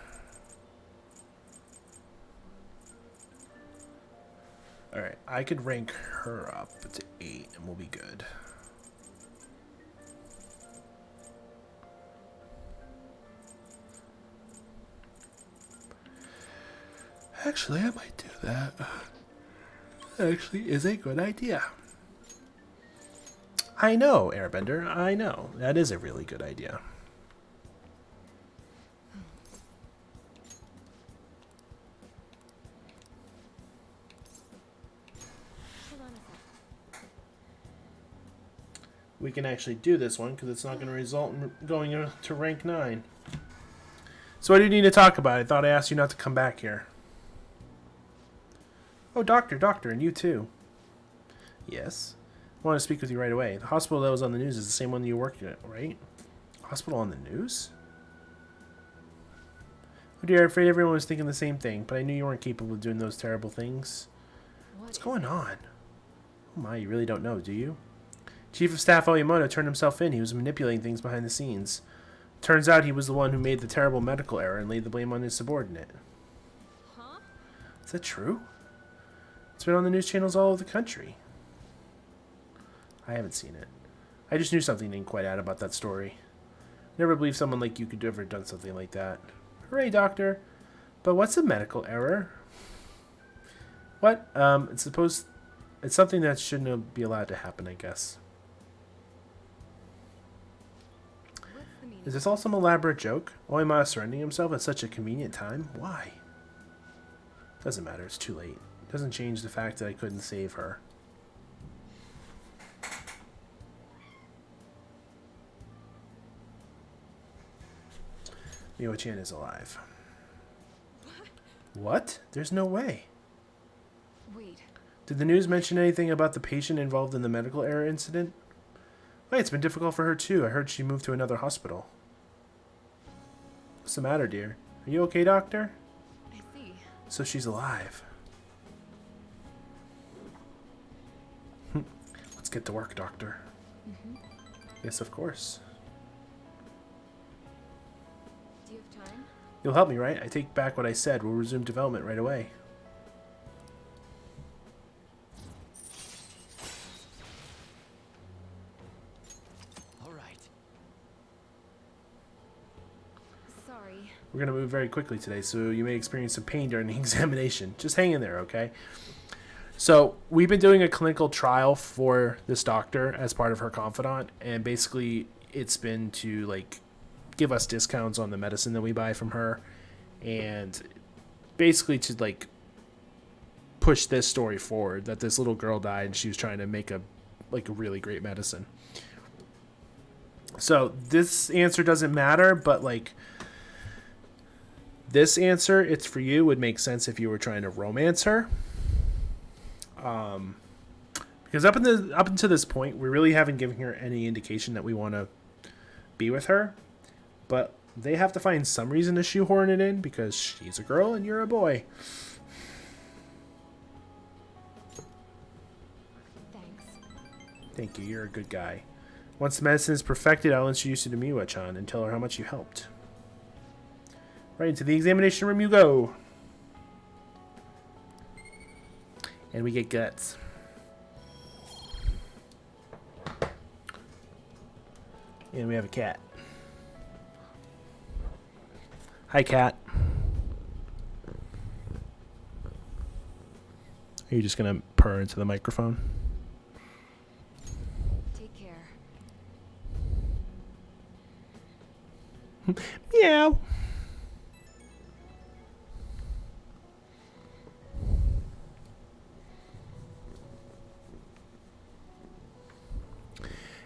Alright, I could rank her up to 8 and we'll be good. Actually, I might do that. Actually, is a good idea. I know, Airbender. I know. That is a really good idea. hold on a sec. We can actually do this one because it's not going to result in going to rank 9. So what do you need to talk about? I thought I asked you not to come back here. Oh, doctor, and you too. Yes? I want to speak with you right away. The hospital that was on the news is the same one that you worked at, right? Hospital on the news? Oh dear, I'm afraid everyone was thinking the same thing, but I knew you weren't capable of doing those terrible things. What's going on? Oh my, you really don't know, do you? Chief of Staff Oyamato turned himself in. He was manipulating things behind the scenes. Turns out he was the one who made the terrible medical error and laid the blame on his subordinate. Huh? Is that true? It's been on the news channels all over the country. I haven't seen it. I just knew something didn't quite add about that story. Never believed someone like you could ever done something like that. Hooray, Doctor. But what's a medical error? What? It's something that shouldn't be allowed to happen, I guess. Is this all some elaborate joke? Oima surrendering himself at such a convenient time? Why? Doesn't matter, it's too late. Doesn't change the fact that I couldn't save her. Miwa-chan is alive. What? There's no way. Wait. Did the news mention anything about the patient involved in the medical error incident? Wait, it's been difficult for her too. I heard she moved to another hospital. What's the matter, dear? Are you okay, Doctor? I see. So she's alive. Let's get to work, Doctor. Yes, of course. Do you have time? You'll help me, right? I take back what I said. We'll resume development right away. All right. Sorry. We're going to move very quickly today, so you may experience some pain during the examination. Just hang in there, okay? So, we've been doing a clinical trial for this doctor as part of her confidant, and basically it's been to, like, give us discounts on the medicine that we buy from her, and basically to, like, push this story forward, that this little girl died and she was trying to make a really great medicine. So, this answer doesn't matter, but, like, this answer, it's for you, would make sense if you were trying to romance her. Because up until this point, we really haven't given her any indication that we want to be with her. But they have to find some reason to shoehorn it in because she's a girl and you're a boy. Thanks. Thank you. You're a good guy. Once the medicine is perfected, I'll introduce you to Miwa-chan and tell her how much you helped. Right into the examination room you go. And we get guts. And we have a cat. Hi, cat. Are you just going to purr into the microphone? Take care. Meow.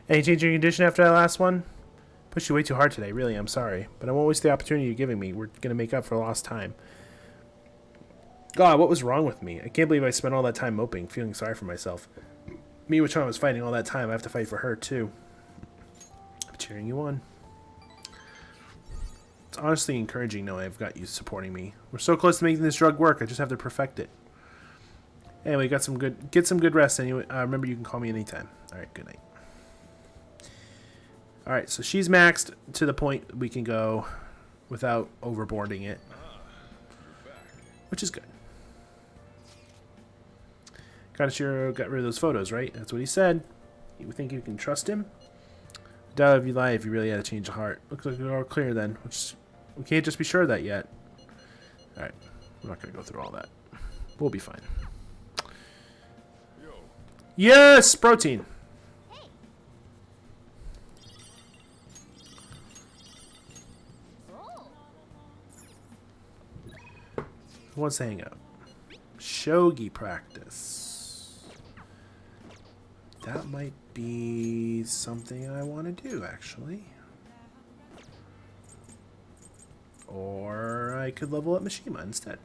Any change in your condition after that last one? Pushed you way too hard today. Really, I'm sorry. But I won't waste the opportunity you're giving me. We're going to make up for lost time. God, what was wrong with me? I can't believe I spent all that time moping, feeling sorry for myself. Miwa-chan was fighting all that time. I have to fight for her, too. I'm cheering you on. It's honestly encouraging knowing I've got you supporting me. We're so close to making this drug work. I just have to perfect it. Anyway, get some good rest. Anyway, remember you can call me anytime. All right, good night. All right, so she's maxed to the point we can go without overboarding it, which is good. Kaneshiro got rid of those photos, right? That's what he said. You think you can trust him? Doubt if you lie if you really had a change of heart. Looks like we're all clear then. We can't just be sure of that yet. All right, we're not going to go through all that. We'll be fine. Yes, protein. Who wants to hang out? Shogi practice. That might be something I want to do, actually. Or I could level up Mishima instead.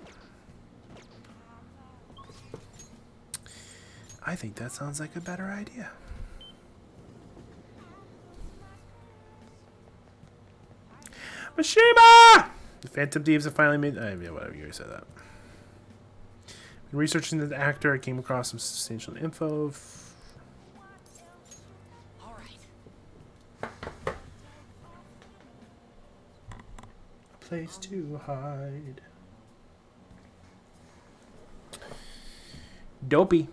I think that sounds like a better idea. Mishima! The Phantom Thieves have finally made... yeah, whatever, you already said that. In researching the actor, I came across some substantial info. All right. A place to hide. Dopey.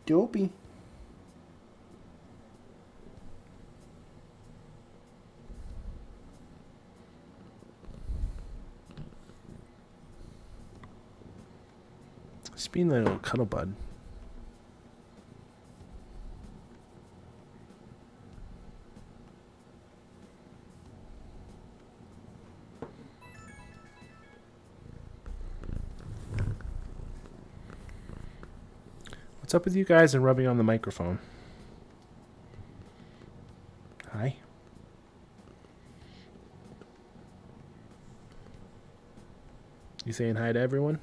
Dopey. Just being that little cuddle bud. What's up with you guys and rubbing on the microphone? Hi. You saying hi to everyone?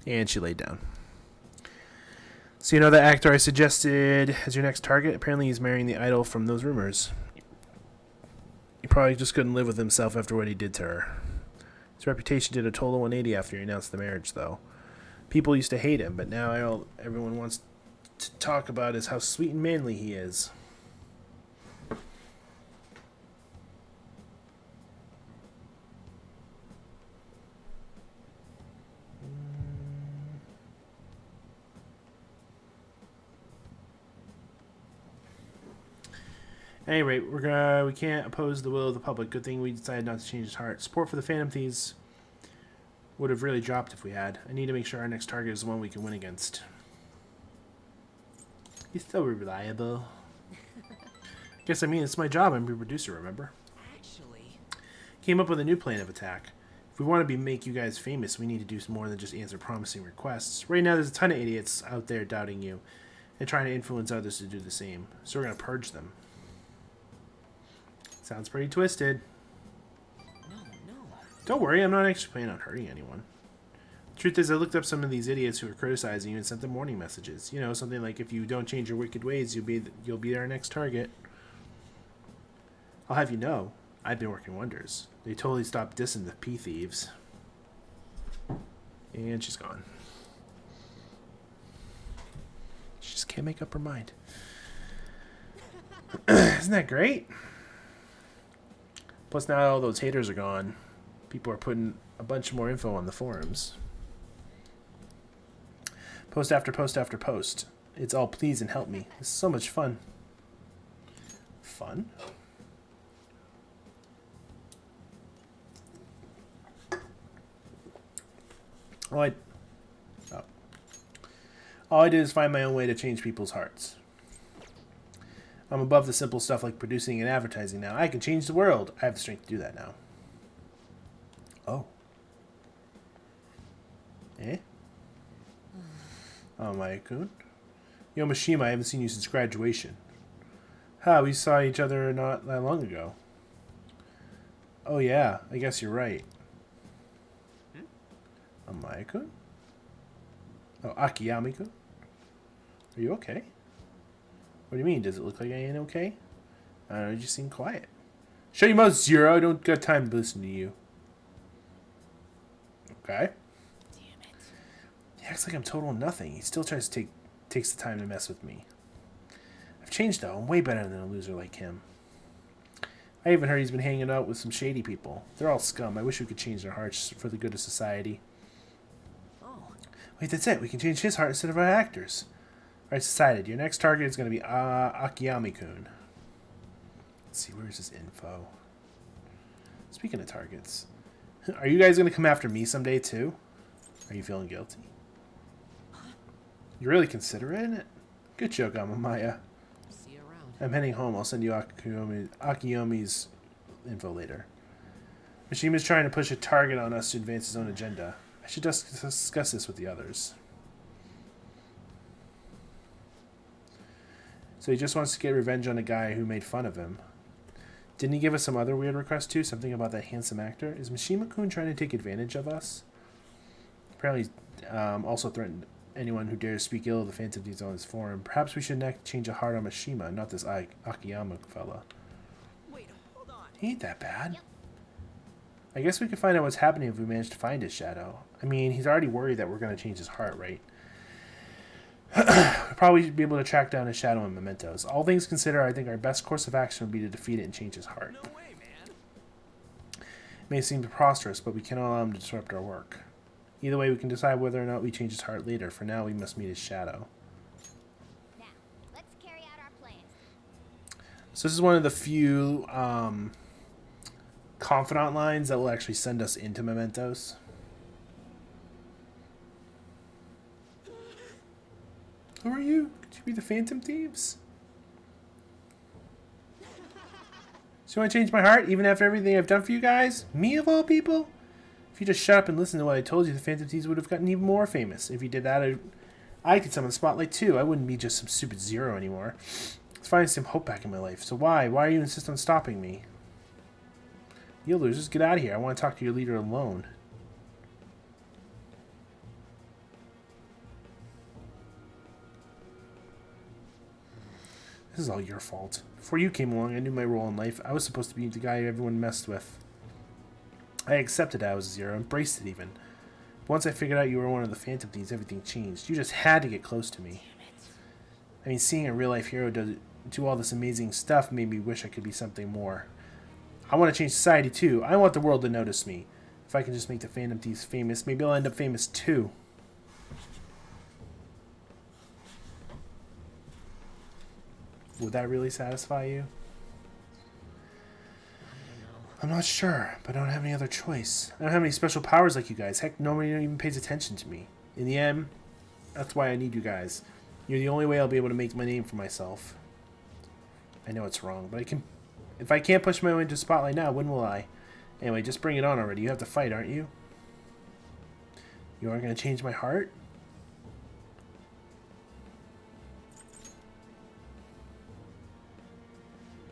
And she laid down. So you know the actor I suggested as your next target? Apparently he's marrying the idol from those rumors. He probably just couldn't live with himself after what he did to her. His reputation did a total 180 after he announced the marriage, though. People used to hate him, but now everyone wants to talk about is how sweet and manly he is. At any rate, we can't oppose the will of the public. Good thing we decided not to change his heart. Support for the Phantom Thieves would have really dropped if we had. I need to make sure our next target is the one we can win against. He's so reliable. Guess I mean it's my job. I'm your producer, remember? Actually, Came up with a new plan of attack. If we want to make you guys famous, we need to do more than just answer promising requests. Right now, there's a ton of idiots out there doubting you and trying to influence others to do the same. So we're going to purge them. Sounds pretty twisted. no. Don't worry, I'm not actually planning on hurting anyone. Truth is, I looked up some of these idiots who are criticizing you and sent them warning messages. You know, something like, if you don't change your wicked ways, you'll be our next target. I'll have you know, I've been working wonders. They totally stopped dissing the pea thieves. And she's gone. She just can't make up her mind. Isn't that great? Plus now all those haters are gone. People are putting a bunch more info on the forums. Post after post after post. It's all please and help me. It's so much fun. Fun? All I did is find my own way to change people's hearts. I'm above the simple stuff like producing and advertising now. I can change the world. I have the strength to do that now. Oh. Eh? Oh, Maya-kun? Yo, Mishima, I haven't seen you since graduation. Ha, we saw each other not that long ago. Oh, yeah. I guess you're right. Oh, Maya-kun? Oh, Akiyami-kun? Are you okay? What do you mean? Does it look like I ain't okay? I don't know, you just seem quiet. Shut your mouth, Zero. I don't got time to listen to you. Okay. Damn it. He acts like I'm total nothing. He still takes the time to mess with me. I've changed though. I'm way better than a loser like him. I even heard he's been hanging out with some shady people. They're all scum. I wish we could change their hearts for the good of society. Oh, Wait, that's it. We can change his heart instead of our actors. Alright, decided. Your next target is going to be Akiyami-kun. Let's see, where's his info? Speaking of targets, are you guys going to come after me someday too? Are you feeling guilty? You're really considering it? Good joke, Amamaya. see you around. I'm heading home. I'll send you Akiyomi's info later. Mishima's trying to push a target on us to advance his own agenda. I should just discuss this with the others. So he just wants to get revenge on a guy who made fun of him. Didn't he give us some other weird request too? Something about that handsome actor? Is Mishima-kun trying to take advantage of us? Apparently also threatened anyone who dares speak ill of the Phantom Thieves on his forum. Perhaps we should change a heart on Mishima, not this Akiyama fella. Wait, hold on. He ain't that bad. I guess we could find out what's happening if we manage to find his shadow. I mean, he's already worried that we're going to change his heart, right? could probably be able to track down his shadow and mementos. All things considered, I think our best course of action would be to defeat it and change his heart. No way, man. It may seem preposterous, but we cannot allow him to disrupt our work. Either way, we can decide whether or not we change his heart later. For now, we must meet his shadow. Now, let's carry out our plan. So this is one of the few confidant lines that will actually send us into Mementos. Who are you? Could you be the Phantom Thieves? So you want to change my heart even after everything I've done for you guys? Me of all people? If you just shut up and listen to what I told you, the Phantom Thieves would have gotten even more famous. If you did that, I could summon the spotlight too. I wouldn't be just some stupid zero anymore. Let's find some hope back in my life. So why? Why are you insist on stopping me? You losers, get out of here. I want to talk to your leader alone. This is all your fault. Before you came along, I knew my role in life. I was supposed to be the guy everyone messed with. I accepted I was a zero, embraced it even. But once I figured out you were one of the Phantom Thieves, everything changed. You just had to get close to me. I mean, seeing a real-life hero do all this amazing stuff made me wish I could be something more. I want to change society too. I want the world to notice me. If I can just make the Phantom Thieves famous, maybe I'll end up famous too. Would that really satisfy you? I'm not sure, but I don't have any other choice. I don't have any special powers like you guys. Heck, nobody even pays attention to me. In the end, that's why I need you guys. You're the only way I'll be able to make my name for myself. I know it's wrong, but if I can't push my way into spotlight now, when will I? Anyway, just bring it on already. You have to fight, aren't you? You aren't going to change my heart?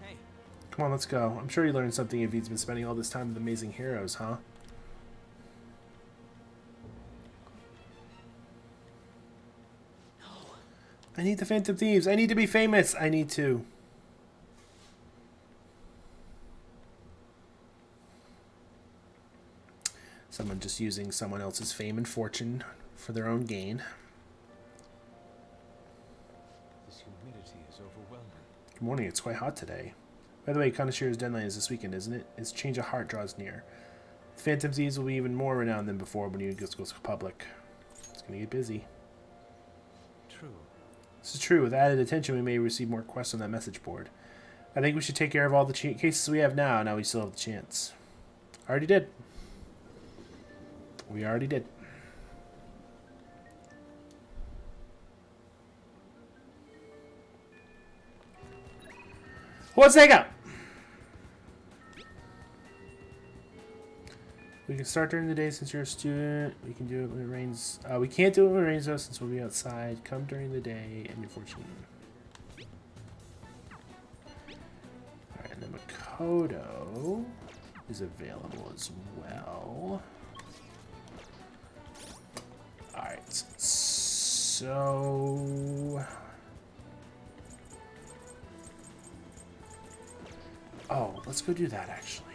Hey, Come on, let's go. I'm sure he learned something if he's been spending all this time with amazing heroes, huh? I need the Phantom Thieves. I need to be famous. I need to. Someone just using someone else's fame and fortune for their own gain. This humidity is overwhelming. Good morning. It's quite hot today. By the way, Connoisseur's deadline is this weekend, isn't it? Its change of heart draws near. The Phantom Thieves will be even more renowned than before when it goes public. It's going to get busy. True. This is true. With added attention, we may receive more quests on that message board. I think we should take care of all the cases we have now. Now we still have the chance. Already did. We already did. What's that got? We can start during the day since you're a student. We can do it when it rains. We can't do it when it rains though since we'll be outside. Come during the day and you're fortunate. Alright, and then Makoto is available as well. Alright, so... Oh, let's go do that actually.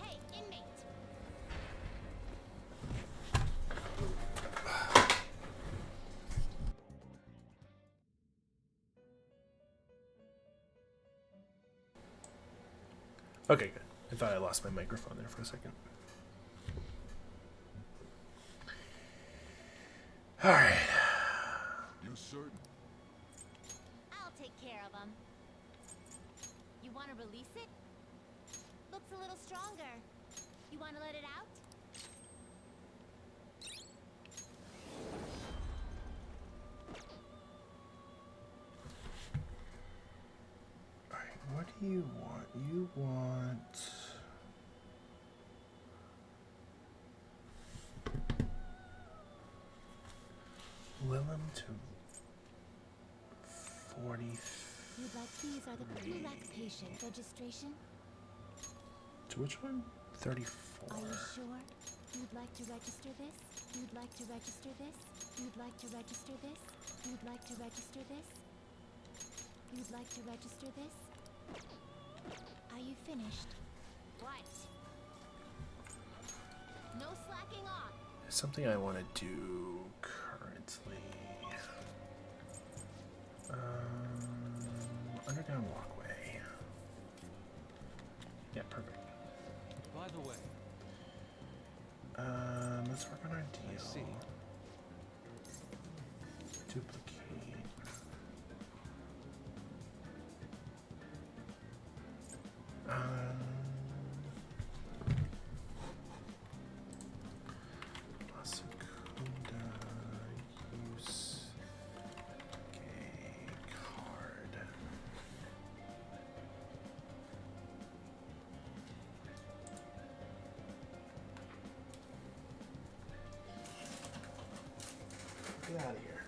Hey, inmate. Okay, good. I thought I lost my microphone there for a second. Alright. You certain? I'll take care of him. You want to release it? Looks a little stronger. You want to let it out? Alright, what do you want? You want... Willem to 40. You'd like these are the pre-lac patient registration? To which one? 34. Are you sure? You'd like to register this? You'd like to register this? You'd like to register this? You'd like to register this? You'd like to register this? Are you finished? What? Something I want to do currently. Underground walkway. Yeah, perfect. By the way, Let's work on our deal. I see. Duplicate. Masakunda use gay card. Get out of here.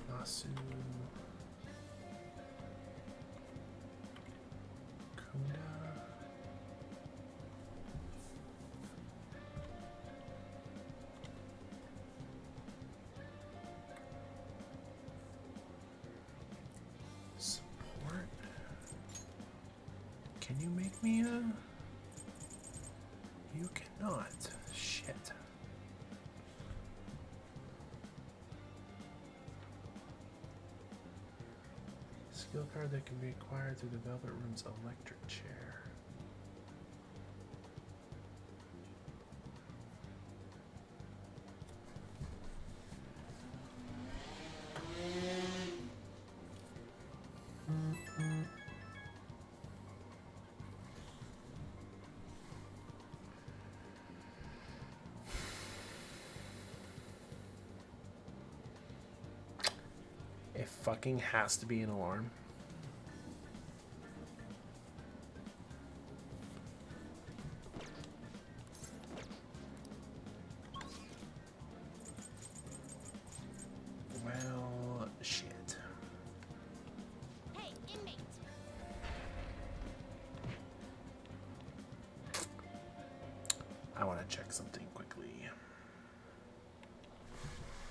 Nasu. Kunda. Support. Can you make me a? You cannot. Shit. Skill card that can be acquired through the Velvet Room's electric chair. It fucking has to be an alarm. Well, shit. Hey, inmate! I want to check something quickly.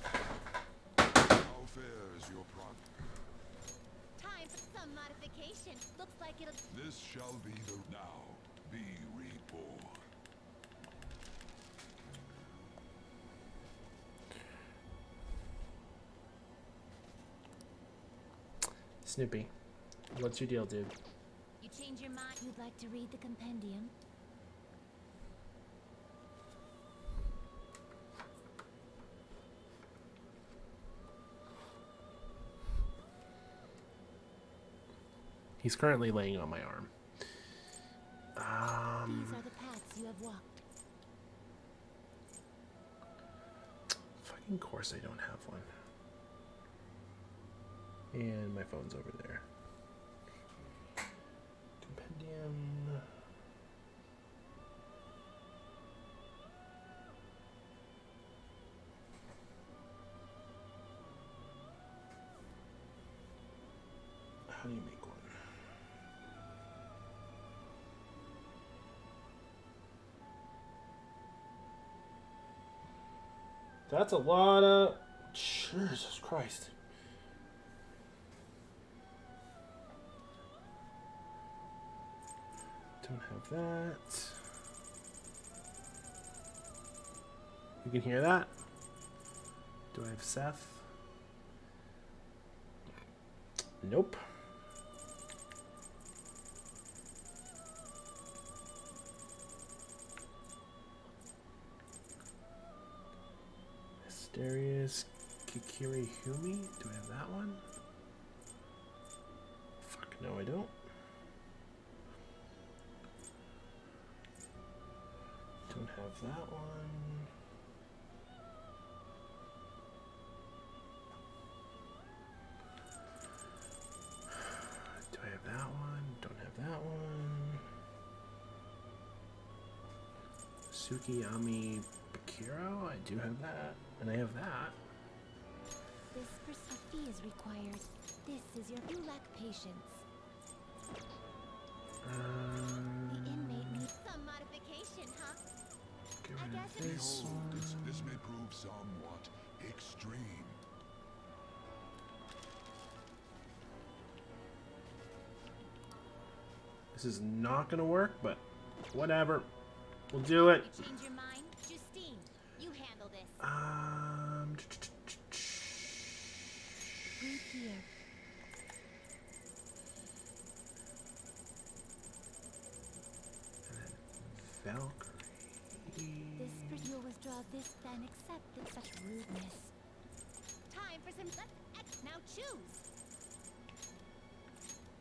How fares your product? Time for some modification. Looks like it'll. This shall be the now. Be reborn. Snoopy, what's your deal, dude? You change your mind? You'd like to read the compendium? He's currently laying on my arm. These are the paths you have walked. Fucking course I don't have one. And my phone's over there. Compendium. How do you make one? That's a lot of... Jesus Christ. Don't have that. You can hear that? Do I have Seth? Nope. Mysterious Kikiri Humi? Do I have that one? Fuck, no I don't. Don't have that one. Do I have that one? Don't have that one. Sukiyami Bakiro? I do have that. And I have that. This a fee is required. This is your. You lack patience. The inmate needs some modification, huh? Get I rid guess of it this Behold, one. this may prove somewhat extreme. This is not gonna work, but whatever. We'll do it. You change your mind? Justine, you handle this. Read here. Valkyrie. This you will withdraw this, then accept such rudeness. Time for some. Now choose.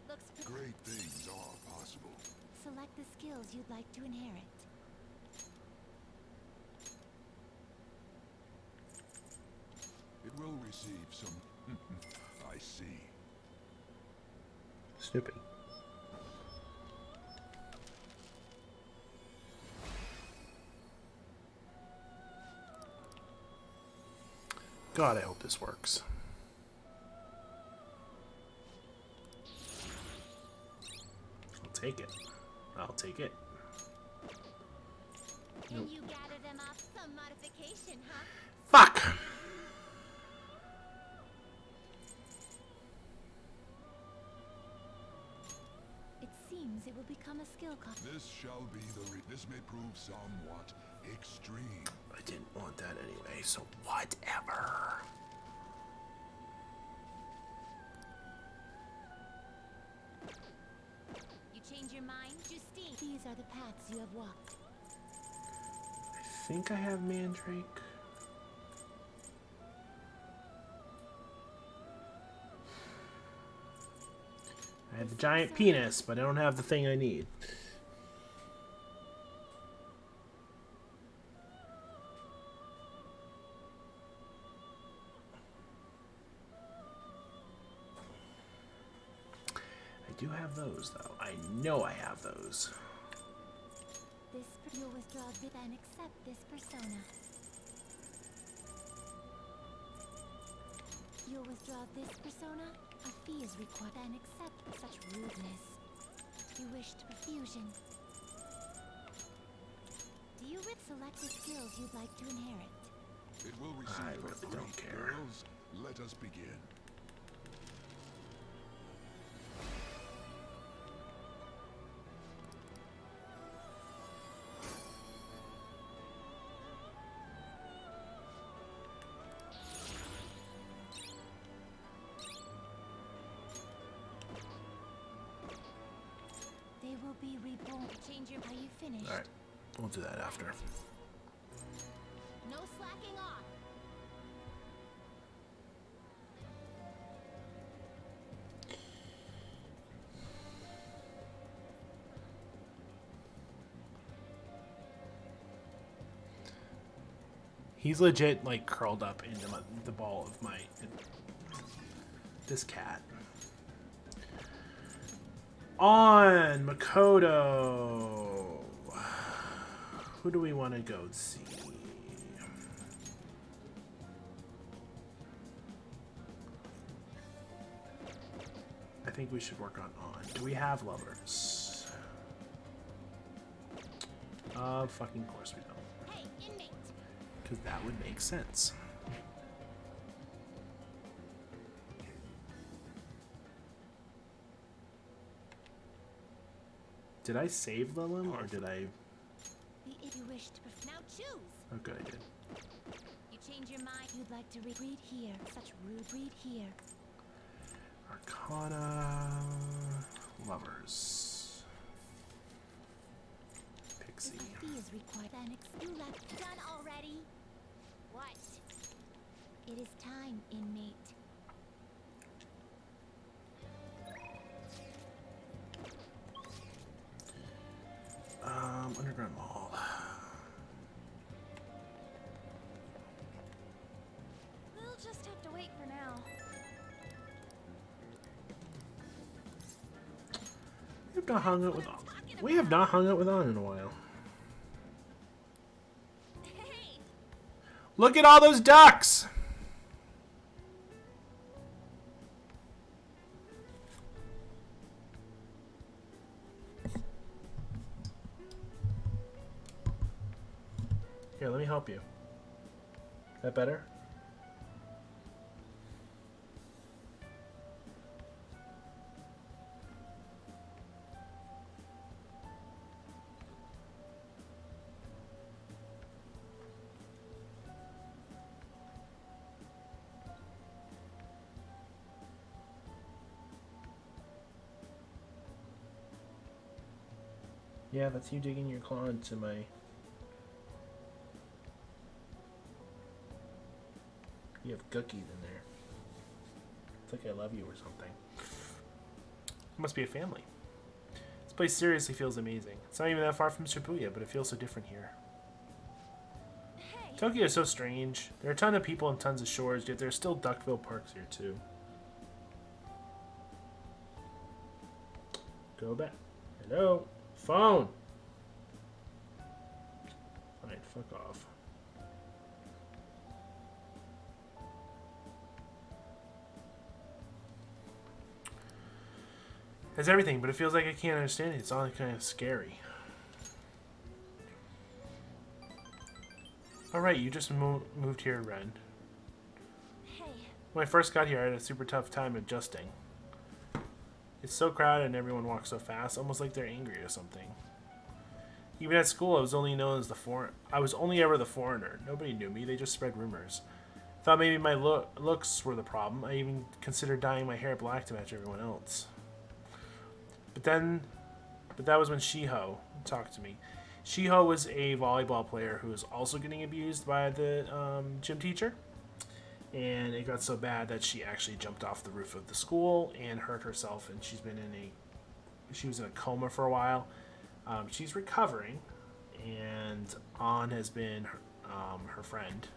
Looks. Great things are possible. Select the skills you'd like to inherit. It will receive some. I see. Snooping. God, I hope this works. I'll take it. I'll take it. And you gather them up. Some modification, huh? Fuck! It seems it will become a skill This shall be this may prove somewhat extreme. I didn't want that anyway, so whatever. You change your mind? Justine. These are the paths you have walked. I think I have Mandrake. I have the giant penis, but I don't have the thing I need. I do have those, though. I know I have those. This you'll withdraw and accept this persona. You'll withdraw this persona. A fee is required and accept such rudeness. You wish to fusion. Do you select the skills you'd like to inherit? It will receive I a really three, don't care. girls. Let us begin. They will be reborn. Change your. Are you finished? Alright, we'll do that after. No slacking off. He's legit, like, curled up into the ball of my... This cat. On Makoto. Who do we want to go see? I think we should work on. Do we have lovers? Fucking course we don't. Hey, inmate. Because that would make sense. Did I save Lilum or did I? If you wish to now choose. Oh, good, I did. You change your mind. You'd like to read here. Such rude. Read here. Arcana. Lovers. Pixie. If a fee is required, then you left done already. What? It is time, inmate. Underground Mall. We'll just have to wait for now. We have not hung out with On. We have not hung out with On in a while. Hey! Look at all those ducks! Here, let me help you. Is that better? Yeah, that's you digging your claw into my... You have cookies in there. It's like I love you or something. It must be a family. This place seriously feels amazing. It's not even that far from Shibuya, but it feels so different here. Hey, Tokyo is so strange. There are a ton of people and tons of shores, yet there are still duckbill parks here too. Go back. Hello? Phone! Fine, fuck off. It's everything, but it feels like I can't understand it. It's all kind of scary. Alright, you just moved here, Ren. hey. When I first got here, I had a super tough time adjusting. It's so crowded and everyone walks so fast, almost like they're angry or something. Even at school, I was only known as I was only ever the foreigner. Nobody knew me. They just spread rumors. Thought maybe my looks were the problem. I even considered dyeing my hair black to match everyone else. But that was when Shiho talked to me. Shiho was a volleyball player who was also getting abused by the gym teacher. And it got so bad that she actually jumped off the roof of the school and hurt herself. And she was in a coma for a while. She's recovering, and An has been her friend,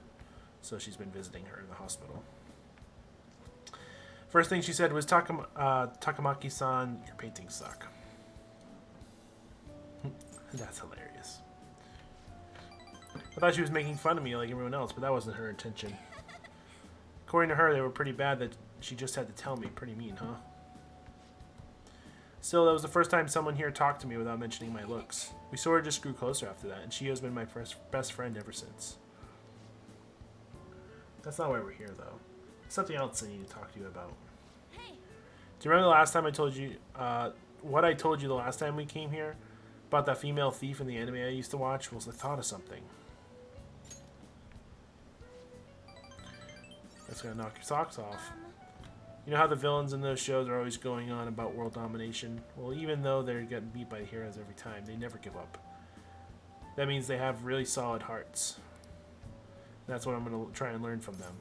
so she's been visiting her in the hospital. First thing she said was, Takamaki-san, your paintings suck. That's hilarious. I thought she was making fun of me like everyone else, but that wasn't her intention. According to her, they were pretty bad that she just had to tell me. Pretty mean, huh? Still, that was the first time someone here talked to me without mentioning my looks. We sort of just grew closer after that, and Shio's been my best friend ever since. That's not why we're here, though. There's something else I need to talk to you about. Hey. Do you remember the last time I told you, what I told you the last time we came here? About that female thief in the anime I used to watch? Was the thought of something. That's gonna knock your socks off. You know how the villains in those shows are always going on about world domination? Well, even though they're getting beat by the heroes every time, they never give up. That means they have really solid hearts. That's what I'm going to try and learn from them.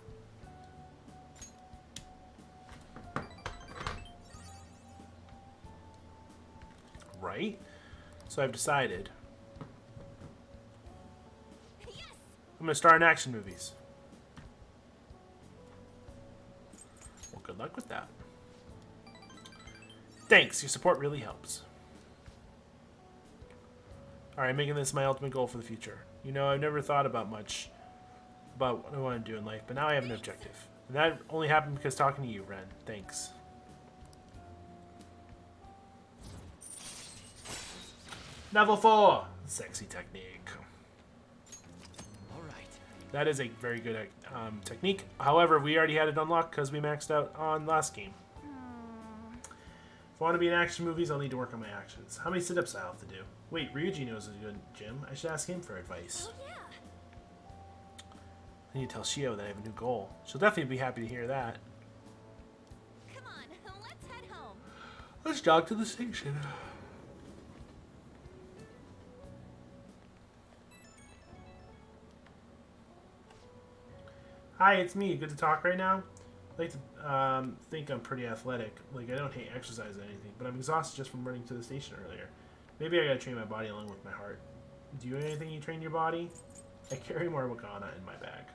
Right? So I've decided. Yes. I'm going to star in action movies. Well, good luck with that. Thanks, your support really helps. Alright, making this my ultimate goal for the future. You know, I've never thought about much about what I want to do in life, but now I have an objective. And that only happened because talking to you, Ren. Thanks. Level 4! Sexy technique. Alright. That is a very good technique. However, we already had it unlocked because we maxed out on last game. If I want to be in action movies, I'll need to work on my actions. How many sit-ups I have to do? Wait, Ryuji knows a good gym. I should ask him for advice. Oh yeah. I need to tell Shio that I have a new goal. She'll definitely be happy to hear that. Come on, let's head home. Let's jog to the station. Hi, it's me. Good to talk right now? I like to think I'm pretty athletic. Like, I don't hate exercise or anything, but I'm exhausted just from running to the station earlier. Maybe I gotta train my body along with my heart. Do you have anything you train your body? I carry more Wakana in my bag.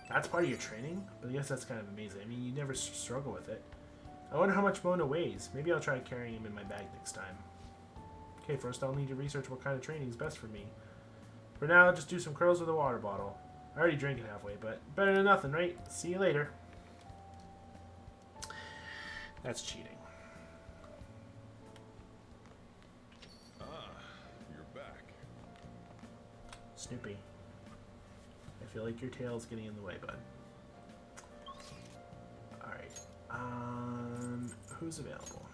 That's part of your training? But I guess that's kind of amazing. I mean, you never struggle with it. I wonder how much Mona weighs. Maybe I'll try carrying him in my bag next time. Okay, first I'll need to research what kind of training is best for me. For now, I'll just do some curls with a water bottle. I already drank it halfway, but better than nothing, right? See you later. That's cheating. Ah, you're back. Snoopy. I feel like your tail's getting in the way, bud. Alright. Who's available?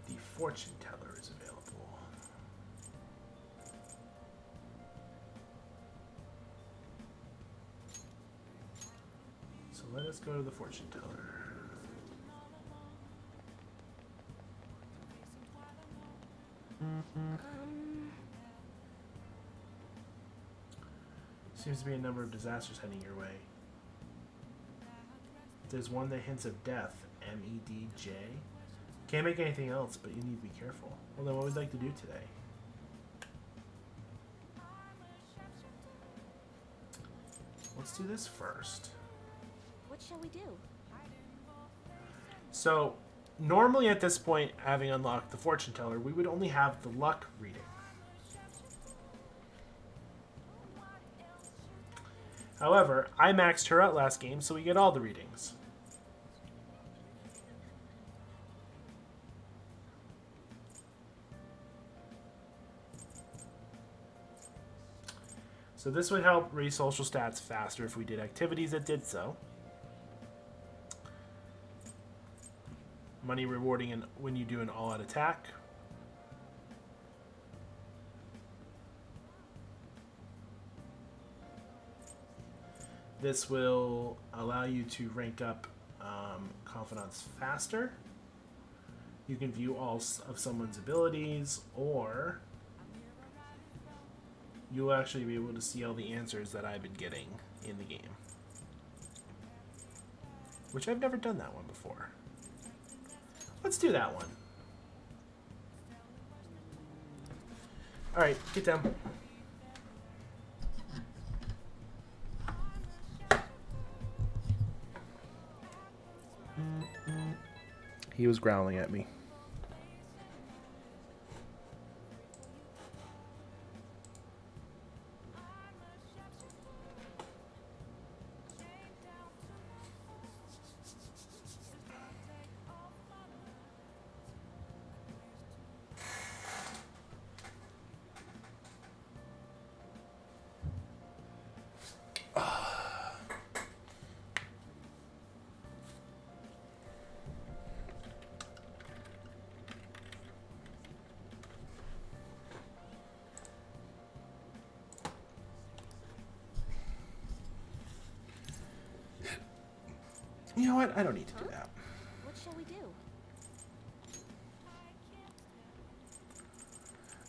The fortune teller is available. So let us go to the fortune teller. Seems to be a number of disasters heading your way. There's one that hints of death. MEDJ. Can't make anything else, but you need to be careful. Well, then what would you like to do today? Let's do this first. What shall we do? So, normally at this point, having unlocked the fortune teller, we would only have the luck reading. However, I maxed her out last game, so we get all the readings. So this would help raise social stats faster if we did activities that did so. Money rewarding when you do an all-out attack. This will allow you to rank up confidants faster. You can view all of someone's abilities, or you'll actually be able to see all the answers that I've been getting in the game. Which I've never done that one before. Let's do that one. Alright, get down. He was growling at me. You know what? I don't need to do that. What shall we do?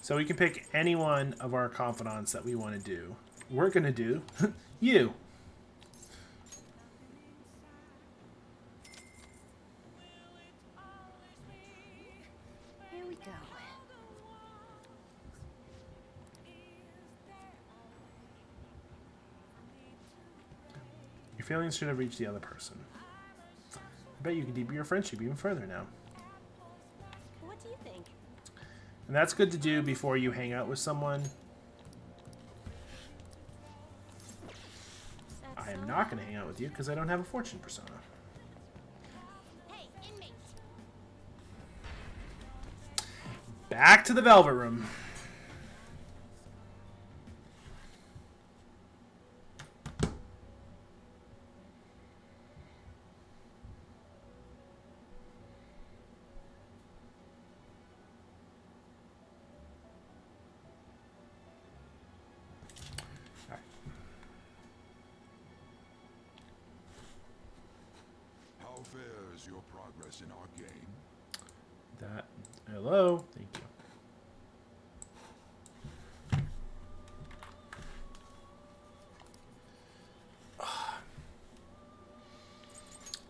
So we can pick any one of our confidants that we want to do. We're going to do you. Here we go. Your feelings should have reached the other person. I bet you can deepen your friendship even further now. What do you think? And that's good to do before you hang out with someone. I am not going to hang out with you because I don't have a fortune persona. Hey, inmates! Back to the Velvet Room. How fares your progress in our game? That. Hello. Thank you.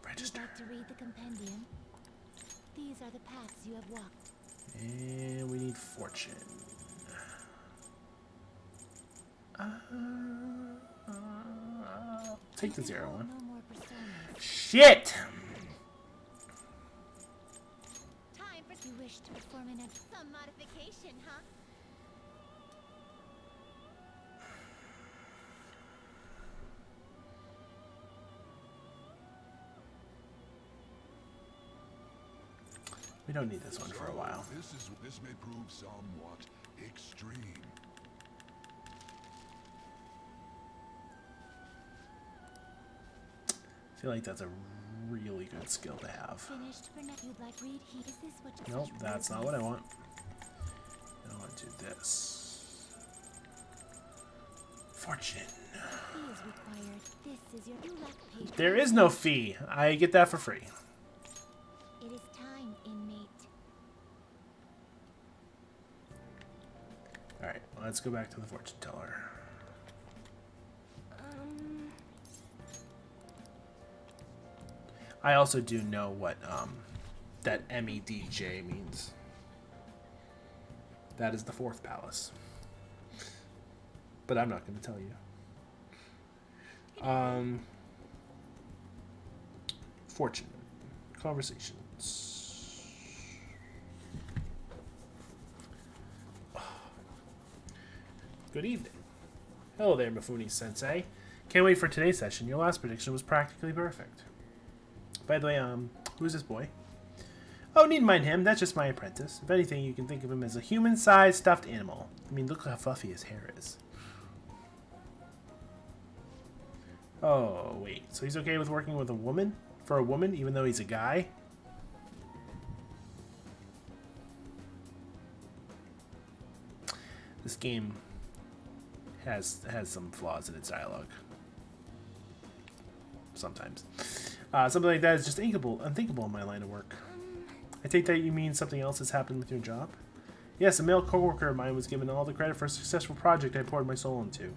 Register. Would you like to read the compendium? These are the paths you have walked. And we need fortune. Take the 0 one. No more personas. Shit! Time for you wish to perform some modification, huh? We don't need this one for a while. This may prove somewhat extreme. I feel like that's a really good skill to have. Finished for now. You'd like read he is this what you Nope, such that's not rudeness? what I want. I want to do this. Fortune. Fee is required. This is your you lack patience. There is no fee. I get that for free. It is time, inmate. Alright, let's go back to the fortune teller. I also do know what that MEDJ means. That is the fourth palace. But I'm not going to tell you. Fortune. Conversations. Good evening. Hello there, Mifune-sensei. Can't wait for today's session. Your last prediction was practically perfect. By the way, who's this boy? Oh, needn't mind him. That's just my apprentice. If anything, you can think of him as a human-sized stuffed animal. I mean, look how fluffy his hair is. Oh, wait. So he's okay with working with a woman? For a woman, even though he's a guy? This game has some flaws in its dialogue. Sometimes. Something like that is just unthinkable in my line of work. I take that you mean something else has happened with your job? Yes, a male coworker of mine was given all the credit for a successful project I poured my soul into.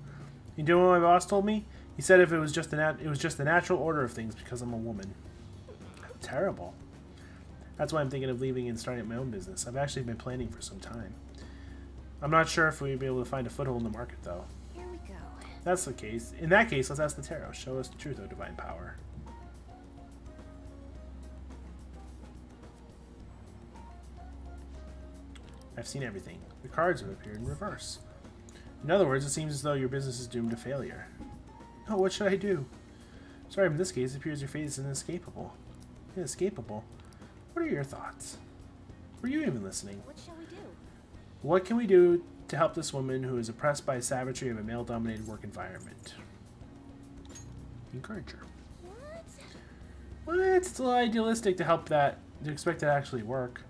You know what my boss told me? He said if it was just the natural order of things because I'm a woman. Terrible. That's why I'm thinking of leaving and starting my own business. I've actually been planning for some time. I'm not sure if we'd be able to find a foothold in the market, though. Here we go. That's the case. In that case, let's ask the tarot. Show us the truth, O divine power. I've seen everything. The cards have appeared in reverse. In other words, it seems as though your business is doomed to failure. Oh, what should I do? Sorry, but in this case, it appears your fate is inescapable. Inescapable? What are your thoughts? Were you even listening? What shall we do? What can we do to help this woman who is oppressed by the savagery of a male-dominated work environment? Encourage her. What? Well, it's a little idealistic to expect it to actually work.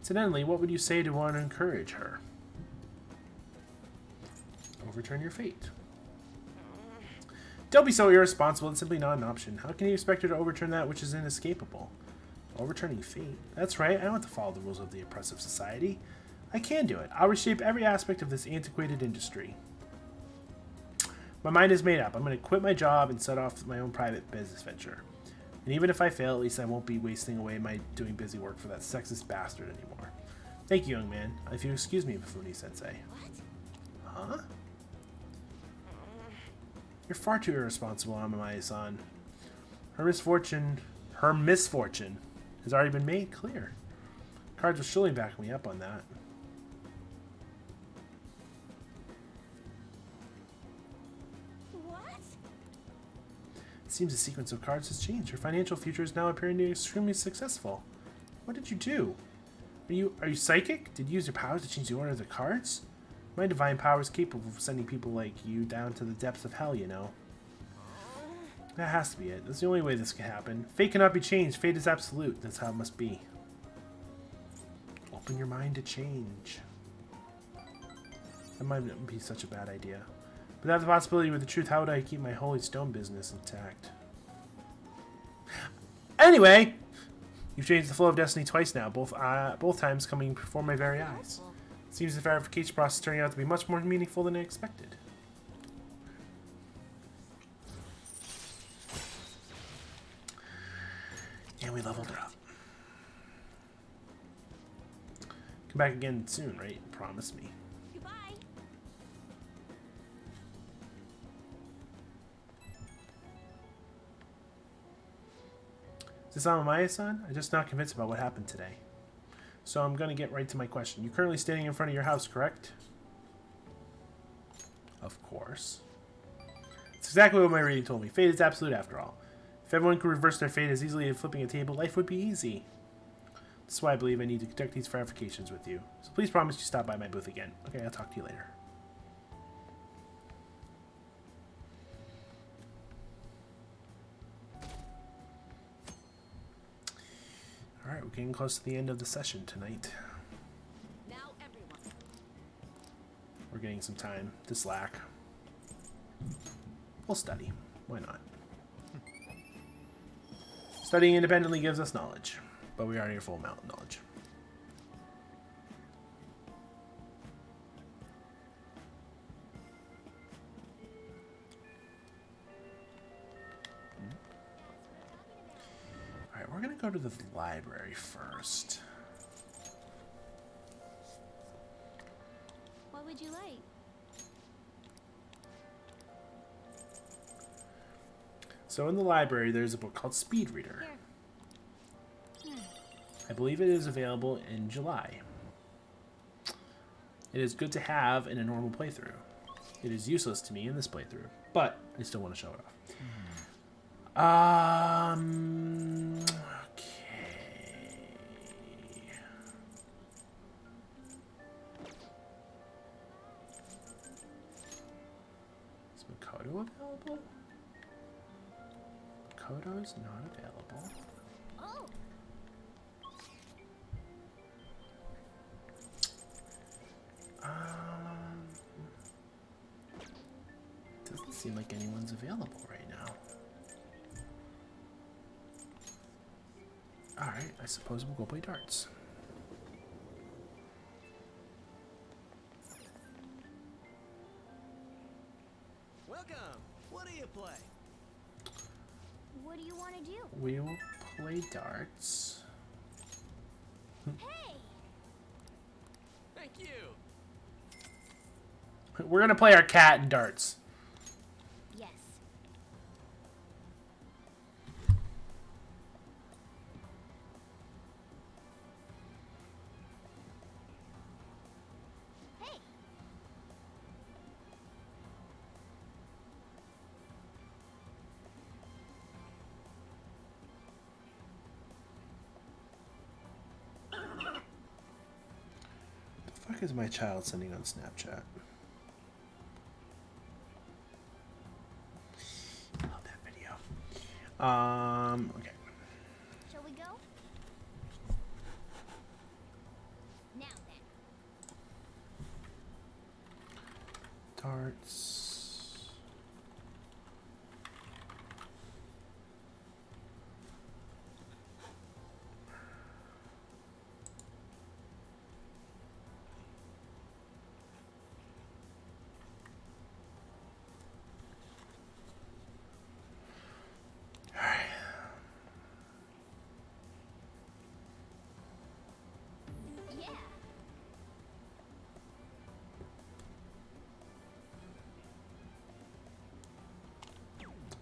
Incidentally, what would you say to want to encourage her? Overturn your fate. Don't be so irresponsible. It's simply not an option. How can you expect her to overturn that which is inescapable? Overturning fate? That's right. I don't have to follow the rules of the oppressive society. I can do it. I'll reshape every aspect of this antiquated industry. My mind is made up. I'm going to quit my job and set off my own private business venture. And even if I fail, at least I won't be wasting away my doing busy work for that sexist bastard anymore. Thank you, young man. If you excuse me, Mifune-sensei. What? Huh? You're far too irresponsible, Amamae-san. Her misfortune has already been made clear. Cards will surely back me up on that. What? It seems the sequence of cards has changed. Her financial future is now appearing to be extremely successful. What did you do? Are you psychic? Did you use your powers to change the order of the cards? My divine power is capable of sending people like you down to the depths of hell, you know. That has to be it. That's the only way this can happen. Fate cannot be changed. Fate is absolute. That's how it must be. Open your mind to change. That might not be such a bad idea. Without the possibility with the truth, how would I keep my holy stone business intact? Anyway, you've changed the flow of destiny twice now, both times coming before my very eyes. Seems the verification process turning out to be much more meaningful than I expected. And we leveled her up. Come back again soon, right? Promise me. Goodbye. Is this Amamae-san? I'm just not convinced about what happened today. So I'm going to get right to my question. You're currently standing in front of your house, correct? Of course. It's exactly what my reading told me. Fate is absolute after all. If everyone could reverse their fate as easily as flipping a table, life would be easy. That's why I believe I need to conduct these verifications with you. So please promise you stop by my booth again. Okay, I'll talk to you later. Alright, we're getting close to the end of the session tonight. Now everyone. We're getting some time to slack. We'll study. Why not? Studying independently gives us knowledge, but we already have full amount of knowledge. go to the library first. What would you like? So in the library, there's a book called Speed Reader. Here. I believe it is available in July. It is good to have in a normal playthrough. It is useless to me in this playthrough, but I still want to show it off. Okay. Is Makoto available? Makoto is not available. Oh, Doesn't seem like anyone's available right now. Alright, I suppose we'll go play darts. Welcome. What do you play? what do you want to do? We will play darts. Hey! Thank you. We're gonna play our cat in darts. Yes. Hey! The fuck is my child sending on Snapchat? I love that video. Okay. Shall we go? Now then. Darts. Yeah.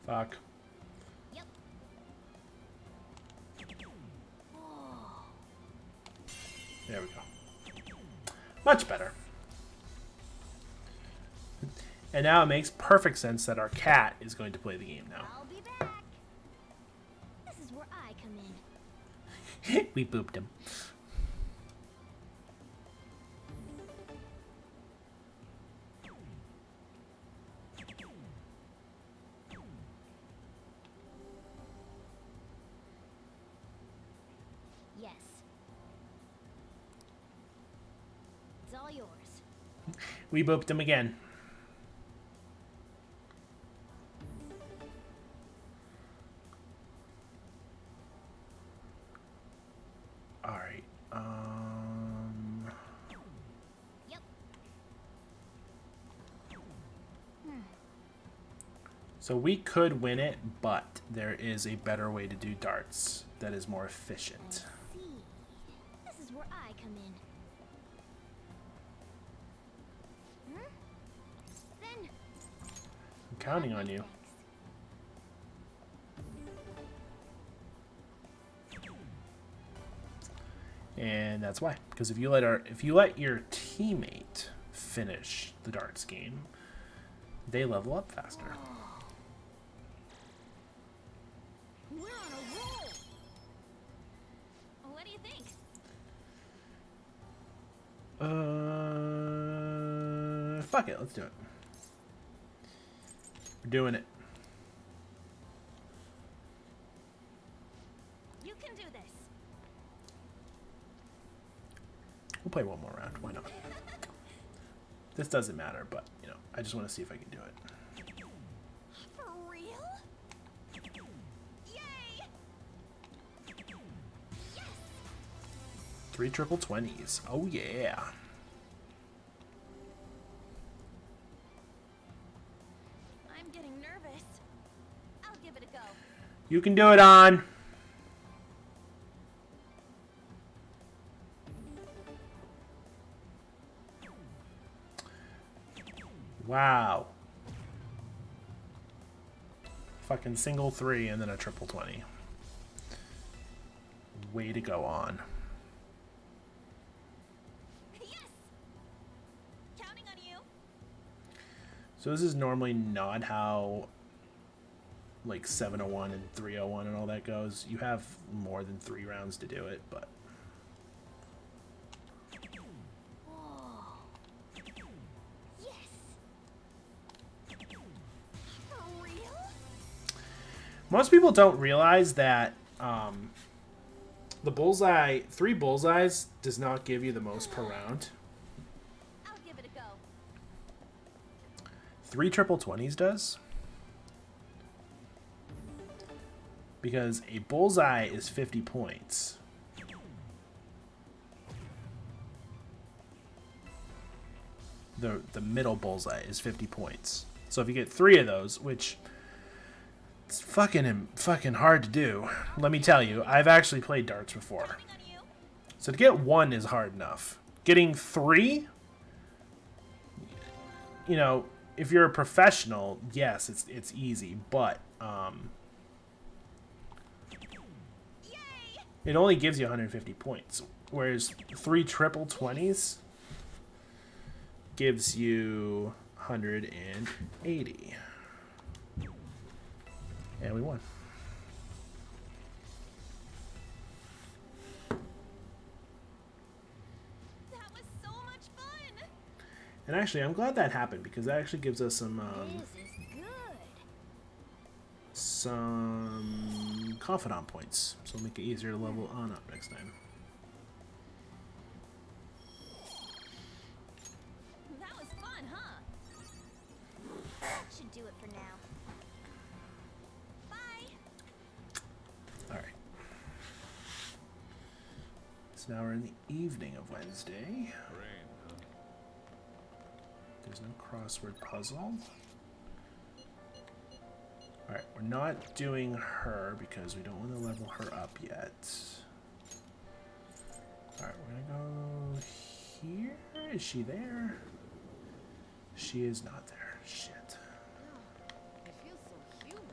Fuck. Yep. Oh. There we go. Much better. And now it makes perfect sense that our cat is going to play the game now. I'll be back. This is where I come in. We booped him. Yes. It's all yours. We booped him again. Alright. Yep. So we could win it, but there is a better way to do darts that is more efficient. See. This is where I come in. Then I'm counting on you. And that's why. Because if you let your teammate finish the darts game, they level up faster. We're on a roll. What do you think? Fuck it, let's do it. We're doing it. You can do this. We'll play one more round. Why not? This doesn't matter, but you know, I just want to see if I can do it. For real? Yay! Yes! 3 triple 20s. Oh yeah. I'm getting nervous. I'll give it a go. You can do it, on. Wow. Fucking single 3 and then a triple 20. Way to go on. Yes! Counting on you. So this is normally not how like 701 and 301 and all that goes. You have more than 3 rounds to do it, but Whoa. Yes! For real? most people don't realize that the bullseye, 3 bullseyes does not give you the most per round. I'll give it a go. 3 triple 20s does. Because a bullseye is 50 points. The middle bullseye is 50 points. So if you get 3 of those, which it's fucking hard to do. Let me tell you, I've actually played darts before. Counting on you. So to get 1 is hard enough. Getting 3, you know, if you're a professional, yes, it's easy, but Yay! it only gives you 150 points, whereas 3 triple 20s gives you 180. And we won. That was so much fun. And actually, I'm glad that happened because that actually gives us some This is good. some confidant points, so it'll make it easier to level on up next time. That was fun, huh? That should do it for now. Bye. All right. So now we're in the evening of Wednesday. There's no crossword puzzle. Alright, we're not doing her because we don't want to level her up yet. Alright, we're gonna go here. Is she there? She is not there. Shit. It feels so humid.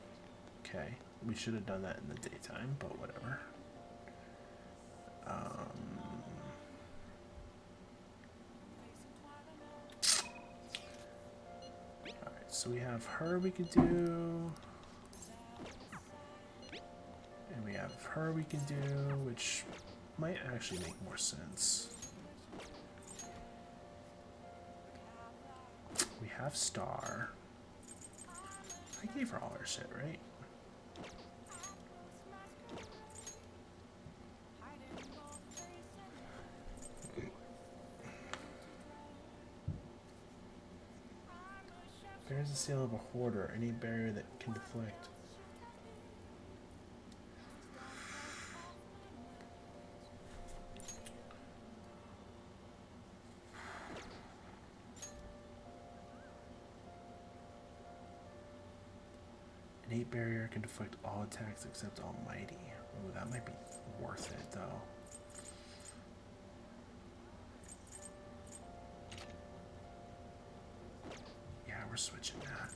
Okay, we should have done that in the daytime, but whatever. Alright, so we have her we could do. And we have her we can do, which might actually make more sense. We have Star. I gave her all her shit, right? There's the seal of a hoarder. Any barrier that can deflect. An 8 barrier can deflect all attacks except Almighty. Oh, that might be worth it, though. Yeah, we're switching that.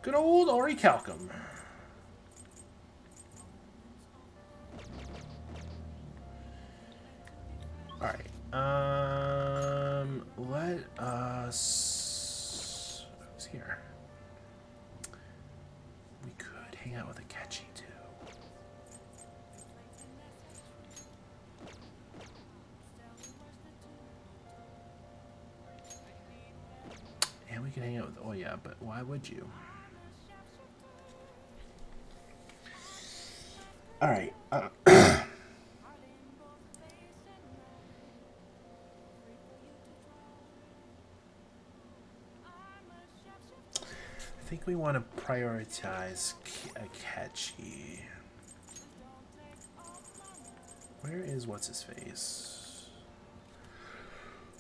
Good old Ori Calcum. Alright. Let us... Who's here? We could hang out with a Akechi, too. And we can hang out with Oya, but why would you? Alright. I think we want to prioritize Akechi. Where is what's-his-face?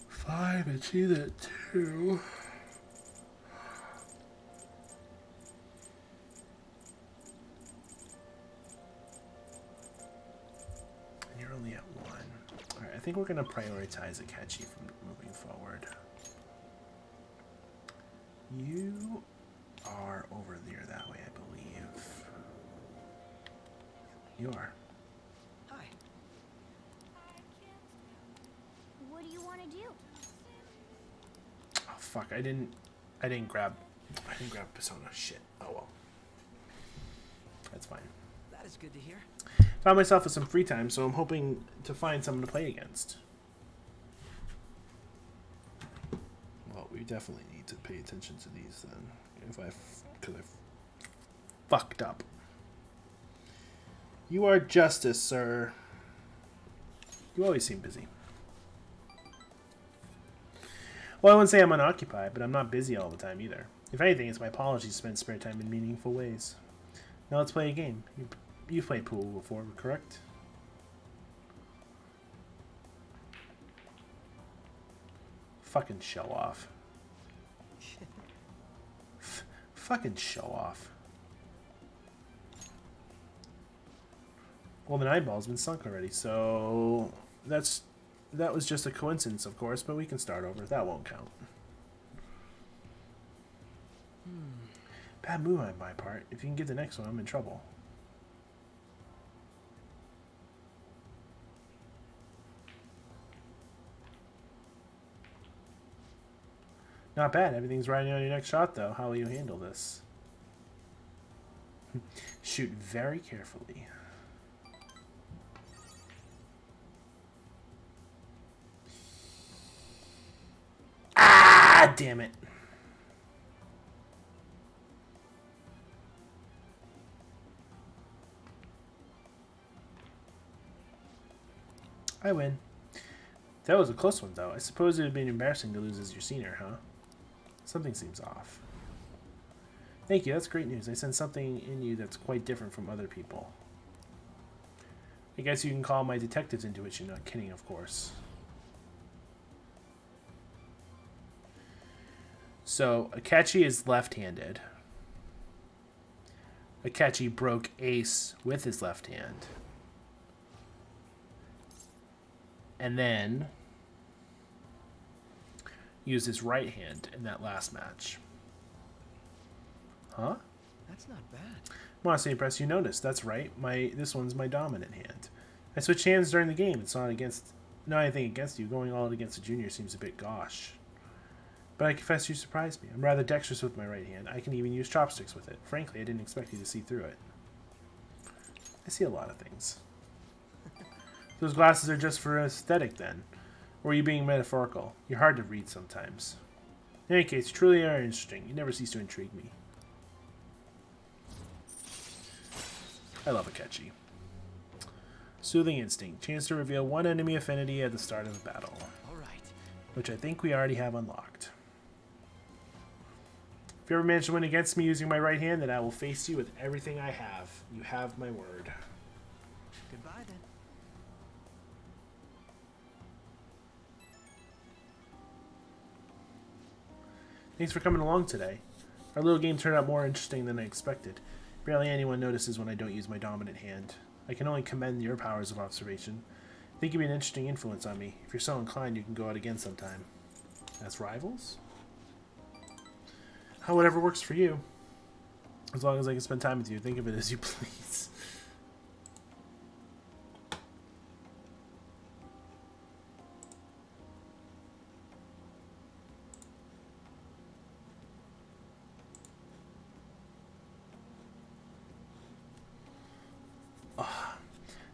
5 and she's at 2. And you're only at 1. Alright, I think we're going to prioritize Akechi from moving forward. You are over there that way, I believe. You are. Hi. What do you want to do? Oh fuck! I didn't grab Persona. Shit. Oh well. That's fine. That is good to hear. Found myself with some free time, so I'm hoping to find someone to play against. Well, we definitely need to pay attention to these then. Because I fucked up. You are justice, sir. You always seem busy. Well, I wouldn't say I'm unoccupied, but I'm not busy all the time either. If anything, it's my policy to spend spare time in meaningful ways. Now let's play a game. You've played pool before, correct? Fucking show off. Fucking show off. Well, the 9-ball's been sunk already, so that was just a coincidence, of course, but we can start over. That won't count. Bad move on my part. If you can get the next one, I'm in trouble. Not bad. Everything's riding on your next shot, though. How will you handle this? Shoot very carefully. Ah, damn it. I win. That was a close one, though. I suppose it would be embarrassing to lose as your senior, huh? Something seems off. Thank you, that's great news. I sense something in you that's quite different from other people. I guess you can call my detective's intuition. Not kidding, of course. So, Akechi is left-handed. Akechi broke Ace with his left hand. And then used his right hand in that last match. Huh? That's not bad. I'm honestly impressed you noticed. That's right. This one's my dominant hand. I switched hands during the game. It's not anything against you. Going all out against a junior seems a bit gauche. But I confess you surprised me. I'm rather dexterous with my right hand. I can even use chopsticks with it. Frankly, I didn't expect you to see through it. I see a lot of things. Those glasses are just for aesthetic, then. Or are you being metaphorical? You're hard to read sometimes. In any case, you truly are interesting. You never cease to intrigue me. I love Akechi. Soothing Instinct. Chance to reveal one enemy affinity at the start of a battle. Alright. Which I think we already have unlocked. If you ever manage to win against me using my right hand, then I will face you with everything I have. You have my word. Goodbye then. Thanks for coming along today. Our little game turned out more interesting than I expected. Barely anyone notices when I don't use my dominant hand. I can only commend your powers of observation. I think you'd be an interesting influence on me. If you're so inclined, you can go out again sometime. As rivals? Whatever works for you. As long as I can spend time with you, think of it as you please.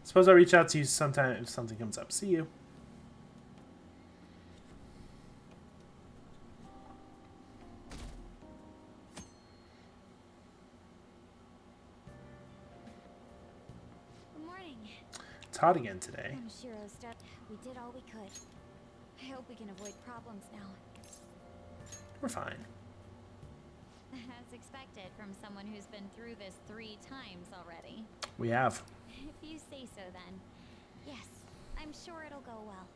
Suppose I'll reach out to you sometime if something comes up. See you. Good morning. It's hot again today. I'm Shiro's step. We did all we could. I hope we can avoid problems now. We're fine. As expected from someone who's been through this 3 times already. We have. If you say so, then. Yes, I'm sure it'll go well.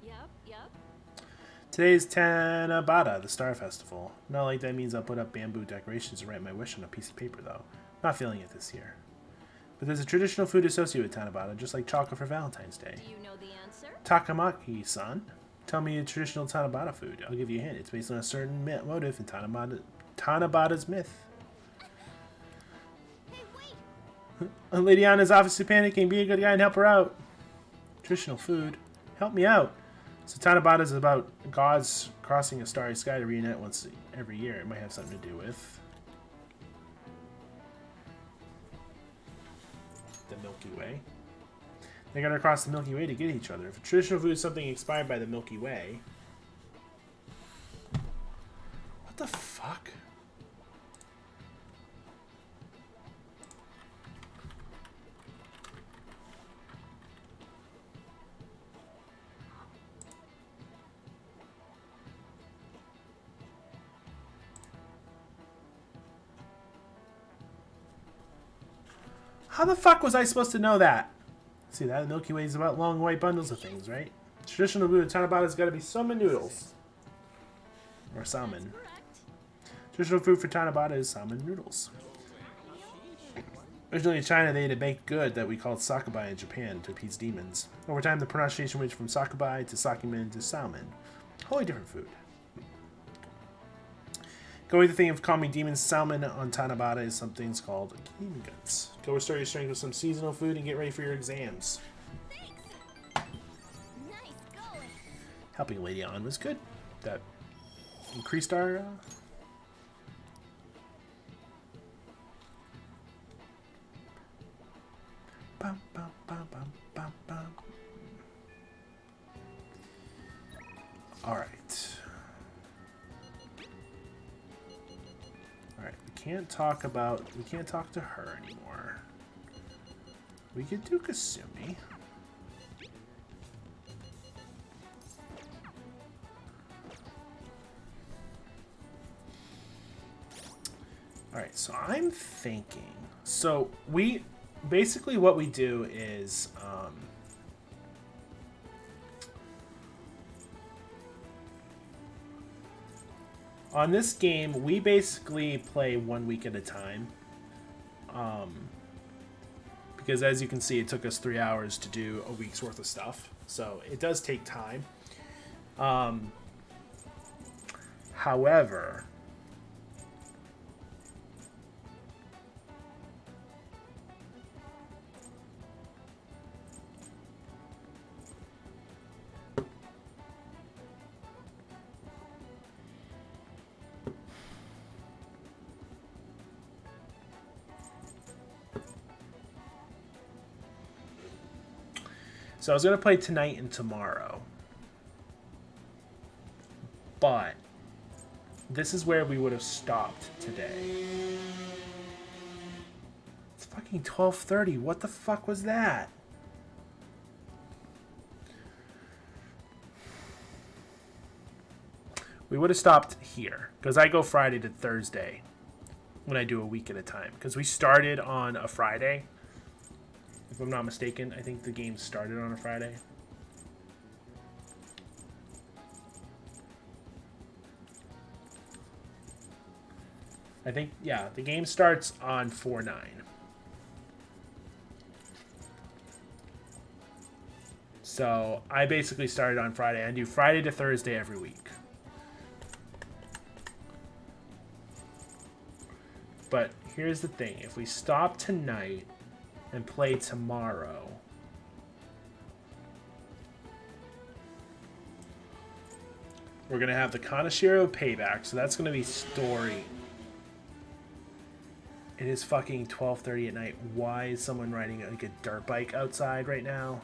Yep. Today's Tanabata, the Star Festival. Not like that means I'll put up bamboo decorations and write my wish on a piece of paper, though. Not feeling it this year. But there's a traditional food associated with Tanabata, just like chocolate for Valentine's Day. Do you know the answer? Takamaki-san. Tell me a traditional Tanabata food. I'll give you a hint. It's based on a certain motive in Tanabata's myth. Hey, wait! Lady Anna's obviously panicking. Be a good guy and help her out. Traditional food. Help me out. So Tanabata is about gods crossing a starry sky to reunite once every year. It might have something to do with the Milky Way. They gotta cross the Milky Way to get each other. If a traditional food is something inspired by the Milky Way... What the fuck? How the fuck was I supposed to know that? See that? The Milky Way is about long white bundles of things, right? Traditional food in Tanabata's gotta be salmon noodles. Or salmon. Correct. Traditional food for Tanabata is salmon noodles. Originally in China, they ate a baked good that we called sakubai in Japan to appease demons. Over time, the pronunciation went from sakubai to sakimen to salmon. Wholly different food. Going to think of calming demons, salmon on Tanabata is something's called demon guts. Go restore your strength with some seasonal food and get ready for your exams. Thanks! Nice going! Helping Lady On was good. That increased our... Bum, bum, bum, bum, bum, bum. Alright. Alright, we can't talk to her anymore. We could do Kasumi. Alright, so I'm thinking... So, we... Basically what we do is... on this game, we basically play 1 week at a time. Because as you can see, it took us 3 hours to do a week's worth of stuff. So, it does take time. However... So I was going to play tonight and tomorrow. But this is where we would have stopped today. It's fucking 12:30. What the fuck was that? We would have stopped here. Because I go Friday to Thursday when I do a week at a time. Because we started on a Friday. If I'm not mistaken, I think the game started on a Friday. I think, yeah, the game starts on 4/9. So I basically started on Friday. I do Friday to Thursday every week. But here's the thing. If we stop tonight and play tomorrow, we're going to have the Kanashiro payback, so that's going to be story. It is fucking 12:30 at night. Why is someone riding like a dirt bike outside right now?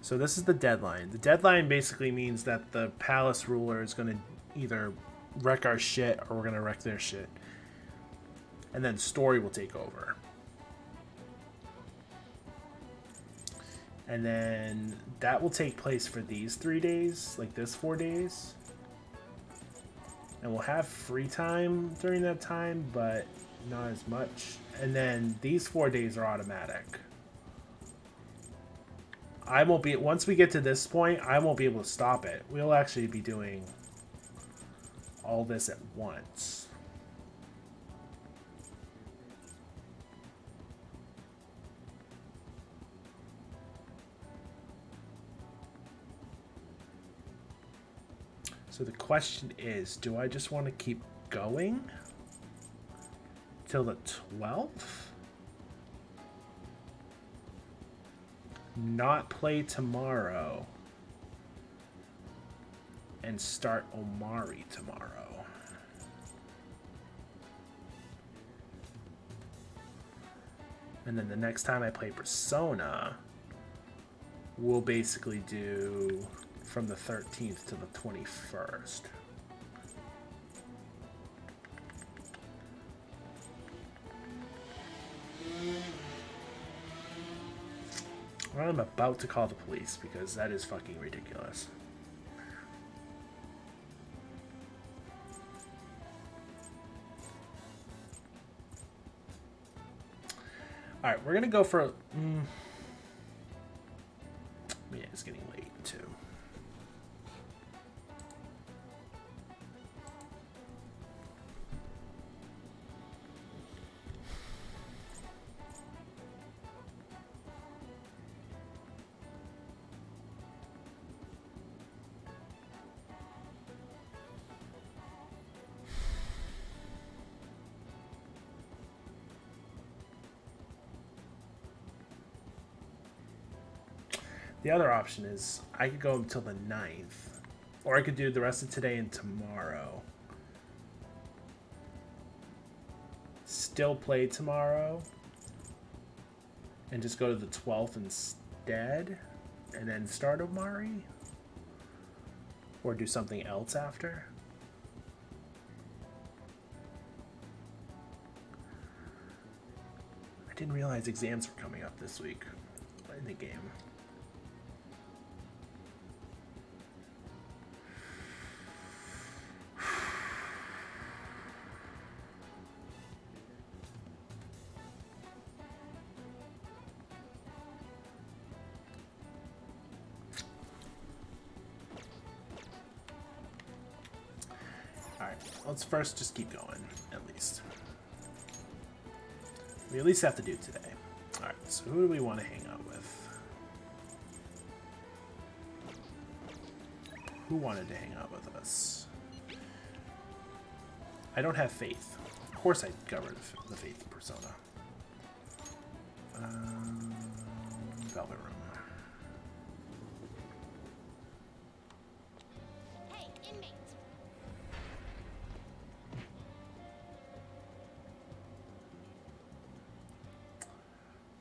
So this is the deadline. The deadline basically means that the palace ruler is going to either wreck our shit or we're going to wreck their shit. And then story will take over. And then that will take place for these 3 days, like this 4 days. And we'll have free time during that time, but not as much. And then these 4 days are automatic. I won't be, once we get to this point, I won't be able to stop it. We'll actually be doing all this at once. So the question is, do I just want to keep going till the 12th? Not play tomorrow and start Omari tomorrow. And then the next time I play Persona, we'll basically do from the 13th to the 21st. I'm about to call the police because that is fucking ridiculous. Alright, we're gonna go for... yeah, it's getting late too. The other option is I could go until the 9th, or I could do the rest of today and tomorrow. Still play tomorrow and just go to the 12th instead and then start Omari, or do something else after. I didn't realize exams were coming up this week in the game. Let's first just keep going, at least. We at least have to do today. Alright, so who do we want to hang out with? Who wanted to hang out with us? I don't have faith. Of course I got rid of the faith persona. Velvet Room. Hey, inmate.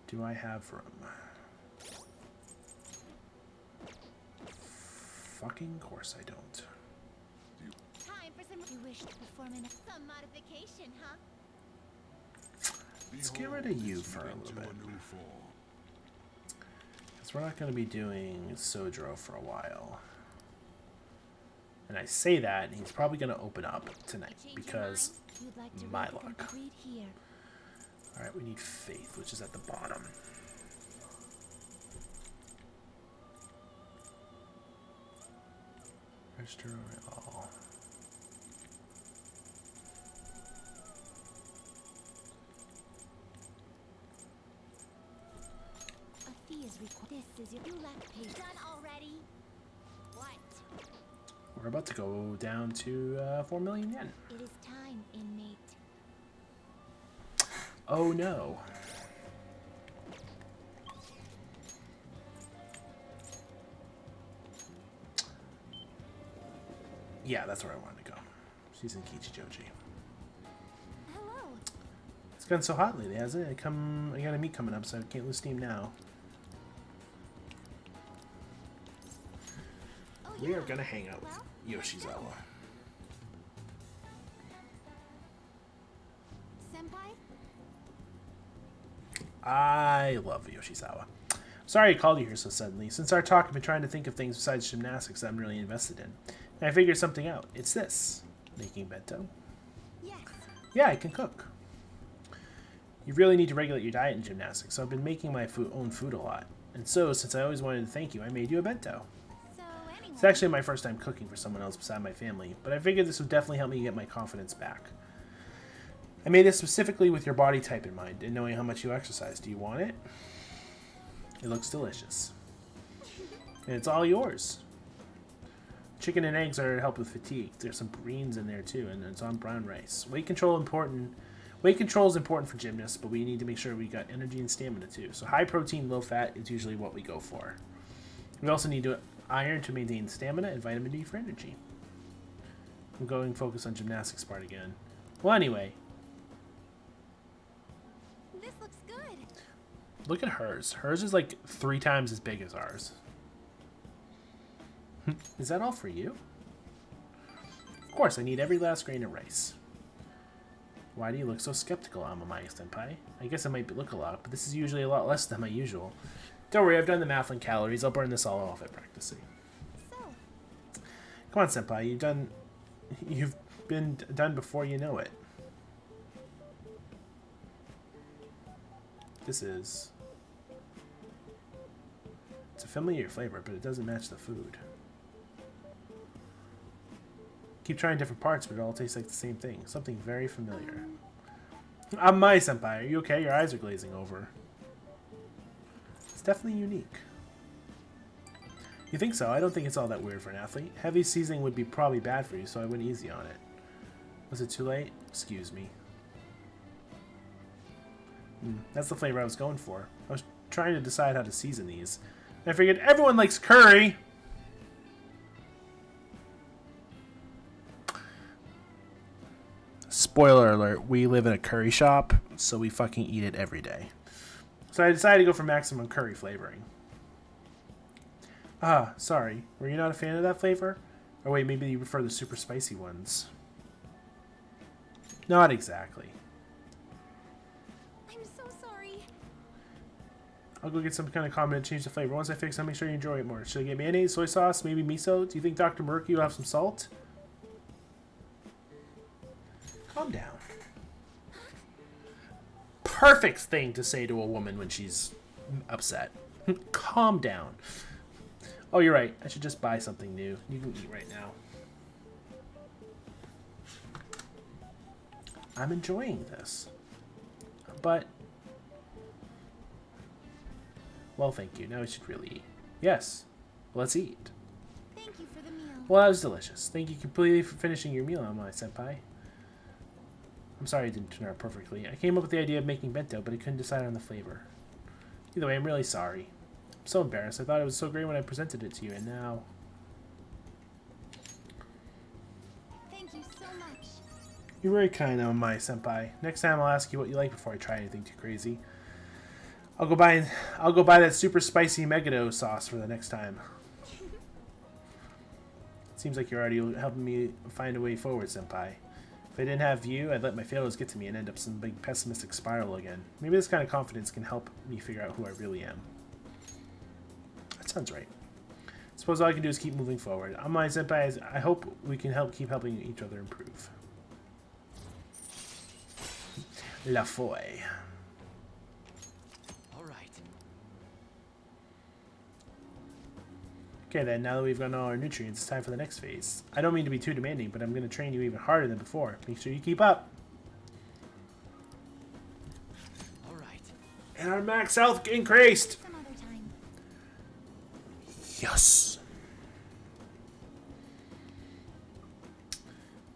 Do I have room? Fucking course I don't. Time for some. You wish to perform some modification, huh? Let's get rid of you for a little bit. Because we're not going to be doing Sojiro for a while. And I say that, and he's probably going to open up tonight because my luck. Alright, we need faith, which is at the bottom. Register all. A fee is required. This is your left page. Done already? What? We're about to go down to 4 million yen. It is time, inmate. Oh no. Yeah, that's where I wanted to go. She's in Kichijoji. Hello. It's gotten so hot lately, hasn't it? I got a meet coming up, so I can't lose steam now. Oh, We are yeah. gonna hang out with Well, Yoshizawa. Senpai? I love Yoshizawa. Sorry I called you here so suddenly. Since our talk, I've been trying to think of things besides gymnastics that I'm really invested in. And I figured something out. It's this. Making bento. Yes. Yeah, I can cook. You really need to regulate your diet in gymnastics, so I've been making my own food a lot. And so, since I always wanted to thank you, I made you a bento. So anyway, It's actually my first time cooking for someone else beside my family, but I figured this would definitely help me get my confidence back. I made this specifically with your body type in mind, and knowing how much you exercise. Do you want it? It looks delicious. And it's all yours. Chicken and eggs are to help with fatigue. There's some greens in there too, and it's on brown rice. Weight control is important for gymnasts, but we need to make sure we got energy and stamina too. So high protein, low fat is usually what we go for. We also need iron to maintain stamina and vitamin D for energy. I'm going focus on gymnastics part again. Well, anyway, this looks good. look at hers. Hers is like 3 times as big as ours. Is that all for you? Of course, I need every last grain of rice. Why do you look so skeptical, Amamaya-senpai? I guess it might look a lot, but this is usually a lot less than my usual. Don't worry, I've done the math on calories. I'll burn this all off at practicing. So, Come on, senpai. You've been done before you know it. It's a familiar flavor, but it doesn't match the food. Keep trying different parts, but it all tastes like the same thing. Something very familiar. Amai-senpai, are you okay? Your eyes are glazing over. It's definitely unique. You think so? I don't think it's all that weird for an athlete. Heavy seasoning would be probably bad for you, so I went easy on it. Was it too late? Excuse me. That's the flavor I was going for. I was trying to decide how to season these. I figured everyone likes curry! Spoiler alert, we live in a curry shop, so we fucking eat it every day. So I decided to go for maximum curry flavoring. Ah, sorry. Were you not a fan of that flavor? Or wait, maybe you prefer the super spicy ones. Not exactly. I'm so sorry. I'll go get some kind of condiment to change the flavor. Once I fix it, I'll make sure you enjoy it more. Should I get mayonnaise, soy sauce, maybe miso? Do you think Dr. Murky will have some salt? Calm down. Perfect thing to say to a woman when she's upset. Calm down. Oh, you're right. I should just buy something new. You can eat right now. I'm enjoying this. But... well, thank you. Now we should really eat. Yes. Let's eat. Thank you for the meal. Well, that was delicious. Thank you completely for finishing your meal, Amai-senpai. I'm sorry it didn't turn out perfectly. I came up with the idea of making bento, but I couldn't decide on the flavor. Either way, I'm really sorry. I'm so embarrassed. I thought it was so great when I presented it to you, and now... Thank you so much. You're very kind, Amai-senpai. Next time I'll ask you what you like before I try anything too crazy. I'll go buy that super spicy Megado sauce for the next time. Seems like you're already helping me find a way forward, senpai. If I didn't have you, I'd let my failures get to me and end up some big pessimistic spiral again. Maybe this kind of confidence can help me figure out who I really am. That sounds right. Suppose all I can do is keep moving forward. Amai-senpai, I hope we can keep helping each other improve. La Foy. All right. Okay then, now that we've gotten all our nutrients, it's time for the next phase. I don't mean to be too demanding, but I'm going to train you even harder than before. Make sure you keep up. All right. And our max health increased! Some other time. Yes!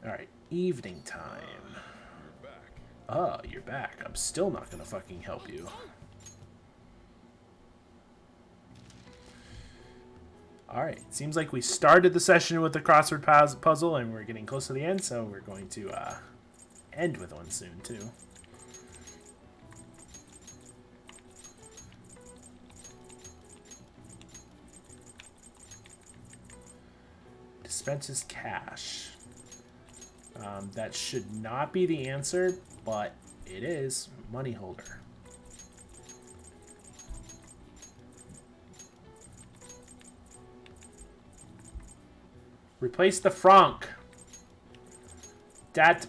Alright, evening time. You're back. Oh, you're back. I'm still not going to fucking help you. Alright, seems like we started the session with the crossword puzzle and we're getting close to the end, so we're going to end with one soon, too. Dispenses cash. That should not be the answer, but it is. Money holder. Replace the franc. That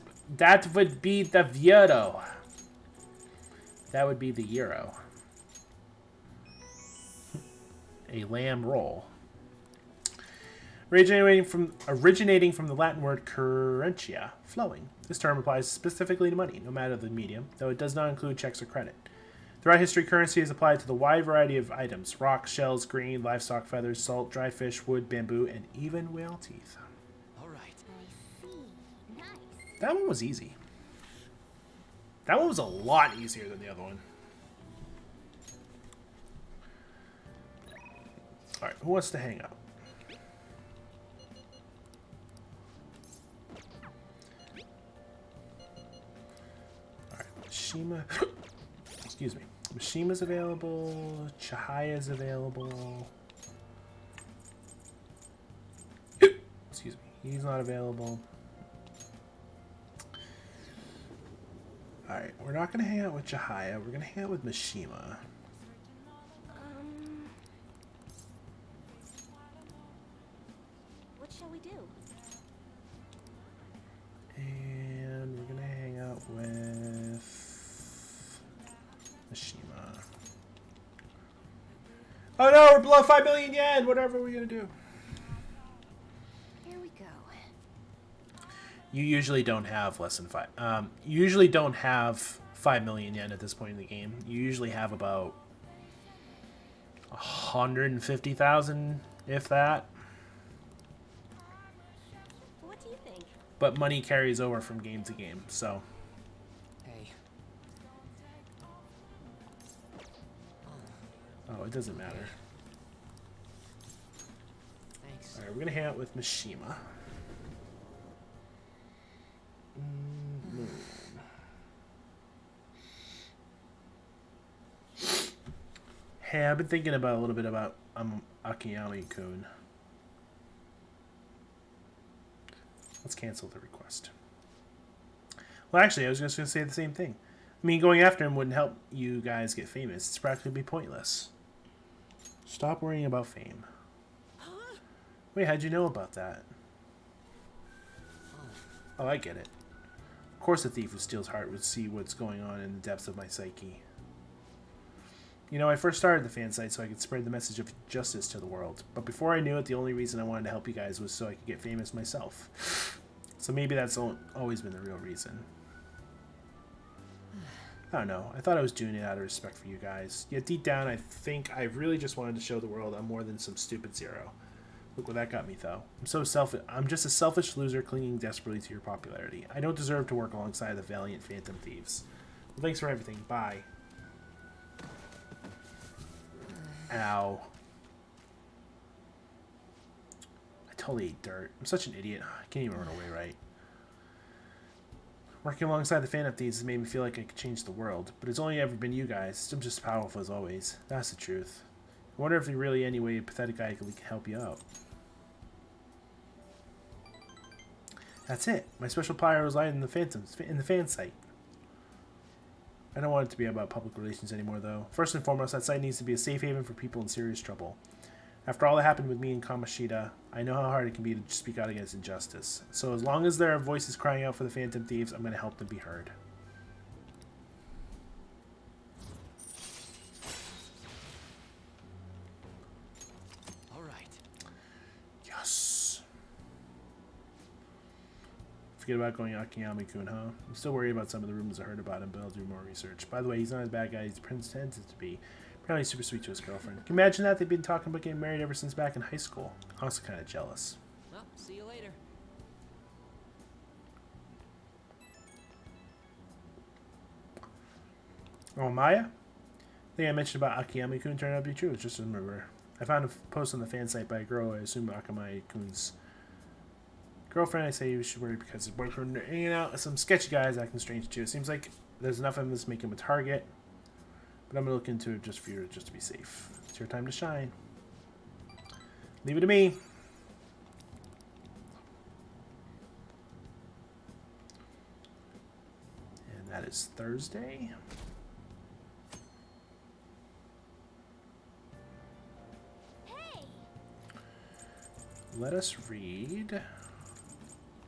would be the euro. That would be the euro. a lamb roll. Originating from the Latin word currentia, flowing. This term applies specifically to money, no matter the medium, though it does not include checks or credit. Throughout history, currency is applied to the wide variety of items: rocks, shells, grain, livestock, feathers, salt, dry fish, wood, bamboo, and even whale teeth. All right. I see. Nice. That one was easy. That one was a lot easier than the other one. Alright, who wants to hang out? Alright, Mishima. Excuse me. Mishima's available. Chahaya's available. Excuse me. He's not available. Alright, we're not going to hang out with Chahaya. We're going to hang out with Mishima. What shall we do? And we're going to hang out with Mishima. Oh no, we're below 5 million yen! Whatever we're going to do. Here we go. You usually don't have less than 5. You usually don't have 5 million yen at this point in the game. You usually have about 150,000, if that. What do you think? But money carries over from game to game, so. Hey. Oh, it doesn't matter. Thanks. Alright, we're gonna hang out with Mishima. Hey, I've been thinking about a little bit about Akiyami-kun. Let's cancel the request. Well, actually, I was just going to say the same thing. I mean, going after him wouldn't help you guys get famous. It's practically pointless. Stop worrying about fame. Wait, how'd you know about that? Oh, I get it. Of course a thief who steals heart would see what's going on in the depths of my psyche. You know, I first started the fan site so I could spread the message of justice to the world. But before I knew it, the only reason I wanted to help you guys was so I could get famous myself. So maybe that's always been the real reason. I don't know. I thought I was doing it out of respect for you guys. Yet deep down, I think I really just wanted to show the world I'm more than some stupid zero. Look what that got me, though. I'm just a selfish loser clinging desperately to your popularity. I don't deserve to work alongside the valiant phantom thieves. Well, thanks for everything. Bye. Ow. I totally ate dirt. I'm such an idiot. I can't even run away right. Working alongside the Phantom Thieves has made me feel like I could change the world, but it's only ever been you guys. I'm just as powerful as always. That's the truth. I wonder if there's really any way a pathetic guy can help you out. That's it. My special power was lying in the fan site. I don't want it to be about public relations anymore, though. First and foremost, that site needs to be a safe haven for people in serious trouble. After all that happened with me and Kamoshida, I know how hard it can be to speak out against injustice. So as long as there are voices crying out for the Phantom Thieves, I'm going to help them be heard. All right. Yes. Forget about going Akiyami-kun, huh? I'm still worried about some of the rumors I heard about him, but I'll do more research. By the way, he's not as bad guy as he pretends to be. Apparently he's super sweet to his girlfriend. Can you imagine that? They've been talking about getting married ever since back in high school. I'm also kind of jealous. Well, see you later. Oh, Maya? The thing I mentioned about Akiyami-kun turned out to be true. It's just a rumor. I found a post on the fan site by a girl I assume Akiyami-kun's girlfriend. I say you should worry because his boyfriend are hanging out with some sketchy guys acting strange too. It seems like there's enough of them to make him a target. But I'm going to look into it just for you, just to be safe. It's your time to shine. Leave it to me. And that is Thursday. Hey! Let us read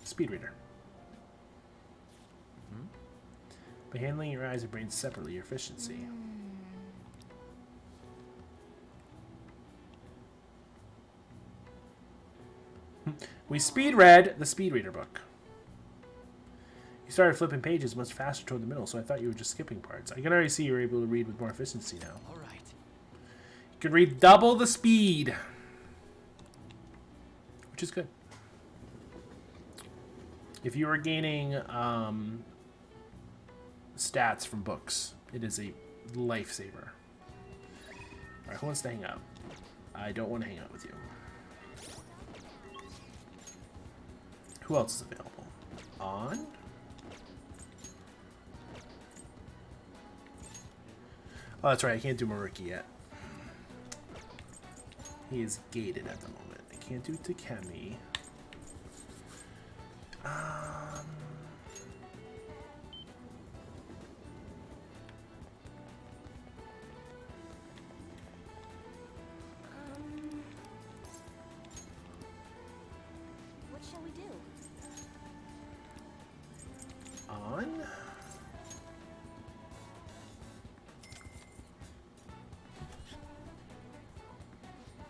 Speed Reader. By handling your eyes and brains separately, your efficiency. We speed read the speed reader book. You started flipping pages much faster toward the middle, so I thought you were just skipping parts. I can already see you're able to read with more efficiency now. All right. You can read double the speed, which is good. If you are gaining stats from books, it is a lifesaver. All right, who wants to hang out? I don't want to hang out with you. Who else is available? On? Oh, that's right. I can't do Maruki yet. He is gated at the moment. I can't do Takemi. What shall we do? On?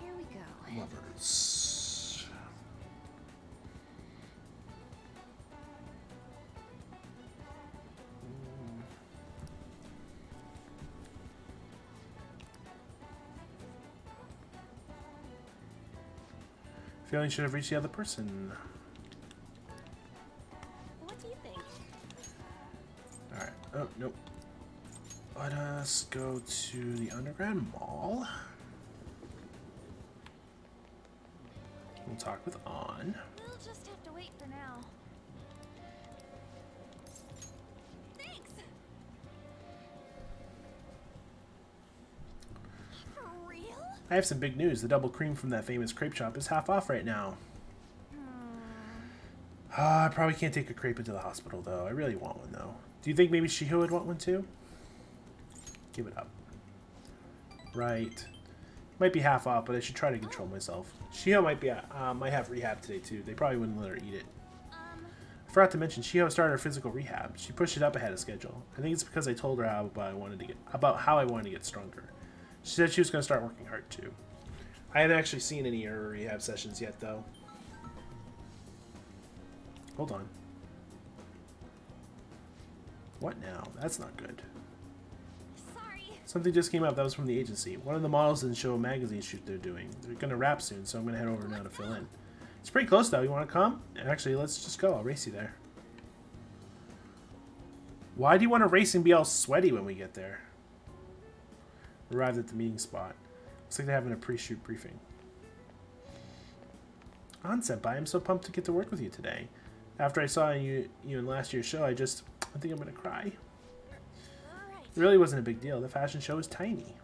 Here we go. Lovers. Feeling should have reached the other person. What do you think? Alright. Oh, nope. Let us go to the Underground Mall. We'll talk with On. We'll just have to wait for now. Thanks! For real? I have some big news. The double cream from that famous crepe shop is half off right now. I probably can't take a crepe into the hospital, though. I really want one, though. Do you think maybe Shiho would want one, too? Give it up. Right. Might be half off, but I should try to control myself. Shiho might have rehab today, too. They probably wouldn't let her eat it. I forgot to mention, Shiho started her physical rehab. She pushed it up ahead of schedule. I think it's because I told her about how I wanted to get stronger. She said she was going to start working hard, too. I haven't actually seen any of her rehab sessions yet, though. Hold on. What now? That's not good. Sorry. Something just came up. That was from the agency. One of the models didn't show a magazine shoot they're doing. They're going to wrap soon, so I'm going to head over now to fill in. It's pretty close, though. You want to come? Actually, let's just go. I'll race you there. Why do you want to race and be all sweaty when we get there? Arrived at the meeting spot. Looks like they're having a pre-shoot briefing. On, Senpai. I'm so pumped to get to work with you today. After I saw you in last year's show, I think I'm going to cry. It really wasn't a big deal. The fashion show was tiny.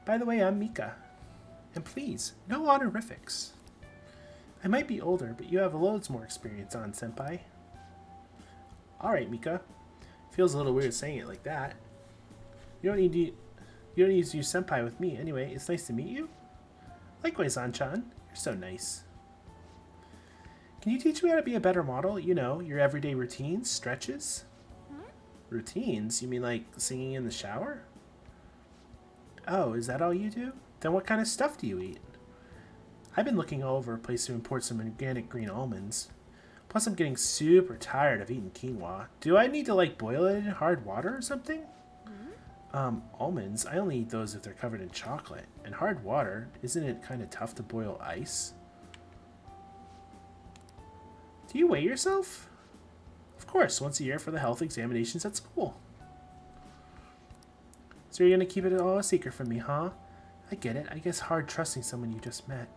By the way, I'm Mika. And please, no honorifics. I might be older, but you have loads more experience on, Senpai. Alright, Mika. Feels a little weird saying it like that. You don't need to use Senpai with me. Anyway, it's nice to meet you. Likewise, Anchan. You're so nice. Can you teach me how to be a better model? You know, your everyday routines, stretches? Routines? You mean like singing in the shower? Oh, is that all you do? Then what kind of stuff do you eat? I've been looking all over a place to import some organic green almonds. Plus, I'm getting super tired of eating quinoa. Do I need to, like, boil it in hard water or something? Almonds? I only eat those if they're covered in chocolate. And hard water? Isn't it kind of tough to boil ice? Do you weigh yourself? Of course, once a year for the health examinations at school. So you're going to keep it all a secret from me, huh? I get it. I guess hard trusting someone you just met.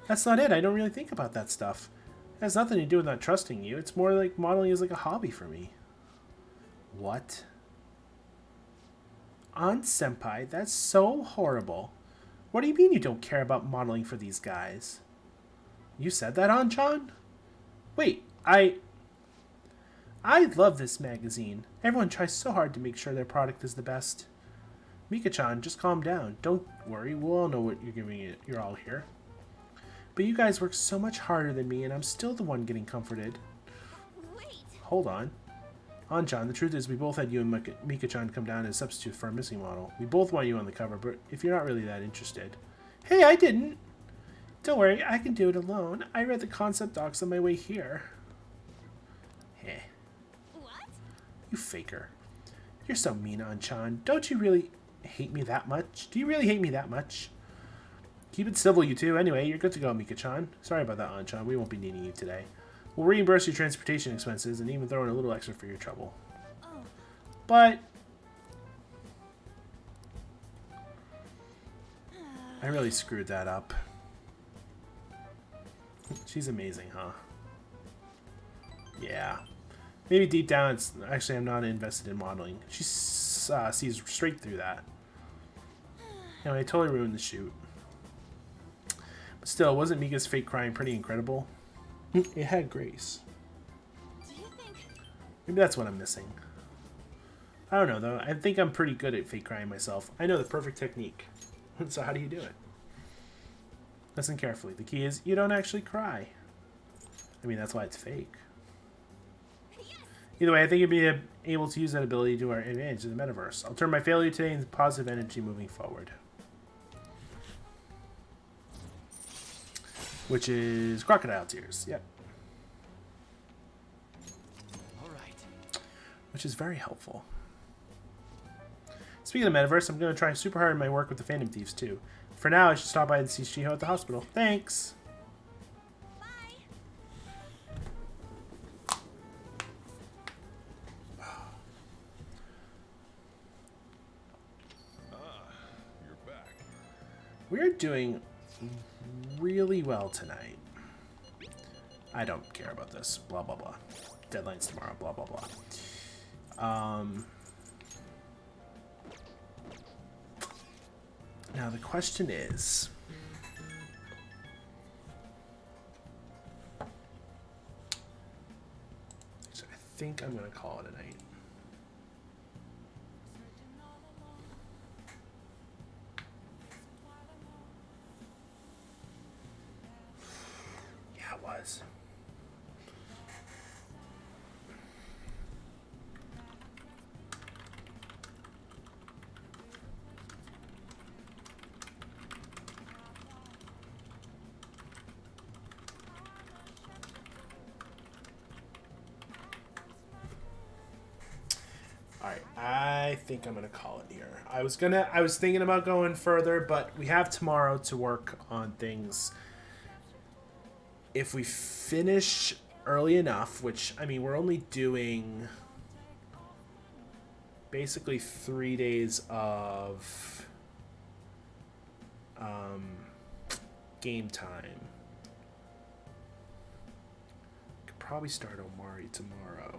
That's not it. I don't really think about that stuff. It has nothing to do with not trusting you. It's more like modeling is like a hobby for me. What? Aunt Senpai, that's so horrible. What do you mean you don't care about modeling for these guys? You said that, Anchan? Wait, I love this magazine. Everyone tries so hard to make sure their product is the best. Mika-chan, just calm down. Don't worry, we'll all know what you're giving it. You're all here. But you guys work so much harder than me, and I'm still the one getting comforted. Wait. Hold on. Anchan, the truth is we both had you and Mika-chan come down as substitute for a missing model. We both want you on the cover, but if you're not really that interested... Hey, I didn't! Don't worry, I can do it alone. I read the concept docs on my way here. Heh. What? You faker. You're so mean, Anchan. Don't you really hate me that much? Do you really hate me that much? Keep it civil, you two. Anyway, you're good to go, Mika-chan. Sorry about that, Anchan. We won't be needing you today. We'll reimburse your transportation expenses and even throw in a little extra for your trouble. Oh. But I really screwed that up. She's amazing, huh? Yeah. Maybe deep down, it's actually I'm not invested in modeling. She sees straight through that. You know, I totally ruined the shoot. But still, wasn't Mika's fake crying pretty incredible? It had grace. Do you think? Maybe that's what I'm missing. I don't know, though. I think I'm pretty good at fake crying myself. I know the perfect technique. So how do you do it? Listen carefully. The key is you don't actually cry. I mean, that's why it's fake. Either way, I think you'd be able to use that ability to our advantage in the metaverse. I'll turn my failure today into positive energy moving forward. Which is crocodile tears. Yep. All right. Which is very helpful. Speaking of metaverse, I'm going to try super hard in my work with the Phantom Thieves too. For now, I should stop by and see Shiho at the hospital. Thanks! You're back. We're doing really well tonight. I don't care about this. Blah, blah, blah. Deadline's tomorrow. Blah, blah, blah. Now the question is... So I think I'm going to call it a night. Yeah, it was. Alright, I think I'm gonna call it here. I was thinking about going further, but we have tomorrow to work on things. If we finish early enough, which, I mean, we're only doing basically 3 days of game time. Could probably start Omari tomorrow.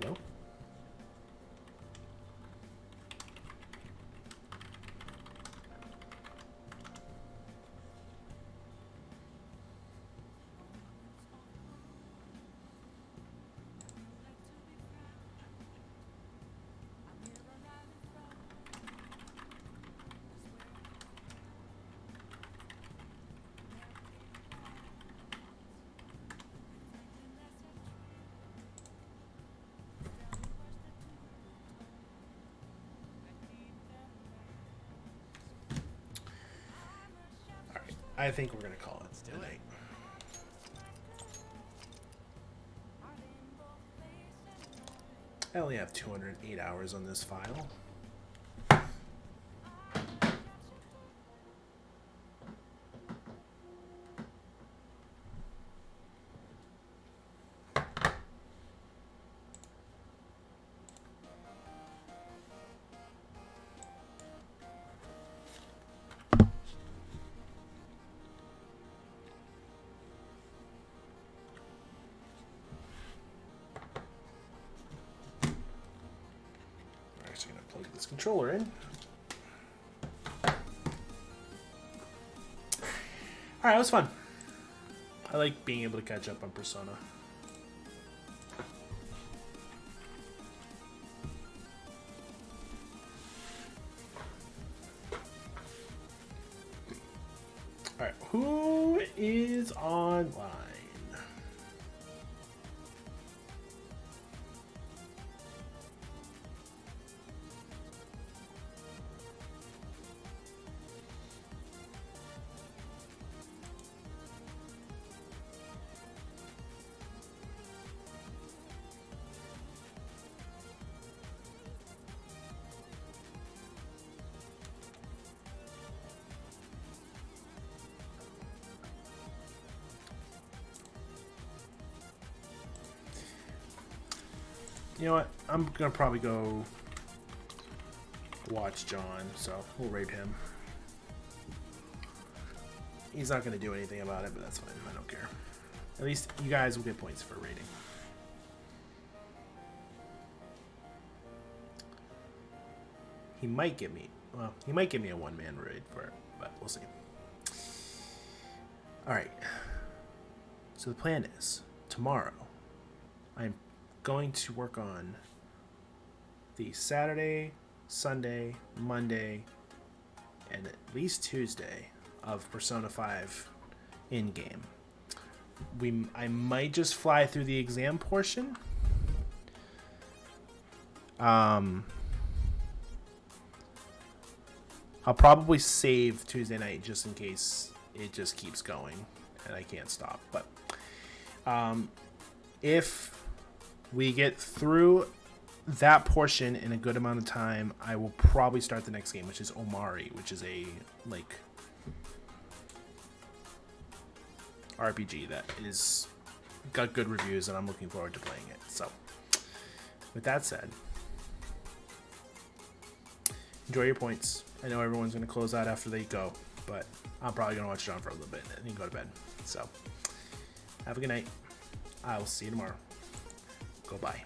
Hello? I think we're gonna call it tonight. I only have 208 hours on this file. Plug this controller in. Alright, that was fun. I like being able to catch up on Persona. Alright, who is online? You know what? I'm gonna probably go watch John, so we'll raid him. He's not gonna do anything about it, but that's fine. I don't care. At least you guys will get points for raiding. He might give me, well, he might give me a one-man raid for it, but we'll see. Alright. So the plan is, tomorrow, I'm going to work on the Saturday, Sunday, Monday, and at least Tuesday of Persona 5 in-game. I might just fly through the exam portion. I'll probably save Tuesday night just in case it just keeps going and I can't stop. But if we get through that portion in a good amount of time, I will probably start the next game, which is Omari, which is a like RPG that is got good reviews, and I'm looking forward to playing it. So, with that said, enjoy your points. I know everyone's going to close out after they go, but I'm probably going to watch John for a little bit and then go to bed. So, have a good night. I will see you tomorrow. Goodbye.